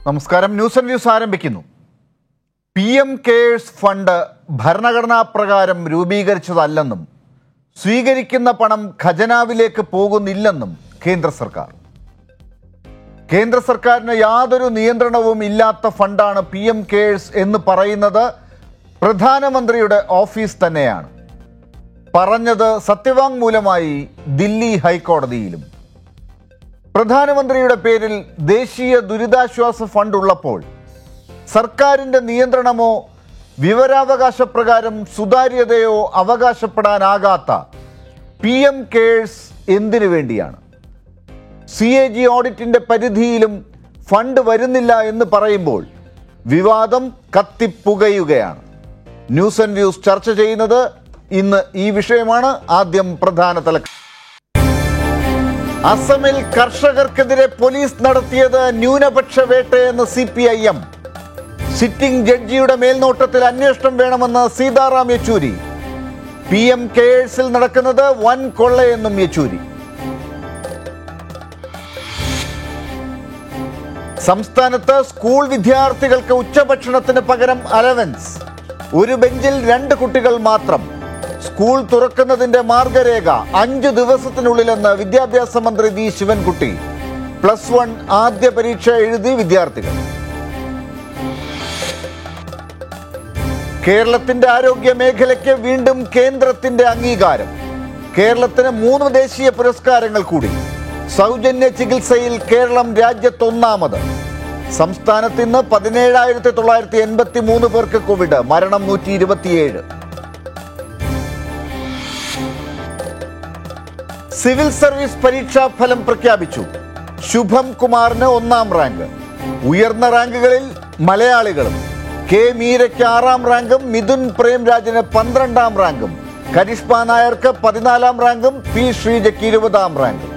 നമസ്കാരം. News and views ആരംഭിക്കുന്നു. PM cares fund ഭരണഘടനാ പ്രകാരം രൂപീകരിച്ചതല്ലെന്നും സ്വീകരിക്കുന്ന പണം ഖജനാവിലേക്ക് പോകുന്നില്ലെന്നും കേന്ദ്ര സർക്കാർ. കേന്ദ്ര സർക്കാരിന് യാതൊരു നിയന്ത്രണവും ഇല്ലാത്ത ഫണ്ടാണ് PM കെയേഴ്സ് എന്ന് പറയുന്നത് പ്രധാനമന്ത്രിയുടെ ഓഫീസ് തന്നെയാണ്. പറഞ്ഞത് സത്യവാങ്മൂലമായി ദില്ലി ഹൈക്കോടതിയിലും. പ്രധാനമന്ത്രിയുടെ പേരിൽ ദേശീയ ദുരിതാശ്വാസ ഫണ്ട് ഉള്ളപ്പോൾ സർക്കാരിൻ്റെ നിയന്ത്രണമോ വിവരാവകാശ പ്രകാരം സുതാര്യതയോ അവകാശപ്പെടാനാകാത്ത PM കെയേഴ്സ് എന്തിനു വേണ്ടിയാണ്? CAG ഓഡിറ്റിൻ്റെ പരിധിയിലും ഫണ്ട് വരുന്നില്ല എന്ന് പറയുമ്പോൾ വിവാദം കത്തിപ്പുകയുകയാണ്. ന്യൂസ് ആൻഡ് വ്യൂസ് ചർച്ച ചെയ്യുന്നത് ഇന്ന് ഈ വിഷയമാണ്. ആദ്യം പ്രധാന തലക്കെട്ട്. അസമിൽ കർഷകർക്കെതിരെ പോലീസ് നടത്തിയത് ന്യൂനപക്ഷ വേട്ടയെന്ന് CPIM. സിറ്റിംഗ് ജഡ്ജിയുടെ മേൽനോട്ടത്തിൽ അന്വേഷണം വേണമെന്ന് സീതാറാം യെച്ചൂരി. PM കെയേഴ്സിൽ നടക്കുന്നത് വൻ കൊള്ളയെന്നും യെച്ചൂരി. സംസ്ഥാനത്ത് സ്കൂൾ വിദ്യാർത്ഥികൾക്ക് ഉച്ചഭക്ഷണത്തിന് പകരം അലവൻസ്. ഒരു ബെഞ്ചിൽ 2 കുട്ടികൾ മാത്രം. സ്കൂൾ തുറക്കുന്നതിന്റെ മാർഗരേഖ 5 ദിവസത്തിനുള്ളിലെന്ന് വിദ്യാഭ്യാസ മന്ത്രി വി ശിവൻകുട്ടി. +1 ആദ്യ പരീക്ഷ എഴുതി വിദ്യാർത്ഥികൾ. കേരളത്തിന്റെ ആരോഗ്യ മേഖലയ്ക്ക് വീണ്ടും കേന്ദ്രത്തിന്റെ അംഗീകാരം. കേരളത്തിന് 3 ദേശീയ പുരസ്കാരങ്ങൾ കൂടി. സൗജന്യ ചികിത്സയിൽ കേരളം രാജ്യത്ത് 1ാമത്. സംസ്ഥാനത്ത് ഇന്ന് 17,983 പേർക്ക് കോവിഡ്. മരണം 127. സിവിൽ സർവീസ് പരീക്ഷാ ഫലം പ്രഖ്യാപിച്ചു. ശുഭം കുമാറിന് 1ാം റാങ്ക്. ഉയർന്ന റാങ്കുകളിൽ മലയാളികളും. K മീരയ്ക്ക് 6ാം റാങ്കും മിഥുൻ പ്രേംരാജിന് 12ാം റാങ്കും. കരിഷ്മ നായർക്ക് 14ാം റാങ്കും P ശ്രീജയ്ക്ക് 20ാം റാങ്കും.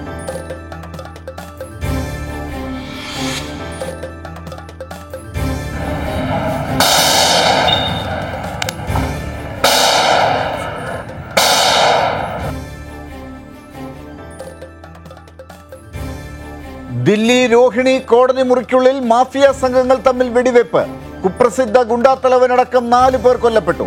ദില്ലി രോഹിണി കോടതി മുറിക്കുള്ളിൽ മാഫിയ സംഘങ്ങൾ തമ്മിൽ വെടിവെപ്പ്. കുപ്രസിദ്ധ ഗുണ്ടാത്തലവനടക്കം 4 പേർ കൊല്ലപ്പെട്ടു.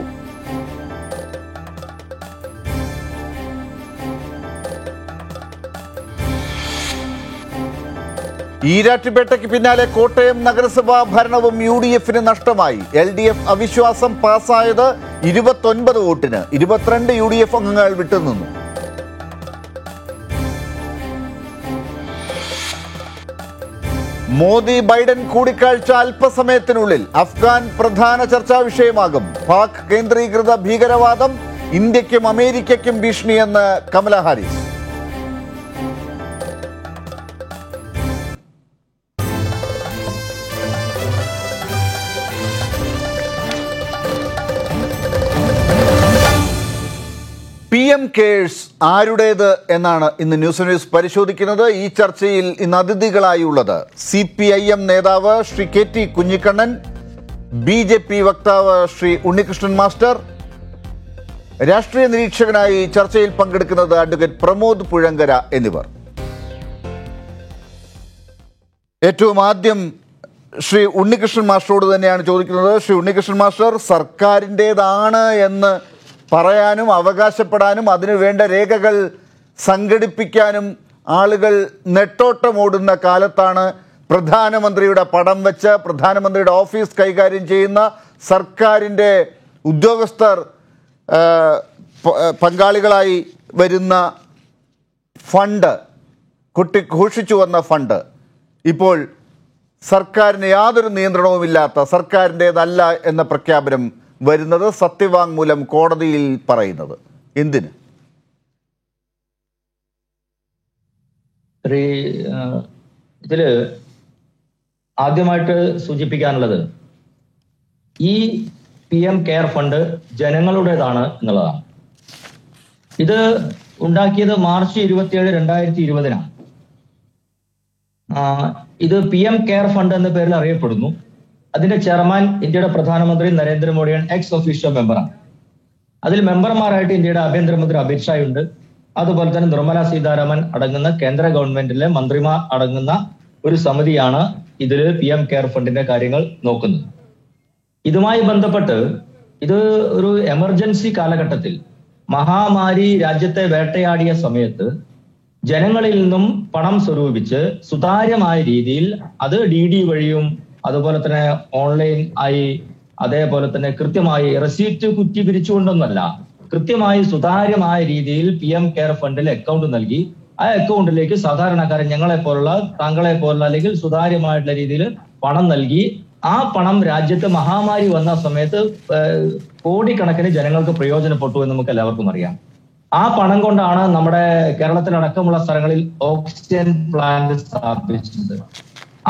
ഈരാറ്റുപേട്ടയ്ക്ക് പിന്നാലെ കോട്ടയം നഗരസഭാ ഭരണവും UDF-ന് നഷ്ടമായി. LDF അവിശ്വാസം പാസ്സായത് 29 വോട്ടിന്. 22 UDF അംഗങ്ങൾ വിട്ടുനിന്നു. മോദി ബൈഡൻ കൂടിക്കാഴ്ച അല്പസമയത്തിനുള്ളിൽ. അഫ്ഗാൻ പ്രധാന ചർച്ചാ വിഷയമാകും. പാക് കേന്ദ്രീകൃത ഭീകരവാദം ഇന്ത്യക്കും അമേരിക്കയ്ക്കും ഭീഷണിയെന്ന് കമല ഹാരിസ്. PM കെയേഴ്സ് ആരുടേത് എന്നാണ് ഇന്ന് ന്യൂസ് ന്യൂസ് പരിശോധിക്കുന്നത്. ഈ ചർച്ചയിൽ ഇന്ന് അതിഥികളായുള്ളത് CPIM നേതാവ് ശ്രീ KT കുഞ്ഞിക്കണ്ണൻ, BJP വക്താവ് ശ്രീ ഉണ്ണികൃഷ്ണൻ മാസ്റ്റർ, രാഷ്ട്രീയ നിരീക്ഷകനായി ചർച്ചയിൽ പങ്കെടുക്കുന്നത് അഡ്വക്കേറ്റ് പ്രമോദ് പുഴങ്കര എന്നിവർ. ഏറ്റവും ആദ്യം ശ്രീ ഉണ്ണികൃഷ്ണൻ മാസ്റ്ററോട് തന്നെയാണ് ചോദിക്കുന്നത്. ശ്രീ ഉണ്ണികൃഷ്ണൻ മാസ്റ്റർ, സർക്കാരിൻ്റേതാണ് എന്ന് പറയാനും അവകാശപ്പെടാനും അതിനു വേണ്ട രേഖകൾ സംഘടിപ്പിക്കാനും ആളുകൾ നെട്ടോട്ടമോടുന്ന കാലത്താണ് പ്രധാനമന്ത്രിയുടെ പടം വെച്ച് പ്രധാനമന്ത്രിയുടെ ഓഫീസ് കൈകാര്യം ചെയ്യുന്ന സർക്കാരിൻ്റെ ഉദ്യോഗസ്ഥർ പങ്കാളികളായി വരുന്ന ഫണ്ട്, ഘോഷിച്ചു വന്ന ഫണ്ട് ഇപ്പോൾ സർക്കാരിന് യാതൊരു നിയന്ത്രണവുമില്ലാത്ത, സർക്കാരിൻ്റേതല്ല എന്ന പ്രഖ്യാപനം വരുന്നത്, സത്യവാങ്മൂലം കോടതിയിൽ പറയുന്നത് എന്തിന്? ഇതില് ആദ്യമായിട്ട് സൂചിപ്പിക്കാനുള്ളത് ഈ PM കെയർ ഫണ്ട് ജനങ്ങളുടേതാണ് എന്നുള്ളതാണ്. ഇത് ഉണ്ടാക്കിയത് മാർച്ച് 27, 2020 ഇത് PM കെയർ ഫണ്ട് എന്ന പേരിൽ അറിയപ്പെടുന്നു. അതിന്റെ ചെയർമാൻ ഇന്ത്യയുടെ പ്രധാനമന്ത്രി നരേന്ദ്രമോദിയാണ്. എക്സ് ഒഫീഷ്യോ മെമ്പറാണ്. അതിൽ മെമ്പർമാരായിട്ട് ഇന്ത്യയുടെ ആഭ്യന്തരമന്ത്രി അമിത്ഷാ ഉണ്ട്. അതുപോലെ തന്നെ നിർമ്മല സീതാരാമൻ അടങ്ങുന്ന കേന്ദ്ര ഗവൺമെന്റിലെ മന്ത്രിമാർ അടങ്ങുന്ന ഒരു സമിതിയാണ് ഇതിൽ PM കെയർ ഫണ്ടിന്റെ കാര്യങ്ങൾ നോക്കുന്നത്. ഇതുമായി ബന്ധപ്പെട്ട് ഇത് ഒരു എമർജൻസി കാലഘട്ടത്തിൽ മഹാമാരി രാജ്യത്തെ വേട്ടയാടിയ സമയത്ത് ജനങ്ങളിൽ നിന്നും പണം സ്വരൂപിച്ച് സുതാര്യമായ രീതിയിൽ അത് DD വഴിയും അതുപോലെ തന്നെ ഓൺലൈൻ ആയി അതേപോലെ തന്നെ കൃത്യമായി റെസീപ്റ്റ് കുറ്റി പിരിച്ചുകൊണ്ടൊന്നല്ല, കൃത്യമായി സുതാര്യമായ രീതിയിൽ PM കെയർ ഫണ്ടിൽ അക്കൗണ്ട് നൽകി ആ അക്കൗണ്ടിലേക്ക് സാധാരണക്കാരൻ ഞങ്ങളെ പോലുള്ള താങ്കളെ പോലുള്ള അല്ലെങ്കിൽ സുതാര്യമായിട്ടുള്ള രീതിയിൽ പണം നൽകി ആ പണം രാജ്യത്ത് മഹാമാരി വന്ന സമയത്ത് കോടിക്കണക്കിന് ജനങ്ങൾക്ക് പ്രയോജനപ്പെട്ടു എന്ന് നമുക്ക് എല്ലാവർക്കും അറിയാം. ആ പണം കൊണ്ടാണ് നമ്മുടെ കേരളത്തിലടക്കമുള്ള സ്ഥലങ്ങളിൽ ഓക്സിജൻ പ്ലാന്റ് സ്ഥാപിച്ചത്.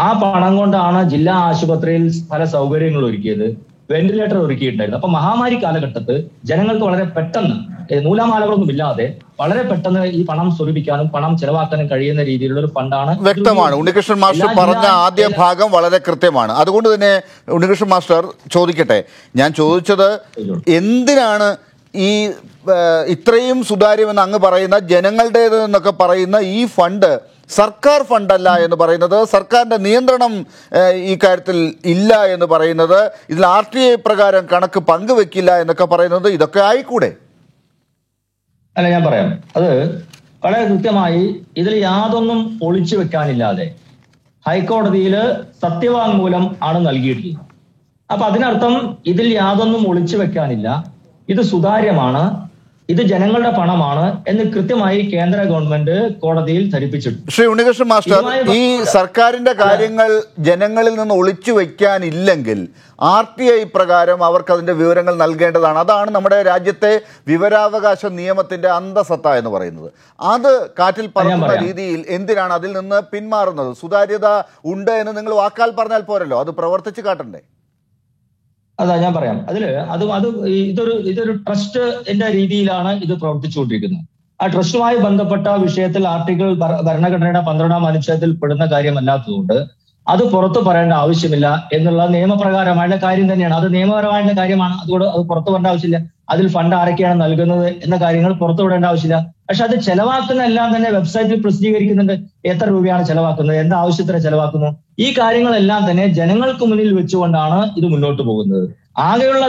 ആ പണം കൊണ്ടാണ് ജില്ലാ ആശുപത്രിയിൽ പല സൗകര്യങ്ങൾ ഒരുക്കിയത്, വെന്റിലേറ്റർ ഒരുക്കിയിട്ടുണ്ടായിരുന്നു. അപ്പൊ മഹാമാരി കാലഘട്ടത്ത് ജനങ്ങൾക്ക് വളരെ പെട്ടെന്ന് നൂലാമാലകളൊന്നും ഇല്ലാതെ വളരെ പെട്ടെന്ന് ഈ പണം സ്വരൂപിക്കാനും പണം ചെലവാക്കാനും കഴിയുന്ന രീതിയിലുള്ള ഒരു ഫണ്ടാണ്. വ്യക്തമാണ്. ഉണ്ണികൃഷ്ണൻ മാസ്റ്റർ പറഞ്ഞ ആദ്യ ഭാഗം വളരെ കൃത്യമാണ്. അതുകൊണ്ട് തന്നെ ഉണ്ണികൃഷ്ണൻ മാസ്റ്റർ ചോദിക്കട്ടെ, ഞാൻ ചോദിച്ചത് എന്തിനാണ് ഈ ഇത്രയും സുതാര്യമെന്ന് അങ്ങ് പറയുന്ന ജനങ്ങളുടേത് എന്നൊക്കെ പറയുന്ന ഈ ഫണ്ട് സർക്കാർ ഫണ്ടല്ല എന്ന് പറയുന്നത്, സർക്കാരിൻ്റെ നിയന്ത്രണം ഈ കാര്യത്തിൽ ഇല്ല എന്ന് പറയുന്നത്, ഇതിൽ RTI പ്രകാരം കണക്ക് പങ്കുവെക്കില്ല എന്നൊക്കെ പറയുന്നത്, ഇതൊക്കെ ആയിക്കൂടെ? അല്ല, ഞാൻ പറയാം. അത് വളരെ കൃത്യമായി ഇതിൽ യാതൊന്നും ഒളിച്ചു വെക്കാനില്ലാതെ ഹൈക്കോടതിയിൽ സത്യവാങ്മൂലം ആണ് നൽകിയിട്ടുള്ളത്. അപ്പൊ അതിനർത്ഥം ഇതിൽ യാതൊന്നും ഒളിച്ചു വെക്കാനില്ല, ഇത് സുതാര്യമാണ്, ഇത് ജനങ്ങളുടെ പണമാണ് എന്ന് കൃത്യമായി കേന്ദ്ര ഗവൺമെന്റ് കോടതിയിൽ ധരിപ്പിച്ചിട്ടുണ്ട്. ശ്രീ ഉണ്ണികൃഷ്ണൻ മാസ്റ്റർ, ഈ സർക്കാരിന്റെ കാര്യങ്ങൾ ജനങ്ങളിൽ നിന്ന് ഒളിച്ചു വെക്കാനില്ലെങ്കിൽ RTI പ്രകാരം അവർക്ക് അതിന്റെ വിവരങ്ങൾ നൽകേണ്ടതാണ്. അതാണ് നമ്മുടെ രാജ്യത്തെ വിവരാവകാശ നിയമത്തിന്റെ അന്തസത്ത എന്ന് പറയുന്നത്. അത് കാറ്റിൽ പറക്കുന്ന രീതിയിൽ എന്തിനാണ് അതിൽ നിന്ന് പിന്മാറുന്നത്? സുതാര്യത ഉണ്ട് എന്ന് നിങ്ങൾ വാക്കാൽ പറഞ്ഞാൽ പോരല്ലോ, അത് പ്രവർത്തിച്ച് കാട്ടണ്ടേ? അതാ ഞാൻ പറയാം. ഇതൊരു ട്രസ്റ്റ് എന്ന രീതിയിലാണ് ഇത് പ്രവർത്തിച്ചുകൊണ്ടിരിക്കുന്നത്. ആ ട്രസ്റ്റുമായി ബന്ധപ്പെട്ട വിഷയത്തിൽ ആർട്ടിക്കിൾ ഭരണഘടനയുടെ 12ാം അനുച്ഛേദത്തിൽ പെടുന്ന കാര്യമല്ലാത്തതുകൊണ്ട് അത് പുറത്തു പറയേണ്ട ആവശ്യമില്ല എന്നുള്ള നിയമപ്രകാരമായുള്ള കാര്യം തന്നെയാണ്. അത് നിയമപരമായിട്ടുള്ള കാര്യമാണ്. അതുകൊണ്ട് അത് പുറത്തു പറയേണ്ട ആവശ്യമില്ല. അതിൽ ഫണ്ട് ആരൊക്കെയാണ് നൽകുന്നത് എന്ന കാര്യങ്ങൾ പുറത്തു വിടേണ്ട ആവശ്യമില്ല. പക്ഷെ അത് ചെലവാക്കുന്ന എല്ലാം തന്നെ വെബ്സൈറ്റിൽ പ്രസിദ്ധീകരിക്കുന്നുണ്ട്. എത്ര രൂപയാണ് ചെലവാക്കുന്നത്, എന്താ ആവശ്യത്തിന് ചെലവാക്കുന്നു, ഈ കാര്യങ്ങളെല്ലാം തന്നെ ജനങ്ങൾക്ക് മുന്നിൽ വെച്ചുകൊണ്ടാണ് ഇത് മുന്നോട്ട് പോകുന്നത്. ആകെയുള്ള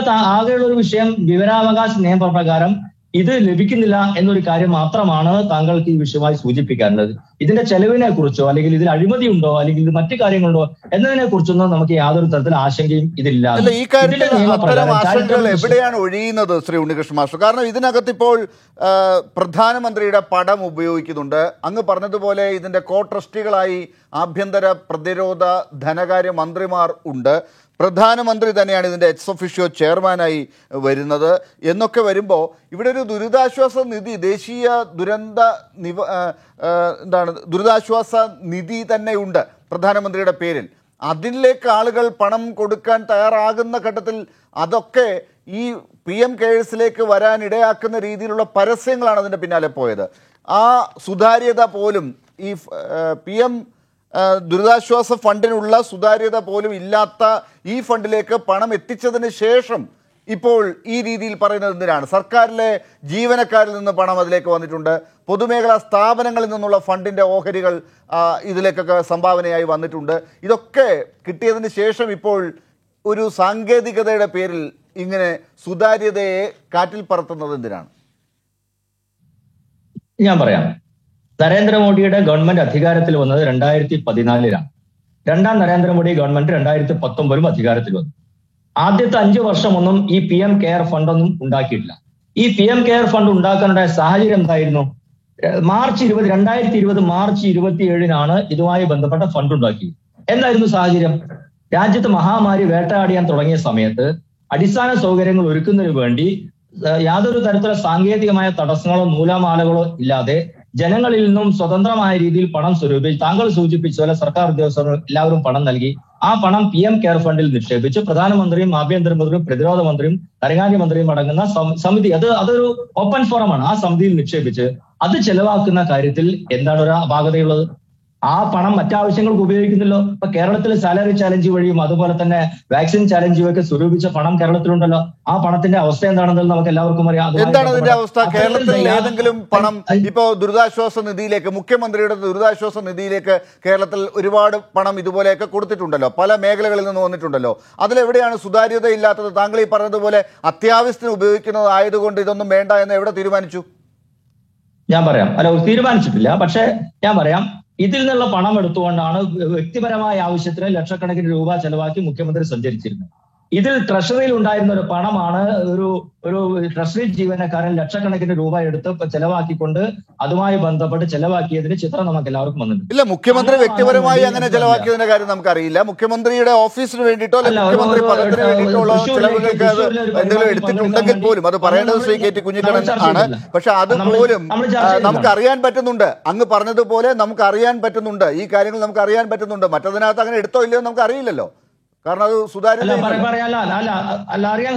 ഒരു വിഷയം വിവരാവകാശ നിയമപ്രകാരം ഇത് ലഭിക്കുന്നില്ല എന്നൊരു കാര്യം മാത്രമാണ് താങ്കൾക്ക് ഈ വിഷയമായി സൂചിപ്പിക്കാനുള്ളത്. ഇതിന്റെ ചെലവിനെ കുറിച്ചോ അല്ലെങ്കിൽ ഇതിൽ അഴിമതി ഉണ്ടോ അല്ലെങ്കിൽ ഇത് മറ്റു കാര്യങ്ങളുണ്ടോ എന്നതിനെ കുറിച്ചൊന്നും നമുക്ക് യാതൊരു തരത്തിൽ ആശങ്കയും ഇതില്ല. ഈ കാര്യത്തിൽ എവിടെയാണ് ഒഴിയുന്നത് ശ്രീ ഉണ്ണികൃഷ്ണൻ മാസ്റ്റർ? കാരണം ഇതിനകത്ത് ഇപ്പോൾ പ്രധാനമന്ത്രിയുടെ പടം ഉപയോഗിക്കുന്നുണ്ട്. അങ്ങ് പറഞ്ഞതുപോലെ ഇതിന്റെ കോ ട്രസ്റ്റികളായി ആഭ്യന്തര, പ്രതിരോധ, ധനകാര്യ മന്ത്രിമാർ ഉണ്ട്. പ്രധാനമന്ത്രി തന്നെയാണ് ഇതിൻ്റെ എക്സ് ഒഫീഷ്യോ ചെയർമാനായി വരുന്നത് എന്നൊക്കെ വരുമ്പോൾ ഇവിടെ ഒരു ദുരിതാശ്വാസ നിധി, ദേശീയ ദുരിതാശ്വാസ നിധി തന്നെയുണ്ട് പ്രധാനമന്ത്രിയുടെ പേരിൽ. അതിലേക്ക് ആളുകൾ പണം കൊടുക്കാൻ തയ്യാറാകുന്ന ഘട്ടത്തിൽ അതൊക്കെ ഈ PM കെയേഴ്സിലേക്ക് വരാൻ ഇടയാക്കുന്ന രീതിയിലുള്ള പരസ്യങ്ങളാണ് അതിൻ്റെ പിന്നാലെ പോയത്. ആ സുതാര്യത പോലും ഈ PM ദുരിതാശ്വാസ ഫണ്ടിനുള്ള സുതാര്യത പോലും ഇല്ലാത്ത ഈ ഫണ്ടിലേക്ക് പണം എത്തിച്ചതിന് ശേഷം ഇപ്പോൾ ഈ രീതിയിൽ പറയുന്നത് എന്തിനാണ്? സർക്കാരിലെ ജീവനക്കാരിൽ നിന്ന് പണം അതിലേക്ക് വന്നിട്ടുണ്ട്, പൊതുമേഖലാ സ്ഥാപനങ്ങളിൽ നിന്നുള്ള ഫണ്ടിൻ്റെ ഓഹരികൾ ഇതിലേക്കൊക്കെ സംഭാവനയായി വന്നിട്ടുണ്ട്. ഇതൊക്കെ കിട്ടിയതിന് ശേഷം ഇപ്പോൾ ഒരു സാങ്കേതികതയുടെ പേരിൽ ഇങ്ങനെ സുതാര്യതയെ കാറ്റിൽ പറത്തുന്നത് എന്തിനാണ്? ഞാൻ പറയാം. നരേന്ദ്രമോദിയുടെ ഗവൺമെന്റ് അധികാരത്തിൽ വന്നത് 2014 രണ്ടാം നരേന്ദ്രമോദി ഗവൺമെന്റ് 2019 അധികാരത്തിൽ വന്നു. ആദ്യത്തെ 5 വർഷമൊന്നും ഈ PM കെയർ ഫണ്ടൊന്നും ഉണ്ടാക്കിയിട്ടില്ല. ഈ PM കെയർ ഫണ്ട് ഉണ്ടാക്കാനുണ്ടായ സാഹചര്യം എന്തായിരുന്നു? 2020 മാർച്ച് 27 ഇതുമായി ബന്ധപ്പെട്ട ഫണ്ട് ഉണ്ടാക്കി. എന്തായിരുന്നു സാഹചര്യം? രാജ്യത്ത് മഹാമാരി വേട്ടയാടിയാൻ തുടങ്ങിയ സമയത്ത് അടിസ്ഥാന സൗകര്യങ്ങൾ ഒരുക്കുന്നതിന് വേണ്ടി യാതൊരു തരത്തിലുള്ള സാങ്കേതികമായ തടസ്സങ്ങളോ നൂലാമാലകളോ ഇല്ലാതെ ജനങ്ങളിൽ നിന്നും സ്വതന്ത്രമായ രീതിയിൽ പണം സ്വരൂപിച്ച് താങ്കൾ സൂചിപ്പിച്ച പോലെ സർക്കാർ ഉദ്യോഗസ്ഥർ എല്ലാവരും പണം നൽകി. ആ പണം PM കെയർ ഫണ്ടിൽ നിക്ഷേപിച്ച് പ്രധാനമന്ത്രിയും ആഭ്യന്തരമന്ത്രിയും പ്രതിരോധ മന്ത്രിയും ധനകാര്യ മന്ത്രിയും അടങ്ങുന്ന സമിതി, അതൊരു ഓപ്പൺ ഫോറമാണ്, ആ സമിതിയിൽ നിക്ഷേപിച്ച് അത് ചെലവാക്കുന്ന കാര്യത്തിൽ എന്താണ് ഒരു അപാകതയുള്ളത്? ആ പണം മറ്റാവശ്യങ്ങൾക്ക് ഉപയോഗിക്കുന്നല്ലോ. ഇപ്പൊ കേരളത്തിൽ സാലറി ചാലഞ്ച് വഴിയും അതുപോലെ തന്നെ വാക്സിൻ ചാലഞ്ച് ഒക്കെ സ്വരൂപിച്ച പണം കേരളത്തിലുണ്ടല്ലോ. ആ പണത്തിന്റെ അവസ്ഥ എന്താണെന്ന് നമുക്ക് എല്ലാവർക്കും അറിയാം. എന്താണ് അതിന്റെ അവസ്ഥ? കേരളത്തിൽ ഏതെങ്കിലും പണം ഇപ്പോ ദുരിതാശ്വാസ നിധിയിലേക്ക്, മുഖ്യമന്ത്രിയുടെ ദുരിതാശ്വാസ നിധിയിലേക്ക് കേരളത്തിൽ ഒരുപാട് പണം ഇതുപോലെയൊക്കെ കൊടുത്തിട്ടുണ്ടല്ലോ, പല മേഖലകളിൽ നിന്ന് വന്നിട്ടുണ്ടല്ലോ. അതിലെവിടെയാണ് സുതാര്യത ഇല്ലാത്തത്? താങ്കൾ ഈ പറഞ്ഞതുപോലെ അത്യാവശ്യത്തിന് ഉപയോഗിക്കുന്നതായതുകൊണ്ട് ഇതൊന്നും വേണ്ട എന്ന് എവിടെ തീരുമാനിച്ചു? ഞാൻ പറയാം. തീരുമാനിച്ചിട്ടില്ല. പക്ഷെ ഞാൻ പറയാം, ഇതിൽ നിന്നുള്ള പണം എടുത്തുകൊണ്ടാണ് വ്യക്തിപരമായ ആവശ്യത്തിന് ലക്ഷക്കണക്കിന് രൂപ ചെലവാക്കി മുഖ്യമന്ത്രി സഞ്ചരിച്ചിരുന്നത്. ഇതിൽ ട്രഷറിയിൽ ഉണ്ടായിരുന്ന ഒരു പണമാണ് ഒരു ട്രഷറി ജീവനക്കാരൻ ലക്ഷക്കണക്കിന് രൂപ എടുത്ത് ചെലവാക്കിക്കൊണ്ട് അതുമായി ബന്ധപ്പെട്ട് ചെലവാക്കിയതിന് ചിത്രം നമുക്ക് എല്ലാവർക്കും വന്നിട്ടുണ്ട്. ഇല്ല, മുഖ്യമന്ത്രി വ്യക്തിപരമായി അങ്ങനെ ചെലവാക്കിയതിന്റെ കാര്യം നമുക്കറിയില്ല. മുഖ്യമന്ത്രിയുടെ ഓഫീസിന് വേണ്ടിയിട്ടോ മുഖ്യമന്ത്രി പദത്തിന് വേണ്ടിയിട്ടോ ഉള്ള ചെലവുകൾക്ക് എന്തെങ്കിലും എടുത്തിട്ടുണ്ടെങ്കിൽ പോലും അത് പറയേണ്ടത് ശ്രീ കെ ടി കുഞ്ഞിക്കണ്ണൻ ആണ്. പക്ഷെ അതുപോലും നമുക്ക് അറിയാൻ പറ്റുന്നുണ്ട്. അങ്ങ് പറഞ്ഞതുപോലെ നമുക്ക് അറിയാൻ പറ്റുന്നുണ്ട്, ഈ കാര്യങ്ങൾ നമുക്ക് അറിയാൻ പറ്റുന്നുണ്ട്. മറ്റതിനകത്ത് അങ്ങനെ എടുത്തോ ഇല്ലയോ നമുക്ക് അറിയില്ലല്ലോ. കാരണം അത് സുതാര്യത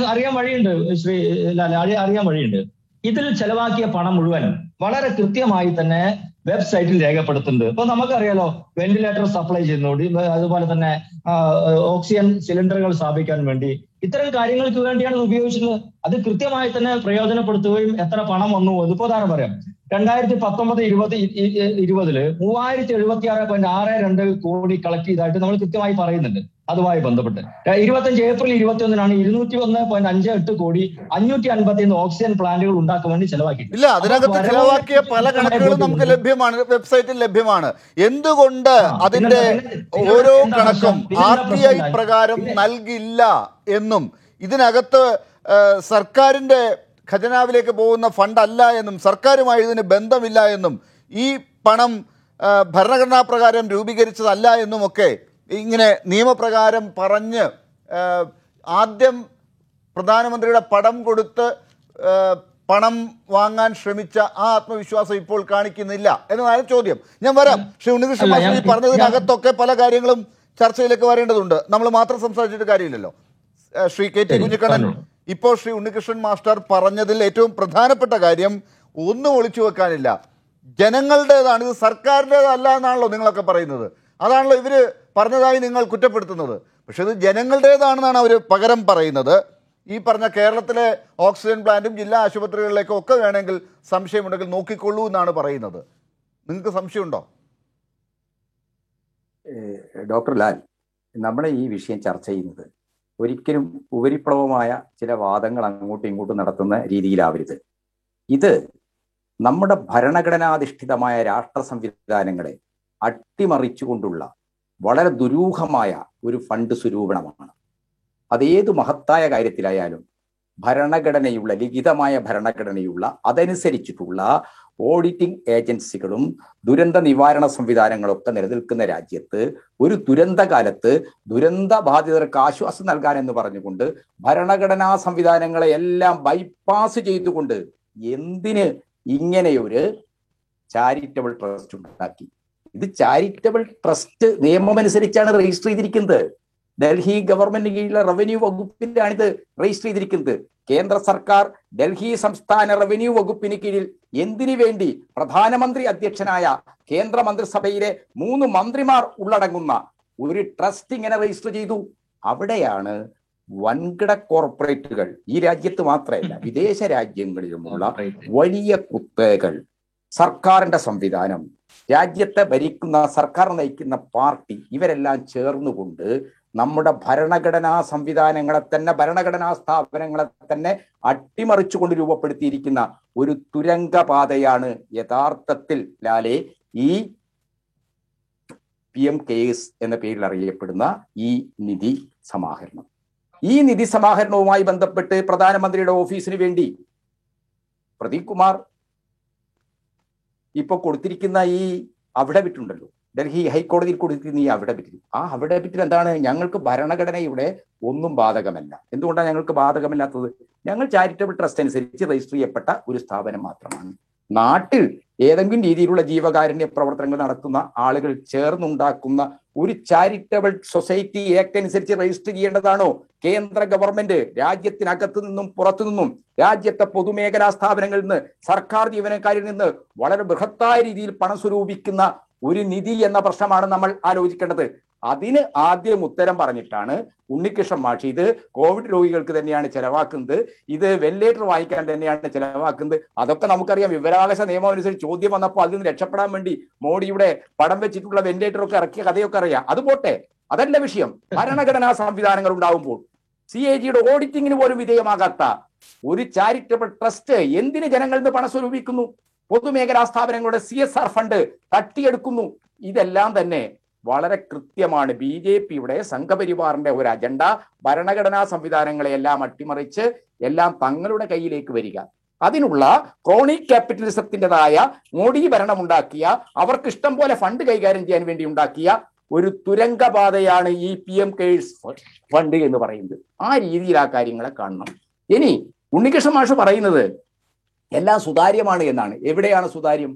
അറിയാൻ വഴിയുണ്ട് ശ്രീ അറിയാൻ വഴിയുണ്ട്. ഇതിൽ ചെലവാക്കിയ പണം മുഴുവൻ വളരെ കൃത്യമായി തന്നെ വെബ്സൈറ്റിൽ രേഖപ്പെടുത്തുന്നുണ്ട്. ഇപ്പൊ നമുക്കറിയാലോ, വെന്റിലേറ്റർ സപ്ലൈ ചെയ്യുന്നു, അതുപോലെ തന്നെ ഓക്സിജൻ സിലിണ്ടറുകൾ സ്ഥാപിക്കാൻ വേണ്ടി ഇത്തരം കാര്യങ്ങൾക്ക് വേണ്ടിയാണ് ഉപയോഗിച്ചത്. അത് കൃത്യമായി തന്നെ പ്രയോജനപ്പെടുത്തുകയും എത്ര പണം വന്നു ഇതിപ്പോ ഉദാഹരണം പറയാം. 2019-20 3076.62 കോടി കളക്ട് ചെയ്തതായിട്ട് നമ്മൾ കൃത്യമായി പറയുന്നുണ്ട്. അതുമായി ബന്ധപ്പെട്ട് 25 ഏപ്രിൽ 21 201.58 കോടി 551 ഓക്സിജൻ പ്ലാന്റുകൾ ഉണ്ടാക്കാൻ വേണ്ടി ചെലവാക്കി. ഇല്ല, അതിനകത്ത് ചെലവാക്കിയ പല കണക്കുകളും നമുക്ക് ലഭ്യമാണ്, വെബ്സൈറ്റിൽ ലഭ്യമാണ്. എന്തുകൊണ്ട് അതിന്റെ ഓരോ കണക്കും RTI പ്രകാരം നൽകില്ല എന്നും ഇതിനകത്ത് സർക്കാരിന്റെ ഖജനാവിലേക്ക് പോകുന്ന ഫണ്ടല്ല എന്നും സർക്കാരുമായി ഇതിന് ബന്ധമില്ല എന്നും ഈ പണം ഭരണഘടനാ പ്രകാരം രൂപീകരിച്ചതല്ല എന്നുമൊക്കെ ഇങ്ങനെ നിയമപ്രകാരം പറഞ്ഞ് ആദ്യം പ്രധാനമന്ത്രിയുടെ പടം കൊടുത്ത് പണം വാങ്ങാൻ ശ്രമിച്ച ആ ആത്മവിശ്വാസം ഇപ്പോൾ കാണിക്കുന്നില്ല എന്നതാണ് ചോദ്യം. ഞാൻ വരാം. ശ്രീ ഉണ്ണികൃഷ്ണൻ മാസ്റ്റർ ഈ പറഞ്ഞതിനകത്തൊക്കെ പല കാര്യങ്ങളും ചർച്ചയിലേക്ക് വരേണ്ടതുണ്ട്. നമ്മൾ മാത്രം സംസാരിച്ചിട്ട് കാര്യമില്ലല്ലോ. ശ്രീ കെ ടി കുഞ്ഞിക്കണ്ണൻ, ഇപ്പോൾ ശ്രീ ഉണ്ണികൃഷ്ണൻ മാസ്റ്റർ പറഞ്ഞതിൽ ഏറ്റവും പ്രധാനപ്പെട്ട കാര്യം ഒന്നും ഒളിച്ചു വെക്കാനില്ല, ജനങ്ങളുടേതാണ്, ഇത് സർക്കാരിൻ്റെതല്ല എന്നാണല്ലോ നിങ്ങളൊക്കെ പറയുന്നത്. അതാണല്ലോ ഇവർ പറഞ്ഞതായി നിങ്ങൾ കുറ്റപ്പെടുത്തുന്നത്. പക്ഷെ ഇത് ജനങ്ങളുടേതാണെന്നാണ് അവർ പകരം പറയുന്നത്. ഈ പറഞ്ഞ കേരളത്തിലെ ഓക്സിജൻ പ്ലാന്റും ജില്ലാ ആശുപത്രികളിലേക്കും ഒക്കെ വേണമെങ്കിൽ സംശയമുണ്ടെങ്കിൽ നോക്കിക്കൊള്ളൂ എന്നാണ് പറയുന്നത്. നിങ്ങൾക്ക് സംശയമുണ്ടോ? ഡോക്ടർ ലാൽ, നമ്മൾ ഈ വിഷയം ചർച്ച ചെയ്യുന്നത് ഒരിക്കലും ഉപരിപ്ലവമായ ചില വാദങ്ങൾ അങ്ങോട്ടും ഇങ്ങോട്ടും നടത്തുന്ന രീതിയിലാവരുത്. ഇത് നമ്മുടെ ഭരണഘടനാധിഷ്ഠിതമായ രാഷ്ട്ര സംവിധാനങ്ങളെ അട്ടിമറിച്ചുകൊണ്ടുള്ള വളരെ ദുരൂഹമായ ഒരു ഫണ്ട് സ്വരൂപണമാണ്. അതേതു മഹത്തായ കാര്യത്തിലായാലും ഭരണഘടനയുള്ള, ലിഖിതമായ ഭരണഘടനയുള്ള, അതനുസരിച്ചിട്ടുള്ള ഓഡിറ്റിംഗ് ഏജൻസികളും ദുരന്ത നിവാരണ സംവിധാനങ്ങളൊക്കെ നിലനിൽക്കുന്ന രാജ്യത്ത് ഒരു ദുരന്ത കാലത്ത് ദുരന്ത ബാധിതർക്ക് ആശ്വാസം നൽകാൻ എന്ന് പറഞ്ഞുകൊണ്ട് ഭരണഘടനാ സംവിധാനങ്ങളെ എല്ലാം ബൈപ്പാസ് ചെയ്തുകൊണ്ട് എന്തിന് ഇങ്ങനെയൊരു ചാരിറ്റബിൾ ട്രസ്റ്റ് ഉണ്ടാക്കി? ഇത് ചാരിറ്റബിൾ ട്രസ്റ്റ് നിയമമനുസരിച്ചാണ് രജിസ്റ്റർ ചെയ്തിരിക്കുന്നത്. ഡൽഹി ഗവൺമെന്റിന് കീഴിലുള്ള റവന്യൂ വകുപ്പിലാണ് ഇത് രജിസ്റ്റർ ചെയ്തിരിക്കുന്നത്. കേന്ദ്ര സർക്കാർ ഡൽഹി സംസ്ഥാന റവന്യൂ വകുപ്പിന് കീഴിൽ എന്തിനു വേണ്ടി പ്രധാനമന്ത്രി അധ്യക്ഷനായ കേന്ദ്ര മന്ത്രിസഭയിലെ 3 മന്ത്രിമാർ ഉള്ളടങ്ങുന്ന ഒരു ട്രസ്റ്റ് ഇങ്ങനെ രജിസ്റ്റർ ചെയ്തു. അവിടെയാണ് വൻകിട കോർപ്പറേറ്റുകൾ, ഈ രാജ്യത്ത് മാത്രമല്ല വിദേശ രാജ്യങ്ങളിലുമുള്ള വലിയ കുത്തകകൾ, സർക്കാരിന്റെ സംവിധാനം, രാജ്യത്തെ ഭരിക്കുന്ന സർക്കാർ നയിക്കുന്ന പാർട്ടി, ഇവരെല്ലാം ചേർന്നുകൊണ്ട് നമ്മുടെ ഭരണഘടനാ സംവിധാനങ്ങളെ തന്നെ, ഭരണഘടനാ സ്ഥാപനങ്ങളെ തന്നെ അട്ടിമറിച്ചുകൊണ്ട് രൂപപ്പെടുത്തിയിരിക്കുന്ന ഒരു തുരങ്കപാതയാണ് യഥാർത്ഥത്തിൽ ലാലെ ഈ PMKS എന്ന പേരിൽ അറിയപ്പെടുന്ന ഈ നിധി സമാഹരണം. ഈ നിധി സമാഹരണവുമായി ബന്ധപ്പെട്ട് പ്രധാനമന്ത്രിയുടെ ഓഫീസിന് വേണ്ടി പ്രദീപ് കുമാർ ഇപ്പൊ കൊടുത്തിരിക്കുന്ന ഈ അഫിഡവിറ്റ് ഉണ്ടല്ലോ, ഡൽഹി ഹൈക്കോടതിയിൽ കൊടുത്തിരിക്കുന്ന ഈ അഫിഡവിറ്റിൽ, ആ അഫിഡവിറ്റിൽ എന്താണ്? ഞങ്ങൾക്ക് ഭരണഘടനയുടെ ഒന്നും ബാധകമല്ല. എന്തുകൊണ്ടാണ് ഞങ്ങൾക്ക് ബാധകമല്ലാത്തത്? ഞങ്ങൾ ചാരിറ്റബിൾ ട്രസ്റ്റ് അനുസരിച്ച് രജിസ്റ്റർ ചെയ്യപ്പെട്ട ഒരു സ്ഥാപനം മാത്രമാണ്. നാട്ടിൽ ഏതെങ്കിലും രീതിയിലുള്ള ജീവകാരുണ്യ പ്രവർത്തനങ്ങൾ നടത്തുന്ന ആളുകൾ ചേർന്നുണ്ടാക്കുന്ന ഒരു ചാരിറ്റബിൾ സൊസൈറ്റി ആക്ട് അനുസരിച്ച് രജിസ്റ്റർ ചെയ്യേണ്ടതാണോ കേന്ദ്ര ഗവൺമെന്റ്? രാജ്യത്തിനകത്തു നിന്നും പുറത്തു നിന്നും, രാജ്യത്തെ പൊതുമേഖലാ സ്ഥാപനങ്ങളിൽ നിന്ന്, സർക്കാർ ജീവനക്കാരിൽ നിന്ന് വളരെ ബൃഹത്തായ രീതിയിൽ പണം സ്വരൂപിക്കുന്ന ഒരു നിധി എന്ന പ്രശ്നമാണ് നമ്മൾ ആലോചിക്കേണ്ടത്. അതിന് ആദ്യം ഉത്തരം പറഞ്ഞിട്ടാണ് ഉണ്ണികൃഷ്ണൻ മാഷി ഇത് കോവിഡ് രോഗികൾക്ക് തന്നെയാണ് ചെലവാക്കുന്നത്, ഇത് വെന്റിലേറ്റർ വാങ്ങിക്കാൻ തന്നെയാണ് ചെലവാക്കുന്നത്. അതൊക്കെ നമുക്കറിയാം. വിവരാവകാശ നിയമം അനുസരിച്ച് ചോദ്യം വന്നപ്പോൾ അതിൽ നിന്ന് രക്ഷപ്പെടാൻ വേണ്ടി മോഡിയുടെ പടം വെച്ചിട്ടുള്ള വെന്റിലേറ്റർ ഒക്കെ ഇറക്കിയ കഥയൊക്കെ അറിയാം. അത് പോട്ടെ, അതല്ല വിഷയം. ഭരണഘടനാ സംവിധാനങ്ങൾ ഉണ്ടാവുമ്പോൾ CAGയുടെ ഓഡിറ്റിങ്ങിന് പോലും വിധേയമാകാത്ത ഒരു ചാരിറ്റബിൾ ട്രസ്റ്റ് എന്തിന് ജനങ്ങളിൽ നിന്ന് പണം സ്വരൂപിക്കുന്നു? പൊതുമേഖലാ സ്ഥാപനങ്ങളുടെ CSR ഫണ്ട് തട്ടിയെടുക്കുന്നു. ഇതെല്ലാം തന്നെ വളരെ കൃത്യമാണ് BJPയുടെ സംഘപരിവാറിന്റെ ഒരു അജണ്ട. ഭരണഘടനാ സംവിധാനങ്ങളെ എല്ലാം അട്ടിമറിച്ച് എല്ലാം തങ്ങളുടെ കയ്യിലേക്ക് വരിക. അതിനുള്ള ക്രോണിക് ക്യാപിറ്റലിസത്തിൻ്റെതായ മോഡി ഭരണം ഉണ്ടാക്കിയ, അവർക്ക് ഇഷ്ടം പോലെ ഫണ്ട് കൈകാര്യം ചെയ്യാൻ വേണ്ടി ഉണ്ടാക്കിയ ഒരു തുരങ്കപാതയാണ് ഈ PM കെയേഴ്സ് ഫണ്ട് എന്ന് പറയുന്നത്. ആ രീതിയിൽ ആ കാര്യങ്ങളെ കാണണം. ഇനി ഉണ്ണികൃഷ്ണൻ മാഷ് പറയുന്നത് എല്ലാം സുതാര്യമാണ് എന്നാണ്. എവിടെയാണ് സുതാര്യം?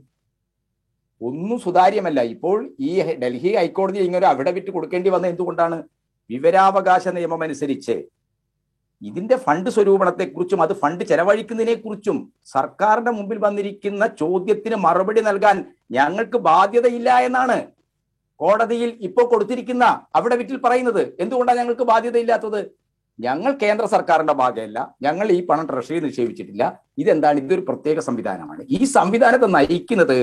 ഒന്നും സുതാര്യമല്ല. ഇപ്പോൾ ഈ ഡൽഹി ഹൈക്കോടതി ഇങ്ങനെ അഫിഡവിറ്റ് കൊടുക്കേണ്ടി വന്ന എന്തുകൊണ്ടാണ്? വിവരാവകാശ നിയമം അനുസരിച്ച് ഇതിന്റെ ഫണ്ട് സ്വരൂപണത്തെക്കുറിച്ചും അത് ഫണ്ട് ചെലവഴിക്കുന്നതിനെ കുറിച്ചും സർക്കാരിന്റെ മുമ്പിൽ വന്നിരിക്കുന്ന ചോദ്യത്തിന് മറുപടി നൽകാൻ ഞങ്ങൾക്ക് ബാധ്യതയില്ല എന്നാണ് കോടതിയിൽ ഇപ്പോൾ കൊടുത്തിരിക്കുന്ന അഫിഡവിറ്റിൽ പറയുന്നത്. എന്തുകൊണ്ടാണ് ഞങ്ങൾക്ക് ബാധ്യതയില്ലാത്തത്? ഞങ്ങൾ കേന്ദ്ര സർക്കാരിന്റെ ഭാഗമല്ല, ഞങ്ങൾ ഈ പണം ട്രഷറിയിൽ നിക്ഷേപിച്ചിട്ടില്ല. ഇതെന്താണ്? ഇതൊരു പ്രത്യേക സംവിധാനമാണ്. ഈ സംവിധാനത്തെ നയിക്കുന്നത്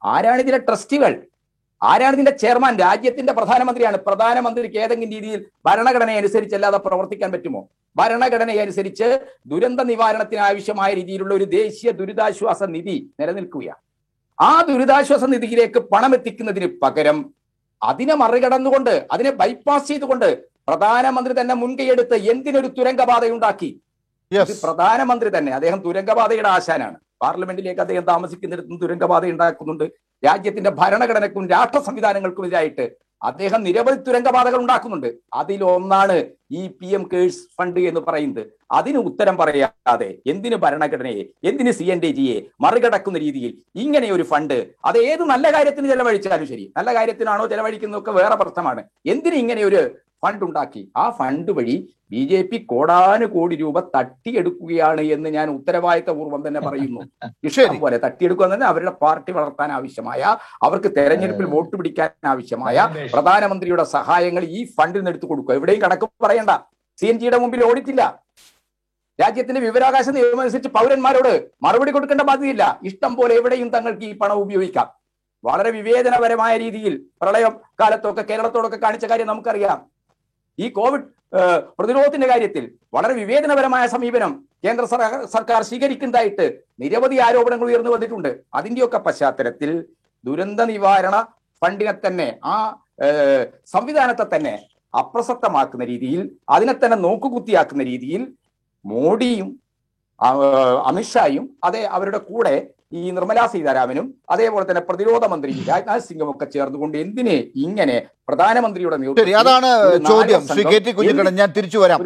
ആരാണ്? ഇതിലെ ട്രസ്റ്റികൾ. ആരാണ് ഇതിന്റെ ചെയർമാൻ? രാജ്യത്തിന്റെ പ്രധാനമന്ത്രിയാണ്. പ്രധാനമന്ത്രിക്ക് ഏതെങ്കിലും രീതിയിൽ ഭരണഘടന അനുസരിച്ചല്ലാതെ പ്രവർത്തിക്കാൻ പറ്റുമോ? ഭരണഘടന അനുസരിച്ച് ദുരന്ത നിവാരണത്തിന് ആവശ്യമായ രീതിയിലുള്ള ഒരു ദേശീയ ദുരിതാശ്വാസ നിധി നിലനിൽക്കുകയാണ്. ആ ദുരിതാശ്വാസ നിധിയിലേക്ക് പണം എത്തിക്കുന്നതിന് പകരം അതിനെ മറികടന്നുകൊണ്ട്, അതിനെ ബൈപ്പാസ് ചെയ്തുകൊണ്ട് പ്രധാനമന്ത്രി തന്നെ മുൻകൈയെടുത്ത് എന്തിനൊരു തുരങ്കപാതയുണ്ടാക്കി? പ്രധാനമന്ത്രി തന്നെ, അദ്ദേഹം തുരങ്കപാതയുടെ ആശാനാണ്. പാർലമെന്റിലേക്ക് അദ്ദേഹം താമസിക്കുന്നിടത്തും തുരങ്കപാത ഉണ്ടാക്കുന്നുണ്ട്. രാജ്യത്തിന്റെ ഭരണഘടനക്കും രാഷ്ട്ര സംവിധാനങ്ങൾക്കുമെതിരായിട്ട് അദ്ദേഹം നിരവധി തുരങ്കപാതകൾ ഉണ്ടാക്കുന്നുണ്ട്. അതിലൊന്നാണ് ഈ PM കെയേഴ്സ് ഫണ്ട് എന്ന് പറയുന്നത്. അതിന് ഉത്തരം പറയാതെ എന്തിന് ഭരണഘടനയെ, എന്തിന് CNDGയെ മറികടക്കുന്ന രീതിയിൽ ഇങ്ങനെ ഒരു ഫണ്ട്, അത് ഏത് നല്ല കാര്യത്തിന് ചെലവഴിച്ചാലും ശരി, നല്ല കാര്യത്തിനാണോ ചെലവഴിക്കുന്നതൊക്കെ വേറെ പ്രശ്നമാണ്. എന്തിന് ഇങ്ങനെ ഒരു ഫണ്ട് ഉണ്ടാക്കി? ആ ഫണ്ട് വഴി BJP കോടാനുകോടി രൂപ തട്ടിയെടുക്കുകയാണ് എന്ന് ഞാൻ ഉത്തരവാദിത്തപൂർവ്വം തന്നെ പറയുന്നു. ഇഷ്ടം പോലെ തട്ടിയെടുക്കുക തന്നെ അവരുടെ പാർട്ടി വളർത്താൻ ആവശ്യമായ, അവർക്ക് തെരഞ്ഞെടുപ്പിൽ വോട്ട് പിടിക്കാൻ ആവശ്യമായ പ്രധാനമന്ത്രിയുടെ സഹായങ്ങൾ ഈ ഫണ്ടിൽ നിന്ന് എടുത്തു കൊടുക്കുക. എവിടെയും കണക്ക് പറയണ്ട. CNGയുടെ മുമ്പിൽ ഓടിച്ചില്ല. രാജ്യത്തിന്റെ വിവരാവകാശ നിയമം അനുസരിച്ച് പൗരന്മാരോട് മറുപടി കൊടുക്കേണ്ട ബാധ്യതയില്ല. ഇഷ്ടം പോലെ എവിടെയും തങ്ങൾക്ക് ഈ പണം ഉപയോഗിക്കാം. വളരെ വിവേചനപരമായ രീതിയിൽ പ്രളയ കാലത്തൊക്കെ കേരളത്തോടൊക്കെ കാണിച്ച കാര്യം നമുക്കറിയാം. ഈ കോവിഡ് പ്രതിരോധത്തിന്റെ കാര്യത്തിൽ വളരെ വിവേചനപരമായ സമീപനം കേന്ദ്ര സർക്കാർ സ്വീകരിക്കുന്നതായിട്ട് നിരവധി ആരോപണങ്ങൾ ഉയർന്നു വന്നിട്ടുണ്ട്. അതിന്റെയൊക്കെ പശ്ചാത്തലത്തിൽ ദുരന്ത നിവാരണ ഫണ്ടിനെ തന്നെ, ആ സംവിധാനത്തെ തന്നെ അപ്രസക്തമാക്കുന്ന രീതിയിൽ, അതിനെ തന്നെ നോക്കുകുത്തിയാക്കുന്ന രീതിയിൽ മോഡിയും അമിത്ഷായും അതേ അവരുടെ കൂടെ ഈ നിർമ്മലാ സീതാരാമനും അതേപോലെ തന്നെ പ്രതിരോധ മന്ത്രി രാജ്നാഥ് സിംഗും ഒക്കെ ചേർന്നുകൊണ്ട് എന്തിനെ ഇങ്ങനെ പ്രധാനമന്ത്രിയുടെ അതാണ് ചോദ്യം. ശ്രീ KT കുഞ്ഞിക്കണ്ണൻ, ഞാൻ തിരിച്ചു വരാം.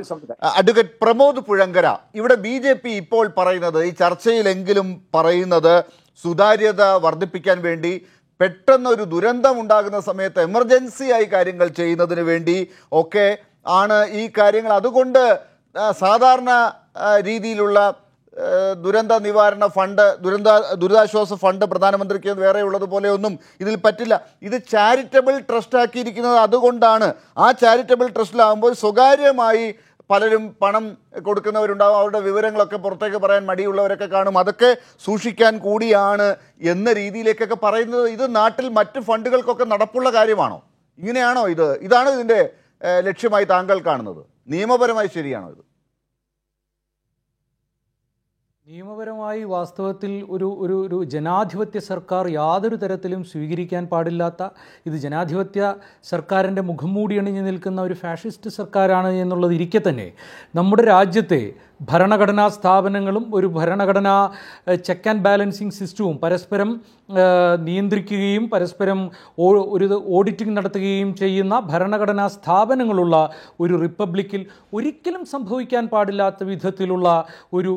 അഡ്വക്കേറ്റ് പ്രമോദ് പുഴങ്കര, ഇവിടെ BJP ഇപ്പോൾ പറയുന്നത്, ഈ ചർച്ചയിലെങ്കിലും പറയുന്നത്, സുതാര്യത വർദ്ധിപ്പിക്കാൻ വേണ്ടി പെട്ടെന്നൊരു ദുരന്തം ഉണ്ടാകുന്ന സമയത്ത് എമർജൻസി ആയി കാര്യങ്ങൾ ചെയ്യുന്നതിന് വേണ്ടി ഒക്കെ ആണ് ഈ കാര്യങ്ങൾ. അതുകൊണ്ട് സാധാരണ രീതിയിലുള്ള ദുരന്ത നിവാരണ ഫണ്ട്, ദുരിതാശ്വാസ ഫണ്ട് പ്രധാനമന്ത്രിക്ക് വേറെ ഉള്ളതുപോലെ ഒന്നും ഇതിൽ പറ്റില്ല. ഇത് ചാരിറ്റബിൾ ട്രസ്റ്റ് ആക്കിയിരിക്കുന്നത് അതുകൊണ്ടാണ്. ആ ചാരിറ്റബിൾ ട്രസ്റ്റിലാകുമ്പോൾ സ്വകാര്യമായി പലരും പണം കൊടുക്കുന്നവരുണ്ടാകും. അവരുടെ വിവരങ്ങളൊക്കെ പുറത്തേക്ക് പറയാൻ മടിയുള്ളവരൊക്കെ കാണും. അതൊക്കെ സൂക്ഷിക്കാൻ കൂടിയാണ് എന്ന രീതിയിലേക്കൊക്കെ പറയുന്നത്. ഇത് നാട്ടിൽ മറ്റ് ഫണ്ടുകൾക്കൊക്കെ നടപ്പുള്ള കാര്യമാണോ? ഇങ്ങനെയാണോ ഇതാണ് ഇതിൻ്റെ ലക്ഷ്യമായി താങ്കൾ കാണുന്നത്? നിയമപരമായി ശരിയാണോ ഇത്? നിയമപരമായി വാസ്തവത്തിൽ ഒരു ജനാധിപത്യ സർക്കാർ യാതൊരു തരത്തിലും സ്വീകരിക്കാൻ പാടില്ലാത്ത, ഇത് ജനാധിപത്യ സർക്കാരിൻ്റെ മുഖം മൂടിയണിഞ്ഞു നിൽക്കുന്ന ഒരു ഫാഷിസ്റ്റ് സർക്കാരാണ് എന്നുള്ളത് ഇരിക്കെ തന്നെ നമ്മുടെ രാജ്യത്തെ ഭരണഘടനാ സ്ഥാപനങ്ങളും ഒരു ഭരണഘടനാ ചെക്ക് ആൻഡ് ബാലൻസിങ് സിസ്റ്റവും പരസ്പരം നിയന്ത്രിക്കുകയും പരസ്പരം ഒരു ഓഡിറ്റിംഗ് നടത്തുകയും ചെയ്യുന്ന ഭരണഘടനാ സ്ഥാപനങ്ങളുള്ള ഒരു റിപ്പബ്ലിക്കിൽ ഒരിക്കലും സംഭവിക്കാൻ പാടില്ലാത്ത വിധത്തിലുള്ള ഒരു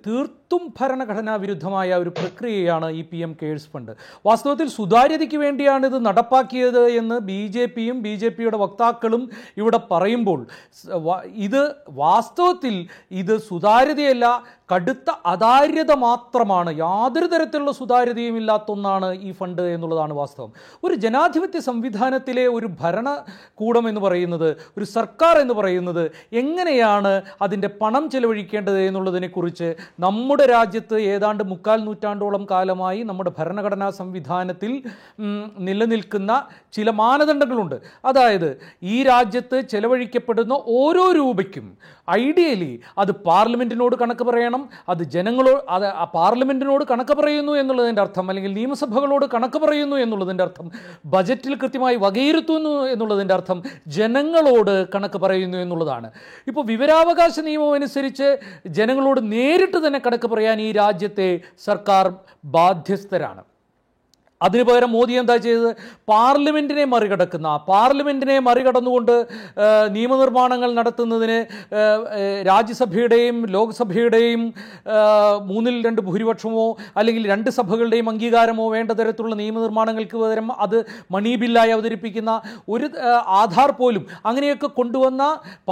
തീർത്തും ഭരണഘടനാ വിരുദ്ധമായ ഒരു പ്രക്രിയയാണ് ഈ PM കെയേഴ്സ് ഫണ്ട്. വാസ്തവത്തിൽ സുതാര്യതയ്ക്ക് വേണ്ടിയാണ് ഇത് നടപ്പാക്കിയത് എന്ന് BJPയും BJPയുടെ വക്താക്കളും ഇവിടെ പറയുമ്പോൾ ഇത് വാസ്തവത്തിൽ ഇത് സുതാര്യതയല്ല, കടുത്ത അതാര്യത മാത്രമാണ്, യാതൊരു തരത്തിലുള്ള സുതാര്യതയും ഇല്ലാത്ത ഒന്നാണ് ഈ ഫണ്ട് എന്നുള്ളതാണ് വാസ്തവം. ഒരു ജനാധിപത്യ സംവിധാനത്തിലെ ഒരു ഭരണകൂടം എന്ന് പറയുന്നത്, ഒരു സർക്കാർ എന്ന് പറയുന്നത് എങ്ങനെയാണ് അതിൻ്റെ പണം ചെലവഴിക്കേണ്ടത് എന്നുള്ളതിനെക്കുറിച്ച് നമ്മുടെ രാജ്യത്ത് ഏതാണ്ട് 3/4 നൂറ്റാണ്ടോളം കാലമായി നമ്മുടെ ഭരണഘടനാ സംവിധാനത്തിൽ നിലനിൽക്കുന്ന ചില മാനദണ്ഡങ്ങളുണ്ട്. അതായത് ഈ രാജ്യത്ത് ചെലവഴിക്കപ്പെടുന്ന ഓരോ രൂപയ്ക്കും ഐഡിയലി അത് പാർലമെൻറ്റിനോട് കണക്ക് പറയണം. അത് ജനങ്ങളോട്, അത് പാർലമെൻറ്റിനോട് കണക്ക് പറയുന്നു എന്നുള്ളതിൻ്റെ അർത്ഥം, അല്ലെങ്കിൽ നിയമസഭകളോട് കണക്ക് പറയുന്നു എന്നുള്ളതിൻ്റെ അർത്ഥം, ബജറ്റിൽ കൃത്യമായി വകയിരുത്തുന്നു എന്നുള്ളതിൻ്റെ അർത്ഥം ജനങ്ങളോട് കണക്ക് പറയുന്നു എന്നുള്ളതാണ്. ഇപ്പോൾ വിവരാവകാശ നിയമം അനുസരിച്ച് ജനങ്ങളോട് നേരിട്ട് തന്നെ കണക്ക് പറയാൻ ഈ രാജ്യത്തെ സർക്കാർ ബാധ്യസ്ഥരാണ്. അതിനു പകരം മോദി എന്താ ചെയ്തത്? പാർലമെൻറ്റിനെ മറികടന്നുകൊണ്ട് നിയമനിർമ്മാണങ്ങൾ നടത്തുന്നതിന് രാജ്യസഭയുടെയും ലോക്സഭയുടെയും 2/3 ഭൂരിപക്ഷമോ അല്ലെങ്കിൽ 2 സഭകളുടെയും അംഗീകാരമോ വേണ്ട തരത്തിലുള്ള നിയമനിർമ്മാണങ്ങൾക്ക് പകരം അത് മണി ബില്ലായി അവതരിപ്പിക്കുന്ന ഒരു ആധാർ പോലും അങ്ങനെയൊക്കെ കൊണ്ടുവന്ന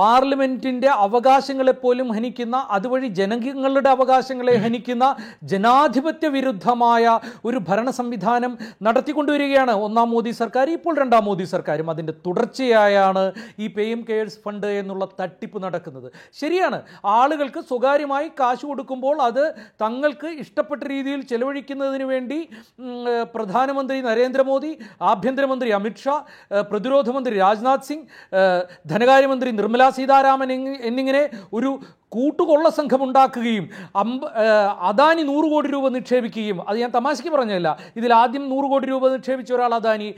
പാർലമെൻറ്റിൻ്റെ അവകാശങ്ങളെപ്പോലും ഹനിക്കുന്ന, അതുവഴി ജനങ്ങളുടെ അവകാശങ്ങളെ ഹനിക്കുന്ന ജനാധിപത്യ വിരുദ്ധമായ ഒരു ഭരണ സംവിധാനം നടത്തിക്കൊണ്ടുവരികയാണ് ഒന്നാം മോദി സർക്കാർ. ഇപ്പോൾ 2ാം മോദി സർക്കാരും അതിൻ്റെ തുടർച്ചയായാണ് ഈ PM കെയർസ് ഫണ്ട് എന്നുള്ള തട്ടിപ്പ് നടക്കുന്നത്. ശരിയാണ്, ആളുകൾക്ക് സ്വകാര്യമായി കാശ് കൊടുക്കുമ്പോൾ അത് തങ്ങൾക്ക് ഇഷ്ടപ്പെട്ട രീതിയിൽ ചെലവഴിക്കുന്നതിന് വേണ്ടി പ്രധാനമന്ത്രി നരേന്ദ്രമോദി, ആഭ്യന്തരമന്ത്രി അമിത്ഷാ, പ്രതിരോധ മന്ത്രി രാജ്നാഥ് സിംഗ്, ധനകാര്യമന്ത്രി നിർമ്മലാ സീതാരാമൻ എന്നിങ്ങനെ ഒരു കൂട്ടുകൊള്ള സംഘം ഉണ്ടാക്കുകയും അദാനി 100 കോടി രൂപ നിക്ഷേപിക്കുകയും, അത് ഞാൻ തമാശയ്ക്ക് പറഞ്ഞതല്ല, ഇതിൽ ആദ്യം 100 കോടി രൂപ നിക്ഷേപിച്ച ഒരാൾ അദാനി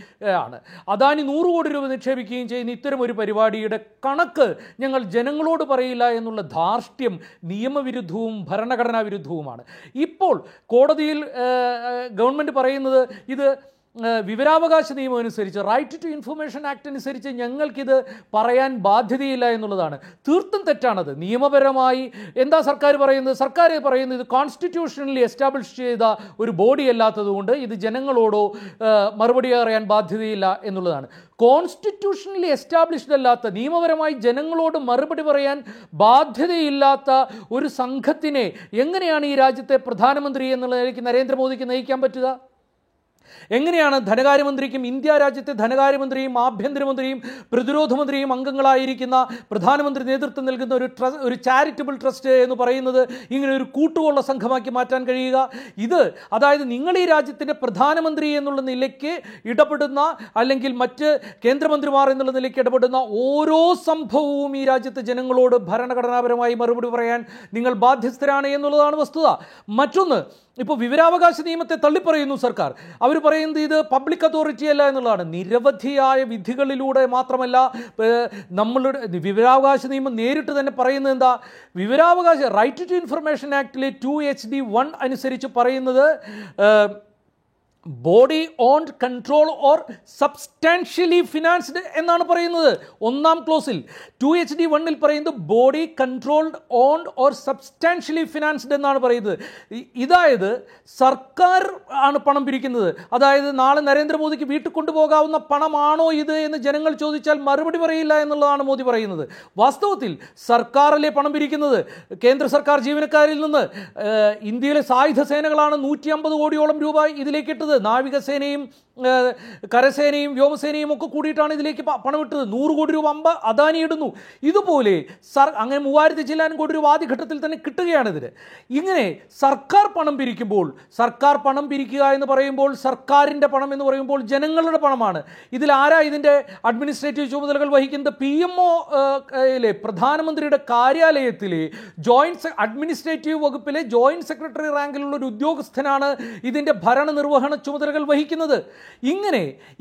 100 കോടി രൂപ നിക്ഷേപിക്കുകയും ചെയ്യുന്ന ഇത്തരം ഒരു പരിപാടിയുടെ കണക്ക് ഞങ്ങൾ ജനങ്ങളോട് പറയില്ല എന്നുള്ള ധാർഷ്ട്യം നിയമവിരുദ്ധവും ഭരണഘടനാ വിരുദ്ധവുമാണ്. ഇപ്പോൾ കോടതിയിൽ ഗവൺമെൻറ് പറയുന്നത് ഇത് വിവരാവകാശ നിയമം അനുസരിച്ച്, റൈറ്റ് ടു ഇൻഫർമേഷൻ ആക്ട് അനുസരിച്ച് ഞങ്ങൾക്കിത് പറയാൻ ബാധ്യതയില്ല എന്നുള്ളതാണ്. തീർത്തും തെറ്റാണത്. നിയമപരമായി എന്താ സർക്കാർ പറയുന്നത്? ഇത് കോൺസ്റ്റിറ്റ്യൂഷണലി എസ്റ്റാബ്ലിഷ് ചെയ്ത ഒരു ബോഡി അല്ലാത്തതുകൊണ്ട് ഇത് ജനങ്ങളോടോ മറുപടി പറയാൻ ബാധ്യതയില്ല എന്നുള്ളതാണ്. കോൺസ്റ്റിറ്റ്യൂഷണലി എസ്റ്റാബ്ലിഷ്ഡ് അല്ലാത്ത, നിയമപരമായി ജനങ്ങളോട് മറുപടി പറയാൻ ബാധ്യതയില്ലാത്ത ഒരു സംഘത്തിനെ എങ്ങനെയാണ് ഈ രാജ്യത്തെ പ്രധാനമന്ത്രി എന്നുള്ള നിലയ്ക്ക് നരേന്ദ്രമോദിക്ക് നയിക്കാൻ പറ്റുക? എങ്ങനെയാണ് ധനകാര്യമന്ത്രിക്കും, ഇന്ത്യ രാജ്യത്തെ ധനകാര്യമന്ത്രിയും ആഭ്യന്തരമന്ത്രിയും പ്രതിരോധ മന്ത്രിയും അംഗങ്ങളായിരിക്കുന്ന പ്രധാനമന്ത്രി നേതൃത്വം നൽകുന്ന ഒരു ചാരിറ്റബിൾ ട്രസ്റ്റ് എന്ന് പറയുന്നത് ഇങ്ങനെ ഒരു കൂട്ടുകൊള്ള സംഘമാക്കി മാറ്റാൻ കഴിയുക? അതായത് നിങ്ങൾ ഈ രാജ്യത്തിൻ്റെ പ്രധാനമന്ത്രി എന്നുള്ള നിലയ്ക്ക് ഇടപെടുന്ന, അല്ലെങ്കിൽ മറ്റ് കേന്ദ്രമന്ത്രിമാർ എന്നുള്ള നിലയ്ക്ക് ഇടപെടുന്ന ഓരോ സംഭവവും ഈ രാജ്യത്തെ ജനങ്ങളോട് ഭരണഘടനാപരമായി മറുപടി പറയാൻ നിങ്ങൾ ബാധ്യസ്ഥരാണ് എന്നുള്ളതാണ് വസ്തുത. മറ്റൊന്ന്, ഇപ്പോൾ വിവരാവകാശ നിയമത്തെ തള്ളിപ്പറയുന്നു സർക്കാർ. അവർ പറയുന്നത് ഇത് പബ്ലിക് അതോറിറ്റി അല്ല എന്നുള്ളതാണ്. നിരവധിയായ വിധികളിലൂടെ മാത്രമല്ല, നമ്മളുടെ വിവരാവകാശ നിയമം നേരിട്ട് തന്നെ പറയുന്നത് എന്താ? റൈറ്റ് ടു ഇൻഫർമേഷൻ ആക്ടിലെ 2HD1 അനുസരിച്ച് പറയുന്നത് body owned, control or substantially financed എന്നാണ് പറയുന്നത് 1ാം ക്ലോസിൽ. 2HD1 പറയുന്നത് body controlled, owned or substantially financed എന്നാണ് പറയുന്നത്. ഇതായത് സർക്കാർ ആണ് പണം പിരിക്കുന്നത്. അതായത് നാളെ നരേന്ദ്രമോദിക്ക് വീട്ടിൽ കൊണ്ടുപോകാവുന്ന പണമാണോ ഇത് എന്ന് ജനങ്ങൾ ചോദിച്ചാൽ മറുപടി പറയില്ല എന്നുള്ളതാണ് മോദി പറയുന്നത്. വാസ്തവത്തിൽ സർക്കാരല്ലേ പണം പിരിക്കുന്നത്, കേന്ദ്ര സർക്കാർ ജീവനക്കാരിൽ നിന്ന്. ഇന്ത്യയിലെ സായുധ സേനകളാണ് 150 കോടിയോളം രൂപ ഇതിലേക്ക് ഇട്ടത്. നാവികസേനയും കരസേനയും വ്യോമസേനയും ഒക്കെ കൂടിയിട്ടാണ് ഇതിലേക്ക് പണം ഇട്ടത്. 100 കോടി രൂപ അദാനി ഇടുന്നു. ഇതുപോലെ അങ്ങനെ 3000 ചില്ലാനും കോടി രൂപ ആദ്യഘട്ടത്തിൽ തന്നെ കിട്ടുകയാണിതിന്. ഇങ്ങനെ സർക്കാർ പണം പിരിക്കുമ്പോൾ, സർക്കാർ പണം പിരിക്കുക എന്ന് പറയുമ്പോൾ, സർക്കാരിൻ്റെ പണം എന്ന് പറയുമ്പോൾ ജനങ്ങളുടെ പണമാണ്. ഇതിലാരാ ഇതിൻ്റെ അഡ്മിനിസ്ട്രേറ്റീവ് ചുമതലകൾ വഹിക്കുന്നത്? PMO പ്രധാനമന്ത്രിയുടെ കാര്യാലയത്തിലെ അഡ്മിനിസ്ട്രേറ്റീവ് വകുപ്പിലെ ജോയിന്റ് സെക്രട്ടറി റാങ്കിലുള്ള ഒരു ഉദ്യോഗസ്ഥനാണ് ഇതിൻ്റെ ഭരണനിർവഹണ ചുമതലകൾ വഹിക്കുന്നത്.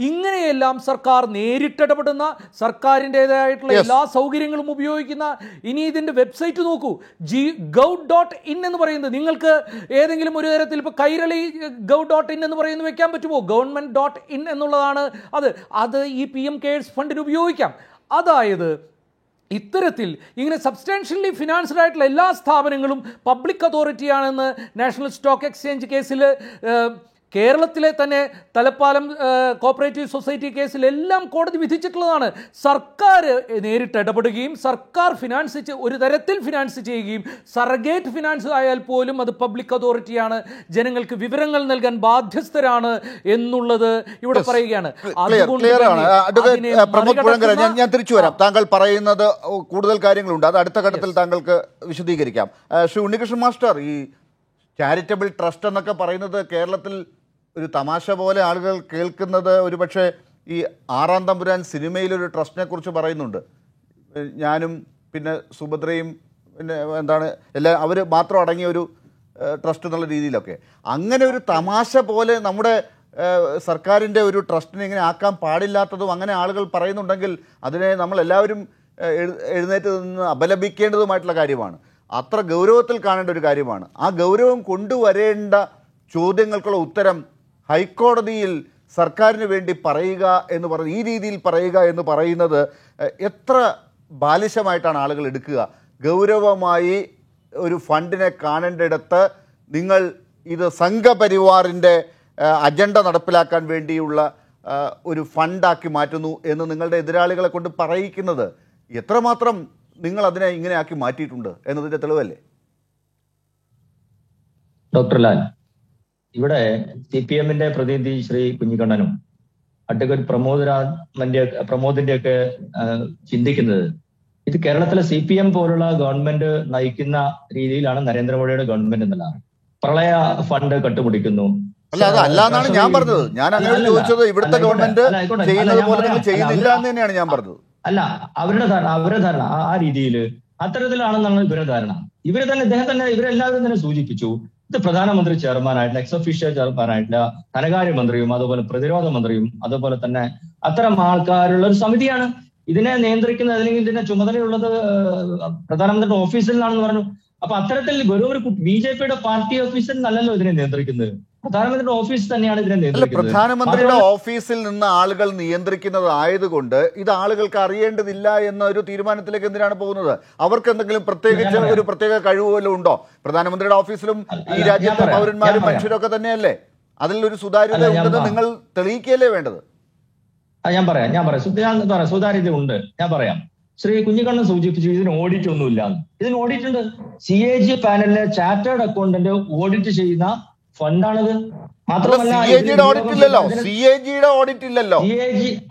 ഇങ്ങനെയെല്ലാം സർക്കാർ നേരിട്ടിടപെടുന്ന, സർക്കാരിൻ്റെതായിട്ടുള്ള എല്ലാ സൗകര്യങ്ങളും ഉപയോഗിക്കുന്ന. ഇനി ഇതിൻ്റെ വെബ്സൈറ്റ് നോക്കൂ, gov.in എന്ന് പറയുന്നത്. നിങ്ങൾക്ക് ഏതെങ്കിലും ഒരു തരത്തിൽ ഇപ്പോൾ കൈരളി gov.in എന്ന് പറയുന്നത് വെക്കാൻ പറ്റുമോ? government.in എന്നുള്ളതാണ് അത് ഈ PM കെയർസ് ഫണ്ടിന് ഉപയോഗിക്കാം. അതായത് ഇത്തരത്തിൽ ഇങ്ങനെ സബ്സ്റ്റാൻഷ്യലി ഫിനാൻസ്ഡ് ആയിട്ടുള്ള എല്ലാ സ്ഥാപനങ്ങളും പബ്ലിക് അതോറിറ്റിയാണെന്ന് നാഷണൽ സ്റ്റോക്ക് എക്സ്ചേഞ്ച് കേസിൽ കേരളത്തിലെ തന്നെ തലപ്പാലം കോപ്പറേറ്റീവ് സൊസൈറ്റി കേസിലെല്ലാം കോടതി വിധിച്ചിട്ടുള്ളതാണ്. സർക്കാർ നേരിട്ട് ഇടപെടുകയും സർക്കാർ ഒരു തരത്തിൽ ഫിനാൻസ് ചെയ്യുകയും സറഗേറ്റ് ഫിനാൻസ് ആയാൽ പോലും അത് പബ്ലിക് അതോറിറ്റിയാണ്, ജനങ്ങൾക്ക് വിവരങ്ങൾ നൽകാൻ ബാധ്യസ്ഥരാണ് എന്നുള്ളത് ഇവിടെ പറയുകയാണ്. ഞാൻ തിരിച്ചു വരാം. താങ്കൾ പറയുന്നത് കൂടുതൽ കാര്യങ്ങളുണ്ട്, അത് അടുത്ത ഘട്ടത്തിൽ താങ്കൾക്ക് വിശദീകരിക്കാം. ശ്രീ ഉണ്ണികൃഷ്ണൻ മാസ്റ്റർ, ഈ ചാരിറ്റബിൾ ട്രസ്റ്റ് എന്നൊക്കെ പറയുന്നത് കേരളത്തിൽ ഒരു തമാശ പോലെ ആളുകൾ കേൾക്കുന്നത് ഒരുപക്ഷെ ഈ ആറാം തമ്പുരാൻ സിനിമയിലൊരു ട്രസ്റ്റിനെ കുറിച്ച് പറയുന്നുണ്ട്. ഞാനും പിന്നെ സുഭദ്രയും പിന്നെ എന്താണ് അവർ മാത്രം അടങ്ങിയ ഒരു ട്രസ്റ്റ് എന്നുള്ള രീതിയിലൊക്കെ അങ്ങനെ ഒരു തമാശ പോലെ നമ്മുടെ സർക്കാരിൻ്റെ ഒരു ട്രസ്റ്റിനെ ഇങ്ങനെ ആക്കാൻ പാടില്ലാത്തതും അങ്ങനെ ആളുകൾ പറയുന്നുണ്ടെങ്കിൽ അതിനെ നമ്മളെല്ലാവരും എഴുന്നേറ്റ് നിന്ന് അപലപിക്കേണ്ടതുമായിട്ടുള്ള കാര്യമാണ്. അത്ര ഗൗരവത്തിൽ കാണേണ്ട ഒരു കാര്യമാണ്. ആ ഗൗരവം കൊണ്ടുവരേണ്ട ചോദ്യങ്ങൾക്കുള്ള ഉത്തരം ഹൈക്കോടതിയിൽ സർക്കാരിന് വേണ്ടി പറയുക എന്ന് പറഞ്ഞ് ഈ രീതിയിൽ പറയുക എന്ന് പറയുന്നത് എത്ര ബാലിശമായിട്ടാണ് ആളുകൾ എടുക്കുക. ഗൗരവമായി ഒരു ഫണ്ടിനെ കാണേണ്ടിടത്ത് നിങ്ങൾ ഇത് സംഘപരിവാറിൻ്റെ അജണ്ട നടപ്പിലാക്കാൻ വേണ്ടിയുള്ള ഒരു ഫണ്ടാക്കി മാറ്റുന്നു എന്ന് നിങ്ങളുടെ എതിരാളികളെ കൊണ്ട് പറയിക്കുന്നത് എത്രമാത്രം നിങ്ങൾ അതിനെ ഇങ്ങനെ ആക്കി മാറ്റിയിട്ടുണ്ട് എന്നതിൻ്റെ തെളിവല്ലേ? ഡോക്ടർ ലാൽ, ഇവിടെ CPM-ന്റെ പ്രതിനിധി ശ്രീ കുഞ്ഞിക്കണ്ണനും അഡ്വക്കേറ്റ് പ്രമോദിന്റെ ഒക്കെ ചിന്തിക്കുന്നത് ഇത് കേരളത്തിലെ CPM പോലുള്ള ഗവൺമെന്റ് നയിക്കുന്ന രീതിയിലാണ് നരേന്ദ്രമോദിയുടെ ഗവൺമെന്റ് എന്നുള്ളതാണ്. പ്രളയ ഫണ്ട് കട്ടുപിടിക്കുന്നു. അല്ല, അത് അല്ലാന്നാണ് ഞാൻ പറഞ്ഞത്. ഞാൻ അങ്ങനെ ചോദിച്ചത് ഇവിടുത്തെ ഗവൺമെന്റ് ചെയ്യുന്നത് പോലെ നിങ്ങൾ ചെയ്യുന്നില്ല എന്ന് തന്നെയാണ് ഞാൻ പറഞ്ഞത്. അല്ല, അവരുടെ ധാരണ ആ രീതിയിൽ അത്തരത്തിലാണെന്നാണ് ഇവരുടെ ധാരണ. ഇവരെല്ലാവരും തന്നെ സൂചിപ്പിച്ചു, ഇത് പ്രധാനമന്ത്രി ചെയർമാനായിട്ടുള്ള എക്സ് ഒഫീഷ്യൽ ചെയർമാനായിട്ടുള്ള ധനകാര്യമന്ത്രിയും അതുപോലെ പ്രതിരോധ മന്ത്രിയും അതുപോലെ തന്നെ അത്തരം ആൾക്കാരുള്ള ഒരു സമിതിയാണ് ഇതിനെ നിയന്ത്രിക്കുന്നത്, അല്ലെങ്കിൽ ഇതിന്റെ ചുമതലയുള്ളത് പ്രധാനമന്ത്രിയുടെ ഓഫീസിൽ നിന്നാണെന്ന് പറഞ്ഞു. അപ്പൊ അത്തരത്തിൽ വെറും ഒരു BJP-യുടെ പാർട്ടി ഓഫീസിൽ നിന്നല്ലല്ലോ ഇതിനെ നിയന്ത്രിക്കുന്നത്, പ്രധാനമന്ത്രിയുടെ ഓഫീസ് തന്നെയാണ് ഇതിനെ നിയന്ത്രിക്കുന്നത്. പ്രധാനമന്ത്രിയുടെ ഓഫീസിൽ നിന്ന് ആളുകൾ നിയന്ത്രിക്കുന്നത് ആയതുകൊണ്ട് ഇത് ആളുകൾക്ക് അറിയേണ്ടതില്ല എന്ന ഒരു തീരുമാനത്തിലേക്ക് എന്തിനാണ് പോകുന്നത്? അവർക്ക് എന്തെങ്കിലും പ്രത്യേകിച്ച് ഒരു പ്രത്യേക കഴിവ് വല്ലതും ഉണ്ടോ? പ്രധാനമന്ത്രിയുടെ ഓഫീസിലും ഈ രാജ്യത്തെ പൗരന്മാരും മനുഷ്യരൊക്കെ തന്നെയല്ലേ? അതിൽ ഒരു സുതാര്യത ഉണ്ടെന്ന് നിങ്ങൾ തെളിയിക്കുകയല്ലേ വേണ്ടത്? ഞാൻ പറയാം സുതാര്യത ഉണ്ട്. ഞാൻ പറയാം, ശ്രീ കുഞ്ഞിക്കണ്ണൻ സൂചിപ്പിച്ചു ഇതിന് ഓഡിറ്റ് ഒന്നുമില്ല. ഇതിന് ഓഡിറ്റ് ഉണ്ട്. CAG പാനലിലെ ചാർട്ടേഡ് അക്കൗണ്ടന്റ് ഓഡിറ്റ് ചെയ്യുന്ന ഫണ്ടാണിത്. മാത്രമല്ല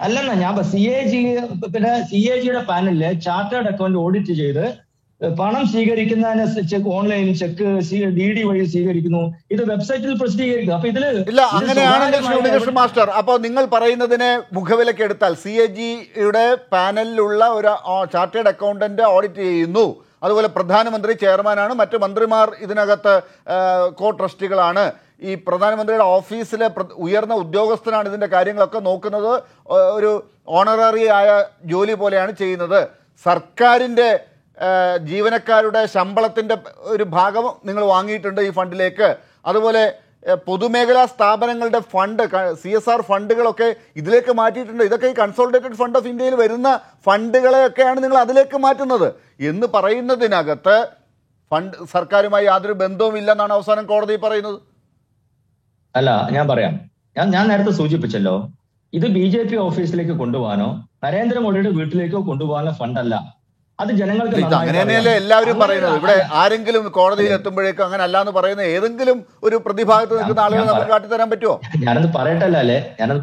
അല്ലെന്നാ ഞാൻ CAG-യുടെ പാനലിലെ ചാർട്ടേഡ് അക്കൗണ്ട് ഓഡിറ്റ് ചെയ്ത് പണം സ്വീകരിക്കുന്നതിന് ഓൺലൈനിൽ ചെക്ക് DD വഴി സ്വീകരിക്കുന്നു. ഇത് വെബ്സൈറ്റിൽ പ്രസിദ്ധീകരിക്കും. അപ്പൊ ഇതില് ഇല്ല, അങ്ങനെയാണെങ്കിൽ മാസ്റ്റർ, അപ്പൊ നിങ്ങൾ പറയുന്നതിനെ മുഖവിലക്കെടുത്താൽ CAG-യുടെ പാനലിലുള്ള ഒരു ചാർട്ടേഡ് അക്കൗണ്ടന്റ് ഓഡിറ്റ് ചെയ്യുന്നു, അതുപോലെ പ്രധാനമന്ത്രി ചെയർമാനാണ്, മറ്റു മന്ത്രിമാർ ഇതിനകത്ത് കോ ട്രസ്റ്റികളാണ്, ഈ പ്രധാനമന്ത്രിയുടെ ഓഫീസിലെ ഉയർന്ന ഉദ്യോഗസ്ഥനാണ് ഇതിൻ്റെ കാര്യങ്ങളൊക്കെ നോക്കുന്നത്, ഒരു ഓണററി ആയ ജോലി പോലെയാണ് ചെയ്യുന്നത്, സർക്കാരിൻ്റെ ജീവനക്കാരുടെ ശമ്പളത്തിൻ്റെ ഒരു ഭാഗം നിങ്ങൾ വാങ്ങിയിട്ടുണ്ട് ഈ ഫണ്ടിലേക്ക്, അതുപോലെ പൊതുമേഖലാ സ്ഥാപനങ്ങളുടെ ഫണ്ട് CSR ഫണ്ടുകളൊക്കെ ഇതിലേക്ക് മാറ്റിയിട്ടുണ്ട്. ഇതൊക്കെ ഈ കൺസോളിഡേറ്റഡ് ഫണ്ട് ഓഫ് ഇന്ത്യയിൽ വരുന്ന ഫണ്ടുകളെയൊക്കെയാണ് നിങ്ങൾ അതിലേക്ക് മാറ്റുന്നത് എന്ന് പറയുന്നതിനകത്ത് ഫണ്ട് സർക്കാരുമായി യാതൊരു ബന്ധവും ഇല്ലെന്നാണ് അവസാനം കോടതി പറയുന്നത്. അല്ല, ഞാൻ പറയാം, ഞാൻ നേരത്തെ സൂചിപ്പിച്ചല്ലോ, ഇത് BJP ഓഫീസിലേക്ക് കൊണ്ടുപോകാനോ നരേന്ദ്രമോദിയുടെ വീട്ടിലേക്കോ കൊണ്ടുപോകാനോ ഫണ്ടല്ല. അത് ജനങ്ങൾക്ക് അങ്ങനെ തന്നെയല്ലേ എല്ലാവരും പറയുന്നത്. ഇവിടെ ആരെങ്കിലും കോടതിയിൽ എത്തുമ്പോഴേക്കും അങ്ങനെ അല്ലാന്ന് പറയുന്ന ഏതെങ്കിലും ഒരു പ്രതിഭാഗത്ത് നിൽക്കുന്ന ആളുകൾ നമുക്ക് കാട്ടിത്തരാൻ പറ്റുമോ? ഞാനത്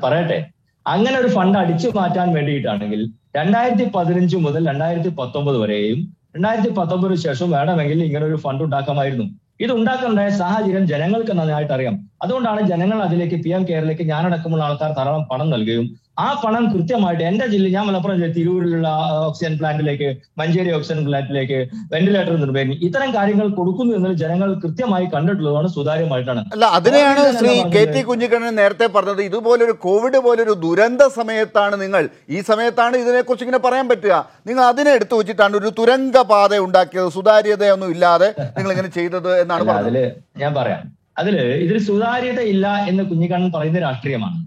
പറയട്ടെ. അങ്ങനെ ഒരു ഫണ്ട് അടിച്ചു മാറ്റാൻ വേണ്ടിയിട്ടാണെങ്കിൽ 2015 മുതൽ 2019 വരെയും 2019 ശേഷം വേണമെങ്കിൽ ഇങ്ങനെ ഒരു ഫണ്ട് ഉണ്ടാക്കാമായിരുന്നു. ഇത് ഉണ്ടാക്കാനുണ്ടായ സാഹചര്യം ജനങ്ങൾക്ക് നന്നായിട്ട് അറിയാം. അതുകൊണ്ടാണ് ജനങ്ങൾ അതിലേക്ക് PM കെയറിലേക്ക് ഞാനടക്കമുള്ള ആൾക്കാർ ധാരാളം പണം നൽകുകയും ആ പണം കൃത്യമായിട്ട് എന്റെ ജില്ലയിൽ, ഞാൻ മലപ്പുറം ജില്ല തിരൂരിലുള്ള ഓക്സിജൻ പ്ലാന്റിലേക്ക്, മഞ്ചേരി ഓക്സിജൻ പ്ലാന്റിലേക്ക് വെന്റിലേറ്റർ നിർമ്മിക്കുന്നു, ഇത്തരം കാര്യങ്ങൾ കൊടുക്കുന്നു എന്ന് ജനങ്ങൾ കൃത്യമായി കണ്ടിട്ടുള്ളതാണ്, സുതാര്യമായിട്ടാണ്. അല്ല, അതിനെയാണ് ശ്രീ KT കുഞ്ഞിക്കണ്ണൻ നേരത്തെ പറഞ്ഞത്. ഇതുപോലൊരു കോവിഡ് പോലൊരു ദുരന്ത സമയത്താണ് നിങ്ങൾ, ഈ സമയത്താണ് ഇതിനെക്കുറിച്ച് ഇങ്ങനെ പറയാൻ പറ്റുക. നിങ്ങൾ അതിനെ എടുത്തു വെച്ചിട്ടാണ് ഒരു തുരങ്ക പാത ഉണ്ടാക്കിയത്, സുതാര്യതയൊന്നും ഇല്ലാതെ നിങ്ങൾ ഇങ്ങനെ ചെയ്തത് എന്നാണ് പറഞ്ഞത്. ഞാൻ പറയാം, ഇതിൽ സുതാര്യത ഇല്ല എന്ന് കുഞ്ഞിക്കണ്ണൻ പറയുന്ന രാഷ്ട്രീയമാണ്.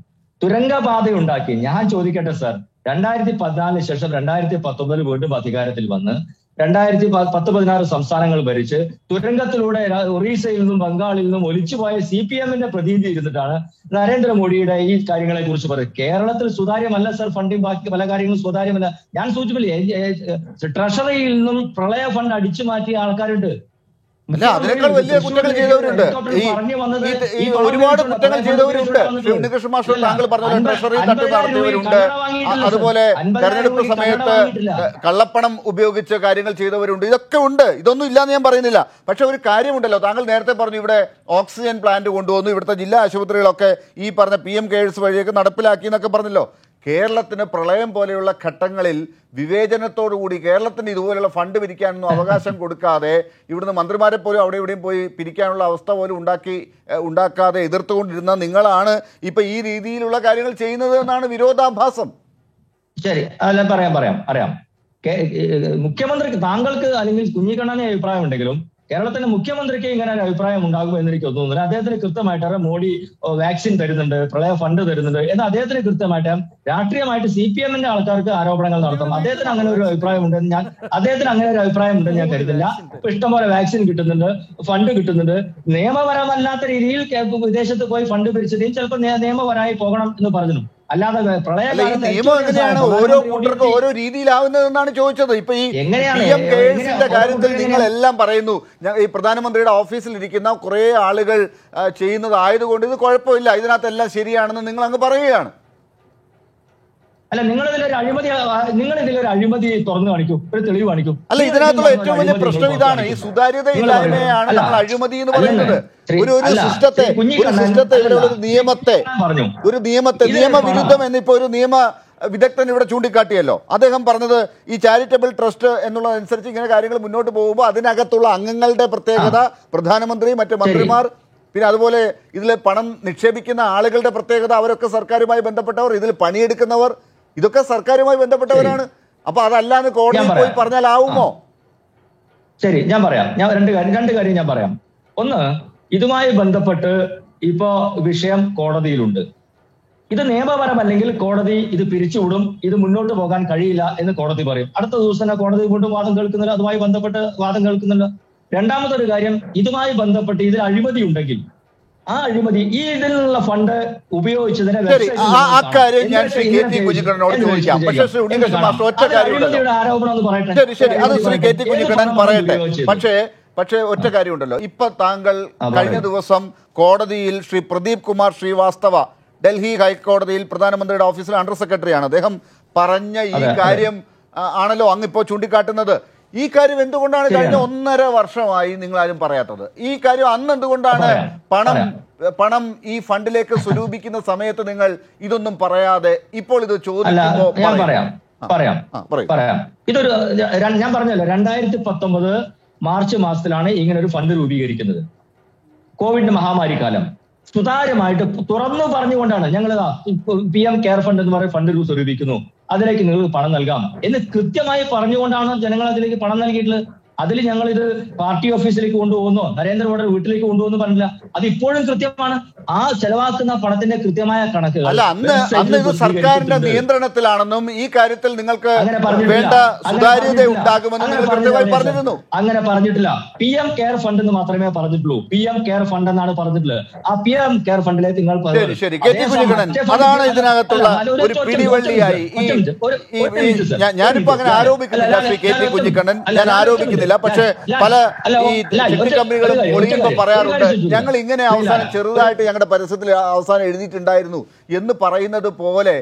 തുരങ്കപാത ഉണ്ടാക്കി. ഞാൻ ചോദിക്കട്ടെ സർ, 2014 ശേഷം 2019 വീണ്ടും അധികാരത്തിൽ വന്ന് 2016 സംസ്ഥാനങ്ങൾ ഭരിച്ച് തുരങ്കത്തിലൂടെ ഒറീസയിൽ നിന്നും ബംഗാളിൽ നിന്നും ഒലിച്ചുപോയ CPM-ന്റെ പ്രതിനിധി ഇരുന്നിട്ടാണ് നരേന്ദ്രമോദിയുടെ ഈ കാര്യങ്ങളെ കുറിച്ച് പറയുന്നത്. കേരളത്തിൽ സുതാര്യമല്ല സർ ഫണ്ടിങ്, ബാക്കി പല കാര്യങ്ങളും സുതാര്യമല്ല. ഞാൻ സൂചിപ്പിച്ചില്ലേ, ട്രഷറിയിൽ നിന്നും പ്രളയ ഫണ്ട് അടിച്ചു മാറ്റിയ ആൾക്കാരുണ്ട്. അല്ല, അതിനേക്കാൾ വലിയ കുറ്റങ്ങൾ ചെയ്തവരുണ്ട്. ഈ ഒരുപാട് കുറ്റങ്ങൾ ചെയ്തവരുണ്ട്. ഉണ്ണികൃഷ്ണൻ മാസ്റ്റർ താങ്കൾ പറഞ്ഞ ട്രഷറി തട്ട് നടത്തിയവരുണ്ട്. അതുപോലെ തെരഞ്ഞെടുപ്പ് സമയത്ത് കള്ളപ്പണം ഉപയോഗിച്ച് കാര്യങ്ങൾ ചെയ്തവരുണ്ട്. ഇതൊക്കെ ഉണ്ട്, ഇതൊന്നും ഇല്ലാന്ന് ഞാൻ പറയുന്നില്ല. പക്ഷെ ഒരു കാര്യമുണ്ടല്ലോ, താങ്കൾ നേരത്തെ പറഞ്ഞു ഇവിടെ ഓക്സിജൻ പ്ലാന്റ് കൊണ്ടുവന്നു, ഇവിടുത്തെ ജില്ലാ ആശുപത്രികളൊക്കെ ഈ പറഞ്ഞ PM കെയേഴ്സ് വഴിയൊക്കെ നടപ്പിലാക്കി എന്നൊക്കെ പറഞ്ഞല്ലോ. കേരളത്തിന് പ്രളയം പോലെയുള്ള ഘട്ടങ്ങളിൽ വിവേചനത്തോടുകൂടി കേരളത്തിന് ഇതുപോലെയുള്ള ഫണ്ട് പിരിക്കാനൊന്നും അവകാശം കൊടുക്കാതെ ഇവിടുന്ന് മന്ത്രിമാരെ പോലും അവിടെ ഇവിടെയും പോയി പിരിക്കാനുള്ള അവസ്ഥ പോലും ഉണ്ടാക്കാതെ എതിർത്തുകൊണ്ടിരുന്ന നിങ്ങളാണ് ഇപ്പൊ ഈ രീതിയിലുള്ള കാര്യങ്ങൾ ചെയ്യുന്നത് എന്നാണ് വിരോധാഭാസം. ശരി, അല്ല പറയാം. മുഖ്യമന്ത്രിക്ക്, താങ്കൾക്ക് അല്ലെങ്കിൽ കുഞ്ഞിക്കണ്ണന് അഭിപ്രായം ഉണ്ടെങ്കിലും കേരളത്തിന്റെ മുഖ്യമന്ത്രിക്ക് ഇങ്ങനെ ഒരു അഭിപ്രായം ഉണ്ടാകും എന്ന് എനിക്ക് തോന്നുന്നില്ല. അദ്ദേഹത്തിന് കൃത്യമായിട്ട് മോഡി വാക്സിൻ തരുന്നുണ്ട്, പ്രളയ ഫണ്ട് തരുന്നുണ്ട് എന്ന് അദ്ദേഹത്തിന് കൃത്യമായിട്ട് രാഷ്ട്രീയമായിട്ട് CPM-ന്റെ ആൾക്കാർക്ക് ആരോപണങ്ങൾ നടത്തും. അദ്ദേഹത്തിന് അങ്ങനെ ഒരു അഭിപ്രായം ഉണ്ടെന്ന് ഞാൻ കരുതില്ല. ഇപ്പൊ ഇഷ്ടംപോലെ വാക്സിൻ കിട്ടുന്നുണ്ട്, ഫണ്ട് കിട്ടുന്നുണ്ട്. നിയമപരമല്ലാത്ത രീതിയിൽ വിദേശത്ത് പോയി ഫണ്ട് പിരിച്ചതിന് ചിലപ്പോൾ നിയമപരമായി പോകണം എന്ന് പറഞ്ഞു. അല്ലാതെ നിയമം എങ്ങനെയാണ് ഓരോ കൂട്ടർക്കും ഓരോ രീതിയിലാവുന്നതെന്നാണ് ചോദിച്ചത്. ഇപ്പൊ ഈ PM കെയേഴ്സിന്റെ കാര്യത്തിൽ നിങ്ങൾ എല്ലാം പറയുന്നു, ഈ പ്രധാനമന്ത്രിയുടെ ഓഫീസിൽ ഇരിക്കുന്ന കുറെ ആളുകൾ ചെയ്യുന്നതായതുകൊണ്ട് ഇത് കുഴപ്പമില്ല, ഇതിനകത്തെല്ലാം ശരിയാണെന്ന് നിങ്ങൾ അങ്ങ് പറയുകയാണ്. അല്ല, നിങ്ങളിതിലൊരു അഴിമതി തുറന്നു കാണിക്കും, ഒരു തെളിവ് കാണിക്കും. അല്ല, ഇതിനകത്തുള്ള ഏറ്റവും വലിയ പ്രശ്നം ഇതാണ്, ഈ സുതാര്യത ഇല്ലായ്മയാണ് നമ്മൾ അഴിമതി എന്ന് പറയുന്നത്. ഒരു സിസ്റ്റത്തെ ഒരു നിയമത്തെ നിയമവിരുദ്ധം എന്നിപ്പോ ഒരു നിയമ വിദഗ്ധൻ ഇവിടെ ചൂണ്ടിക്കാട്ടിയല്ലോ. അദ്ദേഹം പറഞ്ഞത് ഈ ചാരിറ്റബിൾ ട്രസ്റ്റ് എന്നുള്ളതനുസരിച്ച് ഇങ്ങനെ കാര്യങ്ങൾ മുന്നോട്ട് പോകുമ്പോൾ അതിനകത്തുള്ള അംഗങ്ങളുടെ പ്രത്യേകത, പ്രധാനമന്ത്രി, മറ്റ് മന്ത്രിമാർ, പിന്നെ അതുപോലെ ഇതിൽ പണം നിക്ഷേപിക്കുന്ന ആളുകളുടെ പ്രത്യേകത, അവരൊക്കെ സർക്കാരുമായി ബന്ധപ്പെട്ടവർ, ഇതിൽ പണിയെടുക്കുന്നവർ, ഇതൊക്കെ സർക്കാരുമായി ബന്ധപ്പെട്ടവരാണ്. അപ്പൊ അതല്ലാന്ന് കോടതിയിൽ പോയി പറഞ്ഞാലാവുമോ? ശരി, ഞാൻ പറയാം. രണ്ട് കാര്യം ഞാൻ പറയാം. ഒന്ന്, ഇതുമായി ബന്ധപ്പെട്ട് ഇപ്പോ വിഷയം കോടതിയിലുണ്ട്. ഇത് നിയമപരമല്ലെങ്കിൽ കോടതി ഇത് പിരിച്ചുവിടും, ഇത് മുന്നോട്ട് പോകാൻ കഴിയില്ല എന്ന് കോടതി പറയും. അടുത്ത ദിവസം തന്നെ കോടതി വീണ്ടും വാദം കേൾക്കുന്നില്ല, അതുമായി ബന്ധപ്പെട്ട് വാദം കേൾക്കുന്നില്ല. രണ്ടാമതൊരു കാര്യം, ഇതുമായി ബന്ധപ്പെട്ട് ഇതിൽ അഴിമതി ഉണ്ടെങ്കിൽ ആ അഴിമതി ഈ ഇതിലുള്ള ഫണ്ട് ഉപയോഗിച്ചതിനെ ആരോപണം എന്ന് പറയട്ടെ. പക്ഷേ ഒറ്റ കാര്യമുണ്ടല്ലോ, ഇപ്പൊ താങ്കൾ കഴിഞ്ഞ ദിവസം കോടതിയിൽ ശ്രീ പ്രദീപ് കുമാർ ശ്രീവാസ്തവ, ഡൽഹി ഹൈക്കോടതിയിൽ പ്രധാനമന്ത്രിയുടെ ഓഫീസിലെ അണ്ടർ സെക്രട്ടറിയാണ്, അദ്ദേഹം പറഞ്ഞ ഈ കാര്യം ആണല്ലോ അങ്ങിപ്പോ ചൂണ്ടിക്കാട്ടുന്നത്. ഈ കാര്യം എന്തുകൊണ്ടാണ് കഴിഞ്ഞ 1.5 വർഷമായി നിങ്ങൾ ആരും പറയാത്തത്? ഈ കാര്യം അന്ന് എന്തുകൊണ്ടാണ് പണം ഈ ഫണ്ടിലേക്ക് സ്വരൂപിക്കുന്ന സമയത്ത് നിങ്ങൾ ഇതൊന്നും പറയാതെ ഇപ്പോൾ ഇത് ചോദിക്കുമ്പോൾ? പറയാം. ഇതൊരു ഞാൻ പറഞ്ഞല്ലോ, 2019 മാർച്ച് മാസത്തിലാണ് ഇങ്ങനെ ഒരു ഫണ്ട് രൂപീകരിക്കുന്നത്. കോവിഡ് മഹാമാരി കാലം സുതാര്യമായിട്ട് തുറന്നു പറഞ്ഞുകൊണ്ടാണ് ഞങ്ങൾ PM കെയർ ഫണ്ട് എന്ന് പറയുന്ന ഫണ്ട് സ്വരൂപിക്കുന്നു, അതിലേക്ക് നിങ്ങൾക്ക് പണം നൽകാം എന്ന് കൃത്യമായി പറഞ്ഞുകൊണ്ടാണ് ജനങ്ങൾ അതിലേക്ക് പണം നൽകിയിട്ടുള്ളത്. അതിൽ ഞങ്ങൾ ഇത് പാർട്ടി ഓഫീസിലേക്ക് കൊണ്ടുപോകുന്നോ നരേന്ദ്രമോദിയുടെ വീട്ടിലേക്ക് കൊണ്ടുപോകുന്നു പറഞ്ഞില്ല. അത് ഇപ്പോഴും കൃത്യമാണ്. ആ ചെലവാക്കുന്ന പണത്തിന്റെ കൃത്യമായ കണക്കുകൾ അല്ല, അന്ന് ഇത് സർക്കാരിന്റെ നിയന്ത്രണത്തിലാണെന്നും ഈ കാര്യത്തിൽ നിങ്ങൾക്ക് വേണ്ട സുതാര്യത ഉണ്ടാകുമെന്നും നിങ്ങൾ കൃത്യമായി പറഞ്ഞിരുന്നു. അങ്ങനെ പറഞ്ഞിട്ടില്ല. PM കെയർ ഫണ്ട് എന്ന് മാത്രമേ പറഞ്ഞിട്ടുള്ളൂ. PM കെയർ ഫണ്ട് എന്നാണ് പറഞ്ഞിട്ടുള്ളത്. ആ PM കെയർ ഫണ്ടിലേക്ക് നിങ്ങൾ അതാണ് ഇതിനകത്തുള്ള ഒരു പിടിവള്ളിയായി. ഞാനിപ്പോ അങ്ങനെ ആരോപിക്കുന്നില്ല ശ്രീ KT കുഞ്ഞിക്കണ്ണൻ, ഞാൻ ആരോപിക്കുന്നില്ല. പക്ഷേ പല ഈ ചിട്ടി കമ്പനികളും ഒളിയുമ്പോൾ പറയാറുണ്ട്, ഞങ്ങൾ ഇങ്ങനെ അവസാനം ചെറുതായിട്ട് ഞങ്ങളുടെ പരസ്യത്തിൽ അവസാനം എഴുതിയിട്ടുണ്ടായിരുന്നു എന്ന് പറയുന്നത് പോലെ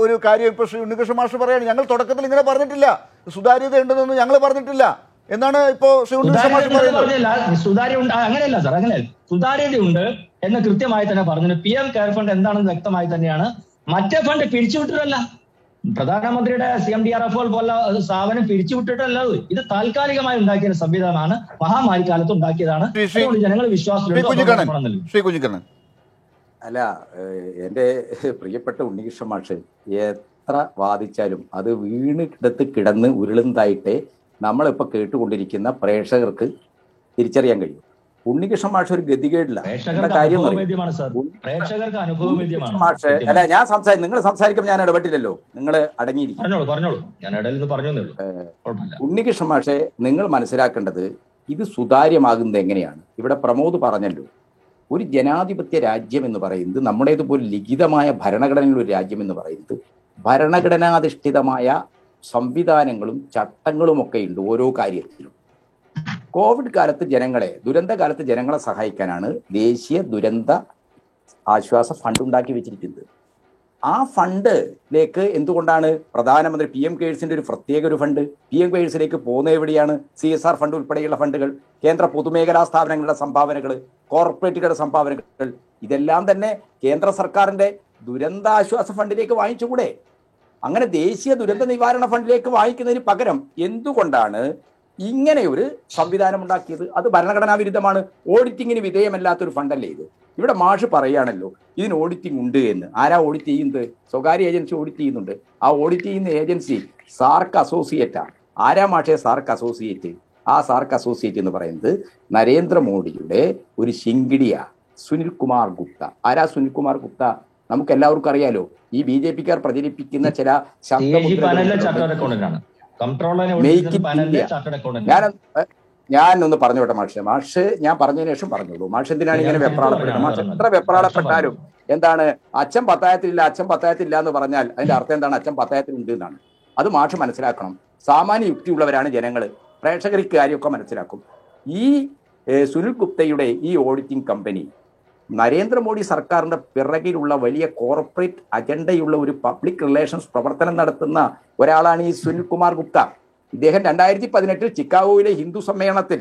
ഒരു കാര്യം ഇപ്പൊ ശ്രീ ഉണ്ണികൃഷ്ണൻ മാസ്റ്റർ പറയാണ്, ഞങ്ങൾ തുടക്കത്തിൽ ഇങ്ങനെ പറഞ്ഞിട്ടില്ല, സുതാര്യത ഉണ്ടെന്നൊന്നും ഞങ്ങൾ പറഞ്ഞിട്ടില്ല എന്നാണ് ഇപ്പോ ശ്രീ ഉണ്ണികൃഷ്ണൻ മാസ്റ്റർ പറയുന്നത്. അങ്ങനെയല്ല സാർ, അങ്ങനെയല്ല. സുതാര്യതയുണ്ട് എന്ന് കൃത്യമായി തന്നെ പറഞ്ഞു. PM കെയർ ഫണ്ട് എന്താണെന്ന് വ്യക്തമായി തന്നെയാണ്. മറ്റേ ഫണ്ട് പിരിച്ചുവിട്ടിട്ടല്ല, പ്രധാനമന്ത്രിയുടെ CMDRF പോലുള്ള സ്ഥാപനം പിരിച്ചുവിട്ടിട്ടല്ല. ഇത് താൽക്കാലികമായി ഉണ്ടാക്കിയ സംവിധാനമാണ്, മഹാമാരി കാലത്ത് ഉണ്ടാക്കിയതാണ്. ജനങ്ങൾ വിശ്വാസം. അല്ല, എൻ്റെ പ്രിയപ്പെട്ട ഉണ്ണികൃഷ്ണൻ മാഷ് എത്ര വാദിച്ചാലും അത് വീണിടത്ത് കിടന്ന് ഉരുളുന്നതായിട്ടേ നമ്മളിപ്പോൾ കേട്ടുകൊണ്ടിരിക്കുന്ന പ്രേക്ഷകർക്ക് തിരിച്ചറിയാൻ കഴിയും. ഉണ്ണികൃഷ്ണൻ മാഷ് ഒരു ഗതികേടില്ല. പ്രേക്ഷകർക്ക് അനുഭവവേദ്യമാണ് സാർ, പ്രേക്ഷകർക്ക് അനുഭവവേദ്യമാണ്. മാഷ് അല്ല, ഞാൻ നിങ്ങൾ സംസാരിക്കുമ്പോൾ ഞാൻ ഇടപെട്ടില്ലല്ലോ, നിങ്ങൾ അടങ്ങിയിരിക്കും. പറഞ്ഞോളൂ, ഞാൻ ഇടയിൽ നിന്ന് പറഞ്ഞേ ഉള്ളൂ. ഉണ്ണികൃഷ്ണൻ മാഷെ, നിങ്ങൾ മനസ്സിലാക്കേണ്ടത് ഇത് സുതാര്യമാകുന്നത് എങ്ങനെയാണ്. ഇവിടെ പ്രമോദ് പറഞ്ഞല്ലോ, ഒരു ജനാധിപത്യ രാജ്യം എന്ന് പറയുന്നത്, നമ്മുടേതുപോലെ ലിഖിതമായ ഭരണഘടനയുള്ള ഒരു രാജ്യം എന്ന് പറയുന്നത് ഭരണഘടനാധിഷ്ഠിതമായ സംവിധാനങ്ങളും ചട്ടങ്ങളും ഒക്കെ ഉണ്ട് ഓരോ കാര്യത്തിലും. കോവിഡ് കാലത്ത് ദുരന്ത കാലത്ത് ജനങ്ങളെ സഹായിക്കാനാണ് ദേശീയ ദുരന്ത ആശ്വാസ ഫണ്ട് ഉണ്ടാക്കി വെച്ചിരിക്കുന്നത്. ആ ഫണ്ടിലേക്ക് എന്തുകൊണ്ടാണ് പ്രധാനമന്ത്രി PM കെയേഴ്സിന്റെ ഒരു പ്രത്യേക ഒരു ഫണ്ട്, PM കെയേഴ്സിലേക്ക് പോകുന്ന എവിടെയാണ്? CSR ഫണ്ട് ഉൾപ്പെടെയുള്ള ഫണ്ടുകൾ, കേന്ദ്ര പൊതുമേഖലാ സ്ഥാപനങ്ങളുടെ സംഭാവനകൾ, കോർപ്പറേറ്റുകളുടെ സംഭാവനകൾ, ഇതെല്ലാം തന്നെ കേന്ദ്ര സർക്കാരിന്റെ ദുരന്താശ്വാസ ഫണ്ടിലേക്ക് വാങ്ങിച്ചുകൂടെ? അങ്ങനെ ദേശീയ ദുരന്ത നിവാരണ ഫണ്ടിലേക്ക് വാങ്ങിക്കുന്നതിന് പകരം എന്തുകൊണ്ടാണ് ഇങ്ങനെ ഒരു സംവിധാനം ഉണ്ടാക്കിയത്? അത് ഭരണഘടനാ വിരുദ്ധമാണ്. ഓഡിറ്റിങ്ങിന് വിധേയമല്ലാത്തൊരു ഫണ്ടല്ലേ ഇത്? ഇവിടെ മാഷ് പറയുകയാണല്ലോ ഇതിന് ഓഡിറ്റിംഗ് ഉണ്ട് എന്ന്. ആരാ ഓഡിറ്റ് ചെയ്യുന്നത്? സ്വകാര്യ ഏജൻസി ഓഡിറ്റ് ചെയ്യുന്നുണ്ട്. ആ ഓഡിറ്റ് ചെയ്യുന്ന ഏജൻസി സാർക്ക് അസോസിയേറ്റാ. ആരാ മാഷേ സാർക്ക് അസോസിയേറ്റ്? ആ സാർക്ക് അസോസിയേറ്റ് എന്ന് പറയുന്നത് നരേന്ദ്രമോദിയുടെ ഒരു ശിങ്കിടിയാ, സുനിൽകുമാർ ഗുപ്ത. ആരാ സുനിൽകുമാർ ഗുപ്ത? നമുക്ക് എല്ലാവർക്കും അറിയാലോ. ഈ BJP-ക്കാർ പ്രചരിപ്പിക്കുന്ന ചില ഞാനൊന്ന് പറഞ്ഞോട്ടെ മാഷ് ഞാൻ പറഞ്ഞതിന് ശേഷം പറഞ്ഞോളൂ. മാഷ് എന്തിനാണ് ഇങ്ങനെ വെപ്രാളപ്പെടുന്നത്? മാഷ് എത്ര വെപ്രാളപ്പെട്ടാലും എന്താണ് അച്ഛൻ പത്തായത്തിലില്ല എന്ന് പറഞ്ഞാൽ അതിന്റെ അർത്ഥം എന്താണ്? അച്ഛൻ പത്തായത്തിലുണ്ട് എന്നാണ്. അത് മാഷ് മനസ്സിലാക്കണം. സാമാന്യ യുക്തിയുള്ളവരാണ് ജനങ്ങൾ, പ്രേക്ഷകർ ഇക്കാര്യമൊക്കെ മനസ്സിലാക്കും. ഈ സുനിൽ ഗുപ്തയുടെ ഈ ഓഡിറ്റിംഗ് കമ്പനി നരേന്ദ്രമോദി സർക്കാരിന്റെ പിറകിലുള്ള വലിയ കോർപ്പറേറ്റ് അജണ്ടയുള്ള ഒരു പബ്ലിക് റിലേഷൻസ് പ്രവർത്തനം നടത്തുന്ന ഒരാളാണ് ഈ സുനിൽകുമാർ ഗുപ്ത. ഇദ്ദേഹം 2018 ചിക്കാഗോയിലെ ഹിന്ദു സമ്മേളനത്തിൽ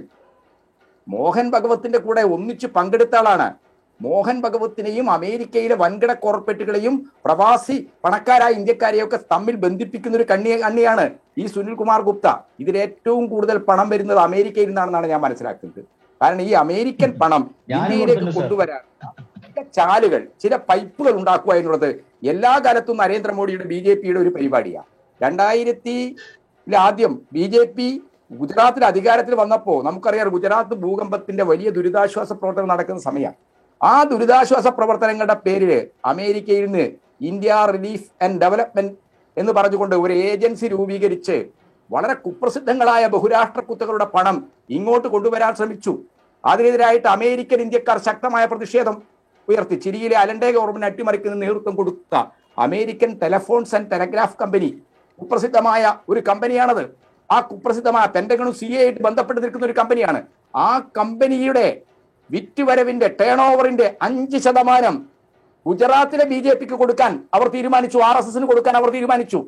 മോഹൻ ഭഗവത്തിന്റെ കൂടെ ഒന്നിച്ച് പങ്കെടുത്ത ആളാണ്. മോഹൻ ഭഗവത്തിനെയും അമേരിക്കയിലെ വൻകിട കോർപ്പറേറ്റുകളെയും പ്രവാസി പണക്കാരായ ഇന്ത്യക്കാരെയും ഒക്കെ തമ്മിൽ ബന്ധിപ്പിക്കുന്ന ഒരു കണ്ണിയാണ് ഈ സുനിൽകുമാർ ഗുപ്ത. ഇതിൽ ഏറ്റവും കൂടുതൽ പണം വരുന്നത് അമേരിക്കയിൽ നിന്നാണെന്നാണ് ഞാൻ മനസ്സിലാക്കുന്നത്. കാരണം ഈ അമേരിക്കൻ പണം ഇന്ത്യയിലേക്ക് കൊണ്ടുവരാൻ ചില ചാലുകൾ, ചില പൈപ്പുകൾ ഉണ്ടാക്കുക എന്നുള്ളത് എല്ലാ കാലത്തും നരേന്ദ്രമോദിയുടെ BJP-യുടെ ഒരു പരിപാടിയാണ്. 2000 ആദ്യം BJP ഗുജറാത്തിൽ അധികാരത്തിൽ വന്നപ്പോൾ നമുക്കറിയാം, ഗുജറാത്ത് ഭൂകമ്പത്തിന്റെ വലിയ ദുരിതാശ്വാസ പ്രവർത്തനം നടക്കുന്ന സമയമാണ്. ആ ദുരിതാശ്വാസ പ്രവർത്തനങ്ങളുടെ പേരിൽ അമേരിക്കയിൽ നിന്ന് ഇന്ത്യ റിലീഫ് ആൻഡ് ഡെവലപ്മെന്റ് എന്ന് പറഞ്ഞുകൊണ്ട് ഒരു ഏജൻസി രൂപീകരിച്ച് വളരെ കുപ്രസിദ്ധങ്ങളായ ബഹുരാഷ്ട്ര കുത്തകളുടെ പണം ഇങ്ങോട്ട് കൊണ്ടുവരാൻ ശ്രമിച്ചു. അതിനെതിരായിട്ട് അമേരിക്കൻ ഇന്ത്യക്കാർ ശക്തമായ പ്രതിഷേധം ഉയർത്തി. ചിലിയിലെ അലൻഡെ ഗവൺമെന്റ് അട്ടിമറിക്കുന്ന നേതൃത്വം കൊടുത്ത അമേരിക്കൻ ടെലഫോൺസ് ആൻഡ് ടെലഗ്രാഫ് കമ്പനി കുപ്രസിദ്ധമായ ഒരു കമ്പനിയാണത്. ആ കുപ്രസിദ്ധമായ പെന്റഗണും CIA ആയിട്ട് ബന്ധപ്പെട്ട് നിൽക്കുന്ന ഒരു കമ്പനിയാണ്. ആ കമ്പനിയുടെ വിറ്റുവരവിന്റെ ടേൺ ഓവറിന്റെ 5% ഗുജറാത്തിലെ BJP-ക്ക് കൊടുക്കാൻ അവർ തീരുമാനിച്ചു, RSS-ന് കൊടുക്കാൻ അവർ തീരുമാനിച്ചു.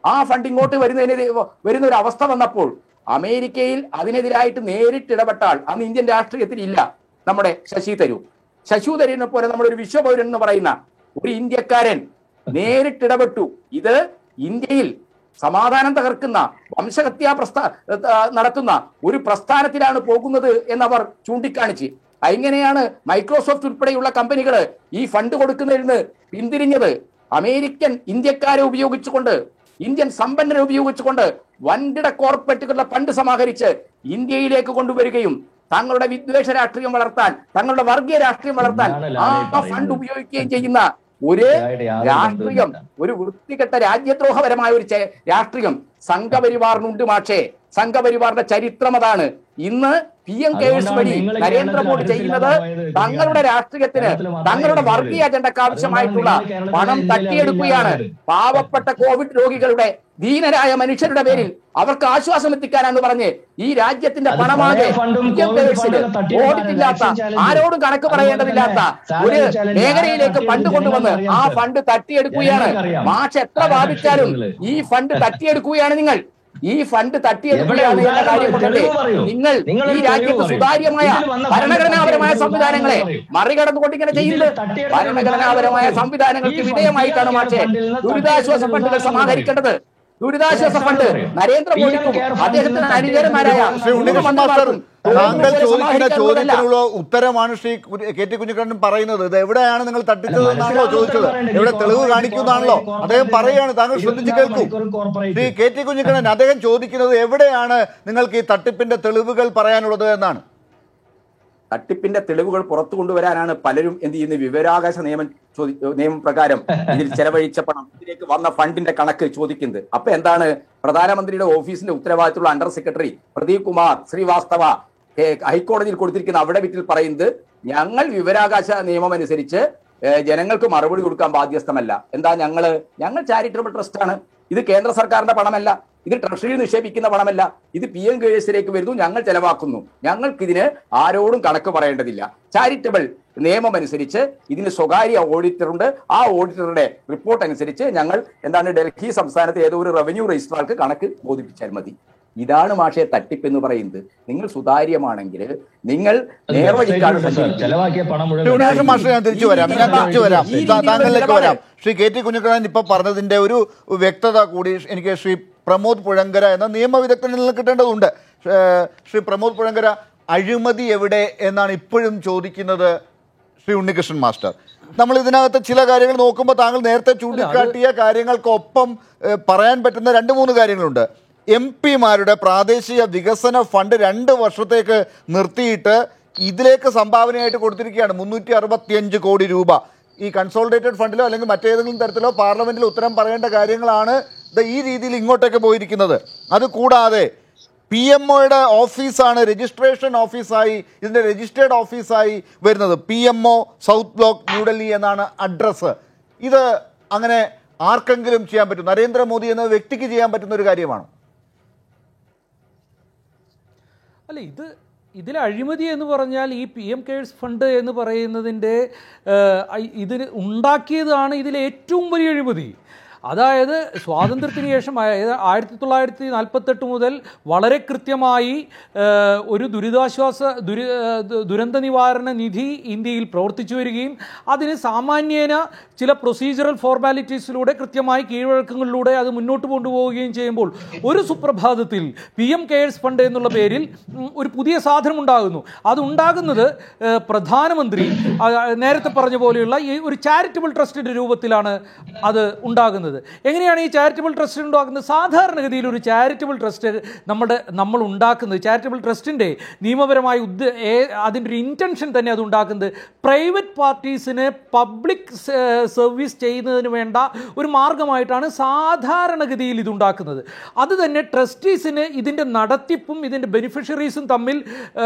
ആ ഫണ്ട് ഇങ്ങോട്ട് വരുന്ന ഒരു അവസ്ഥ വന്നപ്പോൾ അമേരിക്കയിൽ അതിനെതിരായിട്ട് നേരിട്ട് ഇടപെട്ട ആൾ അന്ന് ഇന്ത്യൻ രാഷ്ട്രീയത്തിൽ ഇല്ല, നമ്മുടെ ശശി തരൂരിനെ പോലെ നമ്മളൊരു വിശ്വപൗരൻ എന്ന് പറയുന്ന ഒരു ഇന്ത്യക്കാരൻ നേരിട്ടിടപെട്ടു. ഇത് ഇന്ത്യയിൽ സമാധാനം തകർക്കുന്ന വംശഹത്യാ നടത്തുന്ന ഒരു പ്രസ്ഥാനത്തിലാണ് പോകുന്നത് എന്നവർ ചൂണ്ടിക്കാണിച്ച്. എങ്ങനെയാണ് മൈക്രോസോഫ്റ്റ് ഉൾപ്പെടെയുള്ള കമ്പനികൾ ഈ ഫണ്ട് കൊടുക്കുന്നതിൽ നിന്ന് പിന്തിരിഞ്ഞത്? അമേരിക്കൻ ഇന്ത്യക്കാരെ ഉപയോഗിച്ചുകൊണ്ട്, ഇന്ത്യൻ സമ്പന്നരെ ഉപയോഗിച്ചുകൊണ്ട് വൻകിട കോർപ്പറേറ്റുകളുടെ ഫണ്ട് സമാഹരിച്ച് ഇന്ത്യയിലേക്ക് കൊണ്ടുവരികയും തങ്ങളുടെ വിദ്വേഷ രാഷ്ട്രീയം വളർത്താൻ, തങ്ങളുടെ വർഗീയ രാഷ്ട്രീയം വളർത്താൻ ആ ഫണ്ട് ഉപയോഗിക്കുകയും ചെയ്യുന്ന ഒരു രാഷ്ട്രീയം, ഒരു വൃത്തികെട്ട രാജ്യദ്രോഹപരമായ ഒരു രാഷ്ട്രീയം സംഘപരിവാറിനുണ്ട് മാഷേ. സംഘപരിവാറിന്റെ ചരിത്രം അതാണ്. ഇന്ന് PM കെയേഴ്സ് വഴി നരേന്ദ്രമോദി ചെയ്യുന്നത് തങ്ങളുടെ രാഷ്ട്രീയത്തിന്, തങ്ങളുടെ വർഗീയ അജണ്ടക്ക് ആവശ്യമായിട്ടുള്ള പണം തട്ടിയെടുക്കുകയാണ്. പാവപ്പെട്ട കോവിഡ് രോഗികളുടെ, ദീനരായ മനുഷ്യരുടെ പേരിൽ അവർക്ക് ആശ്വാസം എത്തിക്കാനെന്ന് പറഞ്ഞ് ഈ രാജ്യത്തിന്റെ പണമാകെ PM കെയേഴ്സിന് ഓഡിറ്റില്ലാത്ത, ആരോടും കണക്ക് പറയേണ്ടതില്ലാത്ത ഒരു മേഖലയിലേക്ക് ഫണ്ട് കൊണ്ടുവന്ന് ആ ഫണ്ട് തട്ടിയെടുക്കുകയാണ്. മാഷ് എത്ര വാദിച്ചാലും ഈ ഫണ്ട് തട്ടിയെടുക്കുകയാണ് നിങ്ങൾ. ഈ ഫണ്ട് തട്ടിയെടുക്കുകയാണ് എന്ന കാര്യം കൊണ്ടല്ലേ നിങ്ങൾ ഈ രാജ്യത്ത് സുതാര്യമായ ഭരണഘടനാപരമായ സംവിധാനങ്ങളെ മറികടന്നുകൊണ്ട് ഇങ്ങനെ ചെയ്യുന്നത്? ഭരണഘടനാപരമായ സംവിധാനങ്ങൾക്ക് വിധേയമായിട്ടാണ് മാഷേ ദുരിതാശ്വാസ ഫണ്ടുകൾ സമാഹരിക്കേണ്ടത്. ദുരിതാശ്വാസ ഫണ്ട് നരേന്ദ്രമോദിക്കും അദ്ദേഹത്തിന് അനുചരന്മാരായ താങ്കൾ ചോദിക്കുന്ന ചോദ്യത്തിനുള്ള ഉത്തരമാണ് ശ്രീ KT കുഞ്ഞിക്കണ്ണൻ പറയുന്നത്. ഇത് എവിടെയാണ് നിങ്ങൾ തട്ടിച്ചതെന്നാണല്ലോ ചോദിച്ചത്, എവിടെ തെളിവ് കാണിക്കുന്നതാണല്ലോ അദ്ദേഹം പറയുകയാണ്. താങ്കൾ ശ്രദ്ധിച്ച് കേൾക്കൂ ശ്രീ KT കുഞ്ഞിക്കണ്ണൻ. അദ്ദേഹം ചോദിക്കുന്നത് എവിടെയാണ് നിങ്ങൾക്ക് ഈ തട്ടിപ്പിന്റെ തെളിവുകൾ പറയാനുള്ളത് എന്നാണ്. തട്ടിപ്പിന്റെ തെളിവുകൾ പുറത്തു കൊണ്ടുവരാനാണ് പലരും എന്ത് ചെയ്യുന്ന വിവരാവകാശ നിയമപ്രകാരം ഇതിൽ ചെലവഴിച്ച പണം, ഇതിലേക്ക് വന്ന ഫണ്ടിന്റെ കണക്ക് ചോദിക്കുന്നത്. അപ്പൊ എന്താണ് പ്രധാനമന്ത്രിയുടെ ഓഫീസിന്റെ ഉത്തരവാദിത്തമുള്ള അണ്ടർ സെക്രട്ടറി പ്രദീപ് കുമാർ ശ്രീവാസ്തവ ഹൈക്കോടതിയിൽ കൊടുത്തിരിക്കുന്ന അഫിഡവിറ്റിൽ പറയുന്നത് ഞങ്ങൾ വിവരാവകാശ നിയമം അനുസരിച്ച് ജനങ്ങൾക്ക് മറുപടി കൊടുക്കാൻ ബാധ്യസ്ഥമല്ല. എന്താ ഞങ്ങൾ ചാരിറ്റബിൾ ട്രസ്റ്റ് ആണ്. ഇത് കേന്ദ്ര സർക്കാരിന്റെ പണമല്ല, ഇത് ട്രഷറിയിൽ നിക്ഷേപിക്കുന്ന പണമല്ല, ഇത് PM കേഴ്സിലേക്ക് വരുന്നു, ഞങ്ങൾ ചെലവാക്കുന്നു, ഞങ്ങൾക്കിതിന് ആരോടും കണക്ക് പറയേണ്ടതില്ല. ചാരിറ്റബിൾ നിയമം അനുസരിച്ച് ഇതിന് സ്വകാര്യ ഓഡിറ്ററുണ്ട്. ആ ഓഡിറ്ററുടെ റിപ്പോർട്ട് അനുസരിച്ച് ഞങ്ങൾ ഡൽഹി സംസ്ഥാനത്തെ ഏതോ ഒരു റവന്യൂ രജിസ്ട്രാർക്ക് കണക്ക് ബോധിപ്പിച്ചാൽ മതി. ഇതാണ് മാഷെ തട്ടിപ്പ് എന്ന് പറയുന്നത്. നിങ്ങൾ സുതാര്യമാണെങ്കിൽ നിങ്ങൾ ചെലവാക്കിയ പണം ഞാൻ തിരിച്ചു വരാം താങ്കളിലേക്ക് വരാം. ശ്രീ KT കുഞ്ഞിക്കണ്ണൻ ഇപ്പൊ പറഞ്ഞതിന്റെ ഒരു വ്യക്തത കൂടി എനിക്ക് ശ്രീ പ്രമോദ് പുഴങ്കര എന്ന നിയമവിദഗ്ധനിൽ നിന്ന് കിട്ടേണ്ടതുണ്ട്. ശ്രീ പ്രമോദ് പുഴങ്കര, അഴിമതി എവിടെ എന്നാണ് ഇപ്പോഴും ചോദിക്കുന്നത് ശ്രീ ഉണ്ണികൃഷ്ണൻ മാസ്റ്റർ. നമ്മൾ ഇതിനകത്ത് ചില കാര്യങ്ങൾ നോക്കുമ്പോൾ താങ്കൾ നേരത്തെ ചൂണ്ടിക്കാട്ടിയ കാര്യങ്ങൾക്കൊപ്പം പറയാൻ പറ്റുന്ന 2-3 കാര്യങ്ങളുണ്ട്. MP-മാരുടെ പ്രാദേശിക വികസന ഫണ്ട് 2 വർഷത്തേക്ക് നിർത്തിയിട്ട് ഇതിലേക്ക് സംഭാവനയായിട്ട് കൊടുത്തിരിക്കുകയാണ് 365 കോടി രൂപ. ഈ കൺസോളിഡേറ്റഡ് ഫണ്ടിലോ അല്ലെങ്കിൽ മറ്റേതെങ്കിലും തരത്തിലോ പാർലമെന്റിൽ ഉത്തരം പറയേണ്ട കാര്യങ്ങളാണ് ഈ രീതിയിൽ ഇങ്ങോട്ടേക്ക് പോയിരിക്കുന്നത്. അതുകൂടാതെ PMOയുടെ ഓഫീസാണ് രജിസ്ട്രേഷൻ ഓഫീസായി, ഇതിൻ്റെ രജിസ്റ്റേർഡ് ഓഫീസായി വരുന്നത്. PMO സൗത്ത് ബ്ലോക്ക് ന്യൂഡൽഹി എന്നാണ് അഡ്രസ്സ്. ഇത് അങ്ങനെ ആർക്കെങ്കിലും ചെയ്യാൻ പറ്റും? നരേന്ദ്രമോദി എന്ന വ്യക്തിക്ക് ചെയ്യാൻ പറ്റുന്ന ഒരു കാര്യമാണ്? അല്ല, ഇതിൽ അഴിമതി എന്ന് പറഞ്ഞാൽ ഈ PM കെയർസ് ഫണ്ട് എന്ന് പറയുന്നതിൻ്റെ ഇതിന് ഉണ്ടാക്കിയതാണ് ഇതിലെ ഏറ്റവും വലിയ അഴിമതി. അതായത് സ്വാതന്ത്ര്യത്തിന് ശേഷം 1948 മുതൽ വളരെ കൃത്യമായി ഒരു ദുരന്ത നിവാരണ നിധി ഇന്ത്യയിൽ പ്രവർത്തിച്ചു വരികയും അതിന് സാമാന്യേന ചില പ്രൊസീജറൽ ഫോർമാലിറ്റീസിലൂടെ കൃത്യമായി കീഴ്വഴക്കങ്ങളിലൂടെ അത് മുന്നോട്ട് കൊണ്ടുപോവുകയും ചെയ്യുമ്പോൾ ഒരു സുപ്രഭാതത്തിൽ PM കെയർസ് ഫണ്ട് എന്നുള്ള പേരിൽ ഒരു പുതിയ സാധനം ഉണ്ടാകുന്നു. അതുണ്ടാകുന്നത് പ്രധാനമന്ത്രി നേരത്തെ പറഞ്ഞ പോലെയുള്ള ഈ ഒരു ചാരിറ്റബിൾ ട്രസ്റ്റിൻ്റെ രൂപത്തിലാണ് അത് ഉണ്ടാകുന്നത്. എങ്ങനെയാണ് ഈ ചാരിറ്റബിൾ ട്രസ്റ്റ് ഉണ്ടാക്കുന്നത്? സാധാരണഗതിയിൽ ഒരു ചാരിറ്റബിൾ ട്രസ്റ്റ് നമ്മൾ ഉണ്ടാക്കുന്നത്, ചാരിറ്റബിൾ ട്രസ്റ്റിൻ്റെ നിയമപരമായ അതിൻ്റെ ഒരു ഇൻറ്റൻഷൻ തന്നെ അത് ഉണ്ടാക്കുന്നത് പ്രൈവറ്റ് പാർട്ടീസിന് പബ്ലിക് സർവീസ് ചെയ്യുന്നതിന് വേണ്ട ഒരു മാർഗമായിട്ടാണ് സാധാരണഗതിയിൽ ഇതുണ്ടാക്കുന്നത്. അത് തന്നെ ട്രസ്റ്റീസിന് ഇതിൻ്റെ നടത്തിപ്പും ഇതിൻ്റെ ബെനിഫിഷ്യറീസും തമ്മിൽ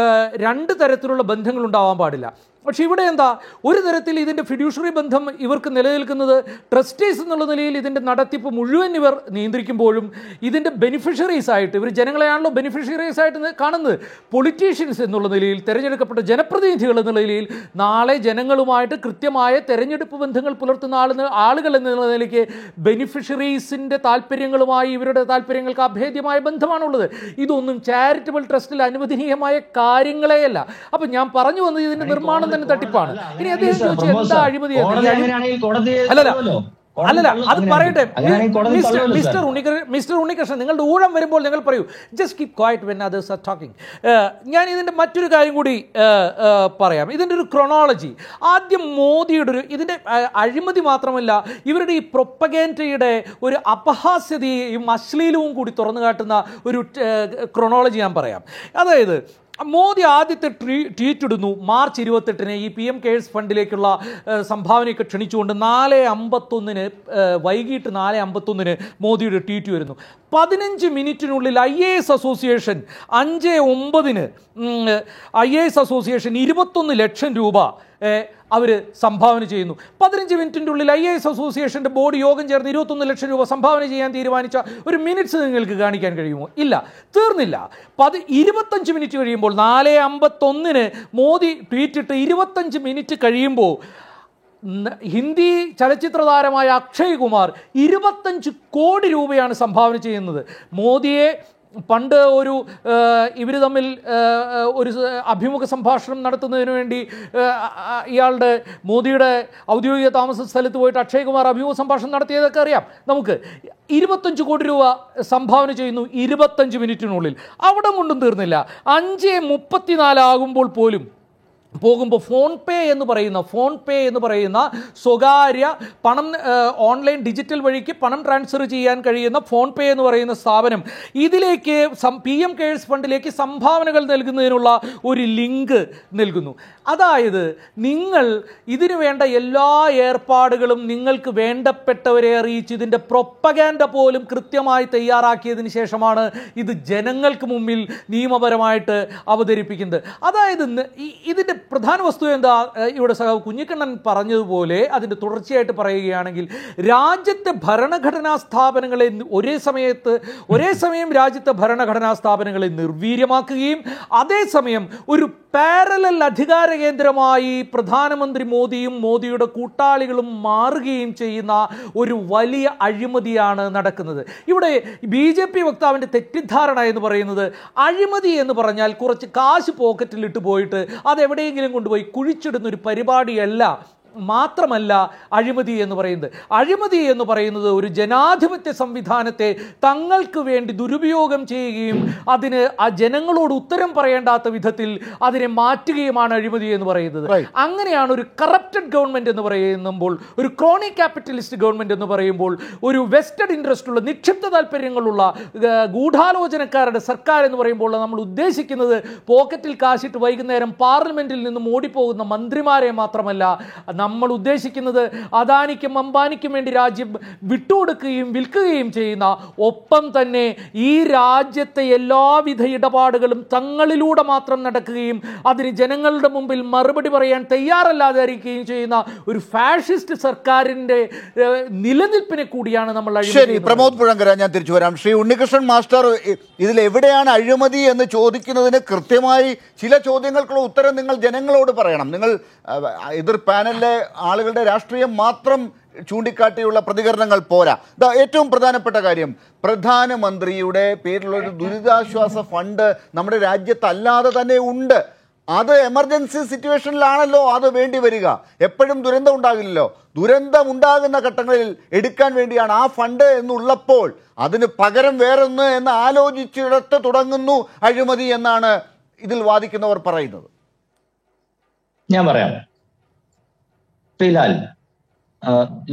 2 തരത്തിലുള്ള ബന്ധങ്ങൾ ഉണ്ടാവാൻ പാടില്ല. പക്ഷേ ഇവിടെ എന്താ, ഒരു തരത്തിൽ ഇതിൻ്റെ ഫിഡ്യൂഷറി ബന്ധം ഇവർക്ക് നിലനിൽക്കുന്നത് ട്രസ്റ്റീസ് എന്നുള്ള നിലയിൽ ഇതിൻ്റെ നടത്തിപ്പ് മുഴുവൻ ഇവർ നിയന്ത്രിക്കുമ്പോഴും ഇതിൻ്റെ ബെനിഫിഷ്യറീസ് ആയിട്ട് ഇവർ ജനങ്ങളെയാണല്ലോ ബെനിഫിഷ്യറീസ് ആയിട്ട് കാണുന്നത്. പൊളിറ്റീഷ്യൻസ് എന്നുള്ള നിലയിൽ, തിരഞ്ഞെടുക്കപ്പെട്ട ജനപ്രതിനിധികൾ എന്ന നിലയിൽ നാളെ ജനങ്ങളുമായിട്ട് കൃത്യമായ തെരഞ്ഞെടുപ്പ് ബന്ധങ്ങൾ പുലർത്തുന്ന ആളുകൾ എന്നുള്ള നിലയ്ക്ക് ബെനിഫിഷ്യറീസിൻ്റെ താല്പര്യങ്ങളുമായി ഇവരുടെ താല്പര്യങ്ങൾക്ക് അഭേദ്യമായ ബന്ധമാണുള്ളത്. ഇതൊന്നും ചാരിറ്റബിൾ ട്രസ്റ്റിൽ അനുവദനീയമായ കാര്യങ്ങളെയല്ല. അപ്പം ഞാൻ പറഞ്ഞു വന്നത് ഇതിൻ്റെ നിർമ്മാണം തന്നെ തട്ടിപ്പാണ്. ഇനി അദ്ദേഹം ചോദിച്ചു എന്താ അഴിമതി? അല്ലല്ല, അത് പറയട്ടെ മിസ്റ്റർ ഉണ്ണികൃഷ്ണൻ, നിങ്ങളുടെ ഊഴം വരുമ്പോൾ നിങ്ങൾ പറയൂ. Just keep quiet when others are talking. ഞാൻ ഇതിൻ്റെ മറ്റൊരു കാര്യം കൂടി പറയാം. ഇതിൻ്റെ ഒരു ക്രൊണോളജി. ആദ്യം മോദിയുടെ ഇതിൻ്റെ അഴിമതി മാത്രമല്ല, ഇവരുടെ ഈ പ്രൊപ്പഗൻഡയുടെ ഒരു അപഹാസ്യതയും അശ്ലീലവും കൂടി തുറന്നു കാട്ടുന്ന ഒരു ക്രൊണോളജി ഞാൻ പറയാം. അതായത് മോദി ആദ്യത്തെ ട്വീറ്റ് ഇടുന്നു മാർച്ച് 28-ന് ഈ PM കെയർസ് ഫണ്ടിലേക്കുള്ള സംഭാവനയൊക്കെ ക്ഷണിച്ചുകൊണ്ട് 4:51 വൈകിട്ട് 4:51 മോദിയുടെ ട്വീറ്റ് വരുന്നു. 15 മിനിറ്റിനുള്ളിൽ IAS അസോസിയേഷൻ 5/9 IAS അസോസിയേഷൻ 21 ലക്ഷം രൂപ അവർ സംഭാവന ചെയ്യുന്നു. 15 മിനിറ്റിൻ്റെ ഉള്ളിൽ IAS അസോസിയേഷൻ്റെ ബോർഡ് യോഗം ചേർന്ന് 21 ലക്ഷം രൂപ സംഭാവന ചെയ്യാൻ തീരുമാനിച്ച ഒരു മിനിറ്റ്സ് നിങ്ങൾക്ക് കാണിക്കാൻ കഴിയുമോ? ഇല്ല, തീർന്നില്ല. 25 മിനിറ്റ് കഴിയുമ്പോൾ 4:51 മോദി ട്വീറ്റ് ഇട്ട് 25 മിനിറ്റ് കഴിയുമ്പോൾ ഹിന്ദി ചലച്ചിത്ര താരമായ അക്ഷയ് കുമാർ 25 കോടി രൂപയാണ് സംഭാവന ചെയ്യുന്നത്. മോദിയെ പണ്ട് ഇവർ തമ്മിൽ ഒരു അഭിമുഖ സംഭാഷണം നടത്തുന്നതിന് വേണ്ടി മോദിയുടെ ഔദ്യോഗിക താമസ സ്ഥലത്ത് പോയിട്ട് അക്ഷയ് കുമാർ അഭിമുഖ സംഭാഷണം നടത്തിയതൊക്കെ അറിയാം നമുക്ക്. 25 കോടി രൂപ സംഭാവന ചെയ്യുന്നു 25 മിനിറ്റിനുള്ളിൽ. അവിടെ കൊണ്ടും തീർന്നില്ല. 5:34 ആകുമ്പോൾ പോലും പോകുമ്പോൾ ഫോൺ പേ എന്ന് പറയുന്ന സ്വകാര്യ പണം ഓൺലൈൻ ഡിജിറ്റൽ വഴിക്ക് പണം ട്രാൻസ്ഫർ ചെയ്യാൻ കഴിയുന്ന ഫോൺ പേ എന്ന് പറയുന്ന സ്ഥാപനം ഇതിലേക്ക് PM കെയേഴ്സ് ഫണ്ടിലേക്ക് സംഭാവനകൾ നൽകുന്നതിനുള്ള ഒരു ലിങ്ക് നൽകുന്നു. അതായത് നിങ്ങൾ ഇതിനു വേണ്ട എല്ലാ ഏർപ്പാടുകളും നിങ്ങൾക്ക് വേണ്ടപ്പെട്ടവരെ അറിയിച്ച് ഇതിൻ്റെ പ്രൊപ്പഗാൻഡ പോലും കൃത്യമായി തയ്യാറാക്കിയതിന് ശേഷമാണ് ഇത് ജനങ്ങൾക്ക് മുമ്പിൽ നിയമപരമായിട്ട് അവതരിപ്പിക്കുന്നത്. അതായത് ഇതിൻ്റെ പ്രധാന വസ്തു എന്താ, ഇവിടെ സഖാവ് കുഞ്ഞിക്കണ്ണൻ പറഞ്ഞതുപോലെ അതിൻ്റെ തുടർച്ചയായിട്ട് പറയുകയാണെങ്കിൽ രാജ്യത്തെ ഭരണഘടനാ സ്ഥാപനങ്ങളെ ഒരേ സമയം രാജ്യത്തെ ഭരണഘടനാ സ്ഥാപനങ്ങളെ നിർവീര്യമാക്കുകയും അതേസമയം ഒരു പാരലൽ അധികാര കേന്ദ്രമായി പ്രധാനമന്ത്രി മോദിയും മോദിയുടെ കൂട്ടാളികളും മാറുകയും ചെയ്യുന്ന ഒരു വലിയ അഴിമതിയാണ് നടക്കുന്നത്. ഇവിടെ BJP വക്താവിൻ്റെ തെറ്റിദ്ധാരണ എന്ന് പറയുന്നത് അഴിമതി എന്ന് പറഞ്ഞാൽ കുറച്ച് കാശ് പോക്കറ്റിലിട്ട് പോയിട്ട് അതെവിടെയെങ്കിലും കൊണ്ടുപോയി കുഴിച്ചിടുന്ന ഒരു പരിപാടിയല്ല. മാത്രമല്ല അഴിമതി എന്ന് പറയുന്നത് ഒരു ജനാധിപത്യ സംവിധാനത്തെ തങ്ങൾക്ക് വേണ്ടി ദുരുപയോഗം ചെയ്യുകയും അതിന് ആ ജനങ്ങളോട് ഉത്തരം പറയേണ്ടാത്ത വിധത്തിൽ അതിനെ മാറ്റുകയുമാണ് അഴിമതി എന്ന് പറയുന്നത്. അങ്ങനെയാണ് ഒരു കറപ്റ്റഡ് ഗവൺമെന്റ് എന്ന് പറയുമ്പോൾ, ഒരു ക്രോണി ക്യാപിറ്റലിസ്റ്റ് ഗവൺമെന്റ് എന്ന് പറയുമ്പോൾ, ഒരു വെസ്റ്റഡ് ഇൻട്രസ്റ്റ് ഉള്ള നിക്ഷിപ്ത താല്പര്യങ്ങളുള്ള ഗൂഢാലോചനക്കാരുടെ സർക്കാർ എന്ന് പറയുമ്പോൾ നമ്മൾ ഉദ്ദേശിക്കുന്നത് പോക്കറ്റിൽ കാശിട്ട് വൈകുന്നേരം പാർലമെന്റിൽ നിന്നും ഓടിപ്പോകുന്ന മന്ത്രിമാരെ മാത്രമല്ല, നമ്മൾ ഉദ്ദേശിക്കുന്നത് അദാനിക്കും അംബാനിക്കും വേണ്ടി രാജ്യം വിട്ടുകൊടുക്കുകയും വിൽക്കുകയും ചെയ്യുന്ന, ഒപ്പം തന്നെ ഈ രാജ്യത്തെ എല്ലാവിധ ഇടപാടുകളും തങ്ങളിലൂടെ മാത്രം നടക്കുകയും അതിന് ജനങ്ങളുടെ മുമ്പിൽ മറുപടി പറയാൻ തയ്യാറല്ലാതെ അറിയിക്കുകയും ചെയ്യുന്ന ഒരു ഫാഷിസ്റ്റ് സർക്കാരിന്റെ നിലനിൽപ്പിനെ കൂടിയാണ് നമ്മൾ. ശരി, പ്രമോദ് പുഴങ്കര, ഞാൻ തിരിച്ചു വരാം. ശ്രീ ഉണ്ണികൃഷ്ണൻ മാസ്റ്റർ, ഇതിൽ എവിടെയാണ് അഴിമതി എന്ന് ചോദിക്കുന്നതിന് കൃത്യമായി ചില ചോദ്യങ്ങൾക്കുള്ള ഉത്തരം നിങ്ങൾ ജനങ്ങളോട് പറയണം. നിങ്ങൾ എതിർ പാനലിലെ ആളുകളുടെ രാഷ്ട്രീയം മാത്രം ചൂണ്ടിക്കാട്ടിയുള്ള പ്രതികരണങ്ങൾ പോരാ. ഏറ്റവും പ്രധാനപ്പെട്ട കാര്യം, പ്രധാനമന്ത്രിയുടെ പേരിലുള്ളൊരു ദുരിതാശ്വാസ ഫണ്ട് നമ്മുടെ രാജ്യത്തല്ലാതെ തന്നെ ഉണ്ട്. അത് എമർജൻസി സിറ്റുവേഷനിലാണല്ലോ അത് വേണ്ടി വരിക. എപ്പോഴും ദുരന്തം ഉണ്ടാകില്ലല്ലോ. ദുരന്തം ഉണ്ടാകുന്ന ഘട്ടങ്ങളിൽ എടുക്കാൻ വേണ്ടിയാണ് ആ ഫണ്ട് എന്നുള്ളപ്പോൾ അതിന് പകരം വേറൊന്ന് എന്ന് ആലോചിച്ചിടത്ത് തുടങ്ങുന്നു അഴിമതി എന്നാണ് ഇതിൽ വാദിക്കുന്നവർ പറയുന്നത്. ഞാൻ പറയാം, ശ്രീലാൽ,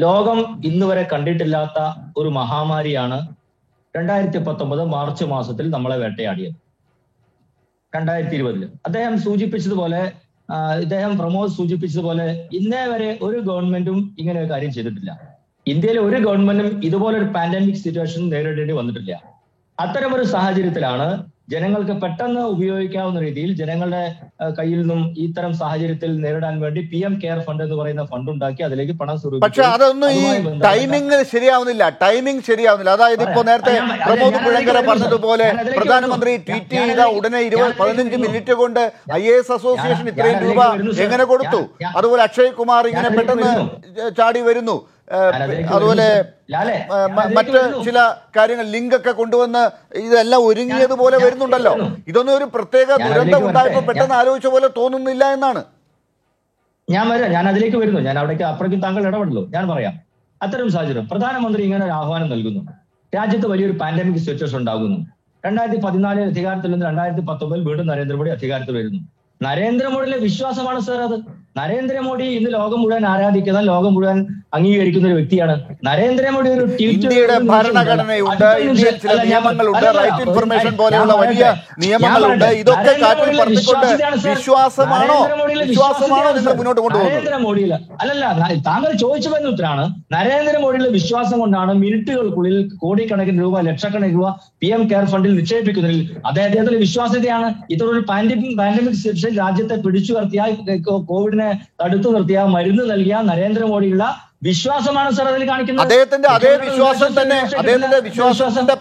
ലോകം ഇന്നുവരെ കണ്ടിട്ടില്ലാത്ത ഒരു മഹാമാരിയാണ് 2019 മാർച്ച് മാസത്തിൽ നമ്മളെ വേട്ടയാടിയത്. 2020 അദ്ദേഹം പ്രമോദ് സൂചിപ്പിച്ചതുപോലെ ഇന്നേ വരെ ഒരു ഗവൺമെന്റും ഇങ്ങനെ ഒരു കാര്യം ചെയ്തിട്ടില്ല. ഇന്ത്യയിലെ ഒരു ഗവൺമെന്റും ഇതുപോലൊരു പാൻഡമിക് സിറ്റുവേഷൻ നേരിടേണ്ടി വന്നിട്ടില്ല. അത്തരമൊരു സാഹചര്യത്തിലാണ് ജനങ്ങൾക്ക് പെട്ടെന്ന് ഉപയോഗിക്കാവുന്ന രീതിയിൽ ജനങ്ങളുടെ കയ്യിൽ നിന്നും ഇത്തരം സാഹചര്യത്തിൽ നേരിടാൻ വേണ്ടി PM കെയർ ഫണ്ട് എന്ന് പറയുന്ന ഫണ്ട് ഉണ്ടാക്കി അതിലേക്ക് പണം സ്വരൂപിച്ചു. പക്ഷെ അതൊന്നും ഈ ടൈമിംഗ് ശരിയാവുന്നില്ല. അതായത് ഇപ്പോ നേരത്തെ പ്രമോദ് പുഴങ്കര പറഞ്ഞതുപോലെ പ്രധാനമന്ത്രി ട്വീറ്റ് ചെയ്ത ഉടനെ 15 മിനിറ്റ് കൊണ്ട് IAS അസോസിയേഷൻ ഇത്രയും രൂപ എങ്ങനെ കൊടുത്തു? അതുപോലെ അക്ഷയ് കുമാർ ഇങ്ങനെ പെട്ടെന്ന് ചാടി വരുന്നു. അതുപോലെ മറ്റ് ചില കാര്യങ്ങൾ ലിങ്ക് ഒക്കെ കൊണ്ടുവന്ന് ഇതെല്ലാം ഒരുങ്ങിയതുപോലെ വരുന്നുണ്ടല്ലോ. ഇതൊന്നും ഒരു പ്രത്യേക ദുരന്തം ഉണ്ടായപ്പോൾ പെട്ടെന്ന് ആലോചിച്ച പോലെ തോന്നുന്നില്ല എന്നാണ്. ഞാൻ അതിലേക്ക് വരുന്നു. ഞാൻ അവിടേക്ക് അപ്പുറത്തേക്ക് താങ്കൾ ഇടപെടല്ലോ. ഞാൻ പറയാം, അത്തരം സാഹചര്യം പ്രധാനമന്ത്രി ഇങ്ങനെ ഒരു ആഹ്വാനം നൽകുന്നു. രാജ്യത്ത് വലിയൊരു പാൻഡമിക് സിറ്റുവേഷൻ ഉണ്ടാകുന്നു. 2014 അധികാരത്തിൽ നിന്ന് 2019 വീണ്ടും നരേന്ദ്രമോദി അധികാരത്തിൽ വരുന്നു. നരേന്ദ്രമോദിയിലെ വിശ്വാസമാണ് സാർ അത്. നരേന്ദ്രമോദി ഇന്ന് ലോകം മുഴുവൻ ആരാധിക്കുന്ന, ലോകം മുഴുവൻ അംഗീകരിക്കുന്ന ഒരു വ്യക്തിയാണ് നരേന്ദ്രമോദി. ഒരു ഇന്ത്യയുടെ ഭരണഘടനയുണ്ട്, ഇന്ത്യയിൽ ചില നിയമങ്ങളുണ്ട്, റൈറ്റ് ഇൻഫർമേഷൻ പോലെയുള്ള വലിയ നിയമങ്ങളുണ്ട്. ഇതൊക്കെ കാറ്റിൽ പറത്തിക്കൊണ്ട് വിശ്വാസമാണോ നിങ്ങൾ മുന്നോട്ട് കൊണ്ടുപോകുന്നത്? നരേന്ദ്രമോദിയില് അല്ലല്ല, താങ്കൾ ചോദിച്ചതിന് ഉത്തരമാണ്. നരേന്ദ്രമോദിയിലെ വിശ്വാസം കൊണ്ടാണ് മിനിറ്റുകൾക്കുള്ളിൽ കോടിക്കണക്കിന് രൂപ, ലക്ഷക്കണക്കിന് രൂപ PM കെയർ ഫണ്ടിൽ നിക്ഷേപിക്കുന്നതിൽ അദ്ദേഹത്തിന്റെ വിശ്വാസ്യതയാണ്. ഇത്തരൊരു പാൻഡമിക് സിറ്റുവേഷൻ രാജ്യത്തെ പിടിച്ചു നിർത്തിയ, കോവിഡിനെ തടുത്തു നിർത്തിയ, മരുന്ന് നൽകിയ നരേന്ദ്രമോദിയുള്ള വിശ്വാസമാണ് സാർ അതിൽ കാണിക്കുന്നത്. അദ്ദേഹത്തിന്റെ അതേ വിശ്വാസം തന്നെ, വിശ്വാസത്തിന്റെ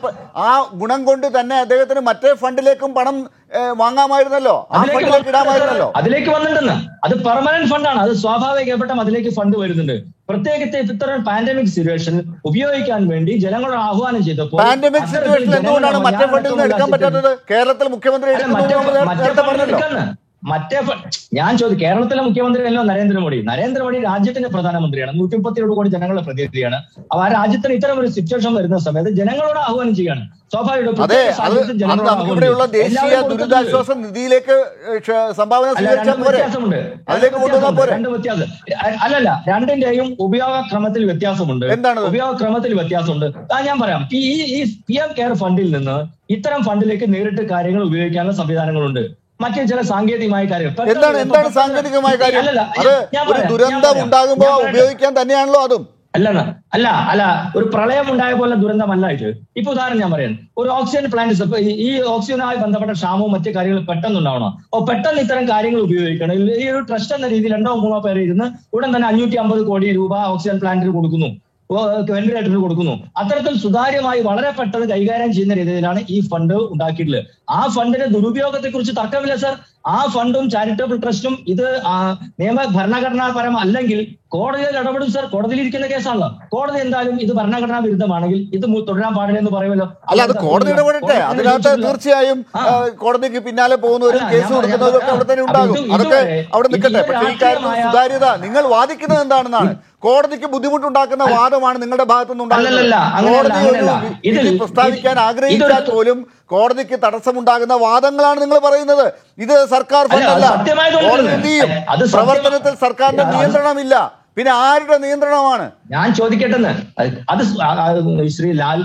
ആ ഗുണം കൊണ്ട് തന്നെ അദ്ദേഹത്തിന് മറ്റേ ഫണ്ടിലേക്കും പണം വാങ്ങാമായിരുന്നല്ലോ, ആ ഫണ്ടിലേക്ക് ഇടാമായിരുന്നല്ലോ. അതിലേക്ക് വന്നിട്ടുണ്ടെന്ന്. അത് പെർമനന്റ് ഫണ്ടാണ്, അത് സ്വാഭാവികമായിട്ടും അതിലേക്ക് ഫണ്ട് വരുന്നുണ്ട്. പ്രത്യേകിച്ച് ഇത്തരം പാൻഡമിക് സിറ്റുവേഷൻ ഉപയോഗിക്കാൻ വേണ്ടി ജനങ്ങളോട് ആഹ്വാനം ചെയ്തപ്പോൾ പാൻഡമിക് സിറ്റുവേഷൻ എന്തുകൊണ്ടാണ് മറ്റേ ഫണ്ടിൽ നിന്ന് എടുക്കാൻ പറ്റാത്തത്? കേരളത്തിൽ മുഖ്യമന്ത്രി ഞാൻ ചോദിച്ചു, കേരളത്തിലെ മുഖ്യമന്ത്രിയല്ലോ നരേന്ദ്രമോദി രാജ്യത്തിന്റെ പ്രധാനമന്ത്രിയാണ്, 137 കോടി ജനങ്ങളുടെ പ്രതിനിധിയാണ്. അപ്പൊ ആ രാജ്യത്തിന് ഇത്തരം ഒരു സിറ്റുവേഷൻ വരുന്ന സമയത്ത് ജനങ്ങളോട് ആഹ്വാനം ചെയ്യാണ്. അതെ, നമുക്കിവിടെയുള്ള ദേശീയ ദുരിതാശ്വാസ നിധിയിലേക്ക് സംഭാവന വ്യത്യാസമുണ്ട്. അല്ലല്ല, രണ്ടിന്റെയും ഉപയോഗക്രമത്തിൽ വ്യത്യാസമുണ്ട്. ഉപയോഗക്രമത്തിൽ വ്യത്യാസമുണ്ട്. ഞാൻ പറയാം, ഈ PM കെയർ ഫണ്ടിൽ നിന്ന് ഇത്തരം ഫണ്ടിലേക്ക് നേരിട്ട് കാര്യങ്ങൾ ഉപയോഗിക്കാനുള്ള സംവിധാനങ്ങളുണ്ട്. മറ്റു ചില സാങ്കേതികമായ കാര്യങ്ങൾ. എന്താണ് സാങ്കേതികമായ കാര്യം? ഒരു ദുരന്തം ഉണ്ടാകുമ്പോൾ ഉപയോഗിക്കാൻ തന്നെയാണല്ലോ അതും. അല്ല, ഒരു പ്രളയം ഉണ്ടായ പോലെ ദുരന്തമല്ല ഇത്. ഇപ്പൊ ഉദാഹരണം ഞാൻ പറയാം, ഒരു ഓക്സിജൻ പ്ലാന്റ്, ഈ ഓക്സിജനുമായി ബന്ധപ്പെട്ട ക്ഷാമവും മറ്റു കാര്യങ്ങൾ പെട്ടെന്നുണ്ടാവണം. പെട്ടെന്ന് ഇത്തരം കാര്യങ്ങൾ ഉപയോഗിക്കണം. ഈ ഒരു ട്രസ്റ്റ് എന്ന രീതിയിൽ 2-3 പേര് ഇരുന്ന് ഉടൻ തന്നെ 550 കോടി രൂപ ഓക്സിജൻ പ്ലാന്റിന് കൊടുക്കുന്നു, വെന്റിലേറ്ററിന് കൊടുക്കുന്നു. അത്തരത്തിൽ സുതാര്യമായി വളരെ പെട്ടെന്ന് കൈകാര്യം ചെയ്യുന്ന രീതിയിലാണ് ഈ ഫണ്ട് ഉണ്ടാക്കിയിട്ടുള്ളത്. ആ ഫണ്ടിന്റെ ദുരുപയോഗത്തെ കുറിച്ച് തർക്കമില്ല സർ. ആ ഫണ്ടും ചാരിറ്റബിൾ ട്രസ്റ്റും ഇത് ഭരണഘടനാപരം അല്ലെങ്കിൽ കോടതിയിൽ ഇടപെടും സർ. കോടതിയിൽ ഇരിക്കുന്ന കേസാണല്ലോ. കോടതി എന്തായാലും ഇത് ഭരണഘടനാ വിരുദ്ധമാണെങ്കിൽ ഇത് തുടരാൻ പാടില്ല എന്ന് പറയുമല്ലോ. അല്ല, അത് കോടതി ഇടപെടട്ടെ. അതിനകത്ത് തീർച്ചയായും കോടതിക്ക് പിന്നാലെ പോകുന്നവരും കേസ് കൊടുക്കുന്നവരും ഒക്കെ അവിടെ തന്നെ ഉണ്ടാകും. അതൊക്കെ അവിടെ നിൽക്കട്ടെ. പക്ഷേ ഈ കാര്യത്തിൽ സുതാര്യത നിങ്ങൾ വാദിക്കുന്നത് എന്താണെന്നാണ്. കോടതിക്ക് ബുദ്ധിമുട്ടുണ്ടാക്കുന്ന വാദമാണ് നിങ്ങളുടെ ഭാഗത്തുനിന്നുണ്ടാകുന്നത്. കോടതി ഒരു വിധി പ്രസ്താവിക്കാൻ ആഗ്രഹിച്ചാൽ പോലും കോടതിക്ക് തടസ്സമുണ്ടാകുന്ന വാദങ്ങളാണ് നിങ്ങൾ പറയുന്നത്. ഇത് സർക്കാർ ഫണ്ടല്ല. കോടതി എന്ത് ചെയ്യും? പ്രവർത്തനത്തിൽ സർക്കാരിന്റെ നിയന്ത്രണമില്ല. പിന്നെ ആരുടെ നിയന്ത്രണമാണ്? ഞാൻ ചോദിക്കട്ടെന്ന്. അത് ശ്രീ ലാൽ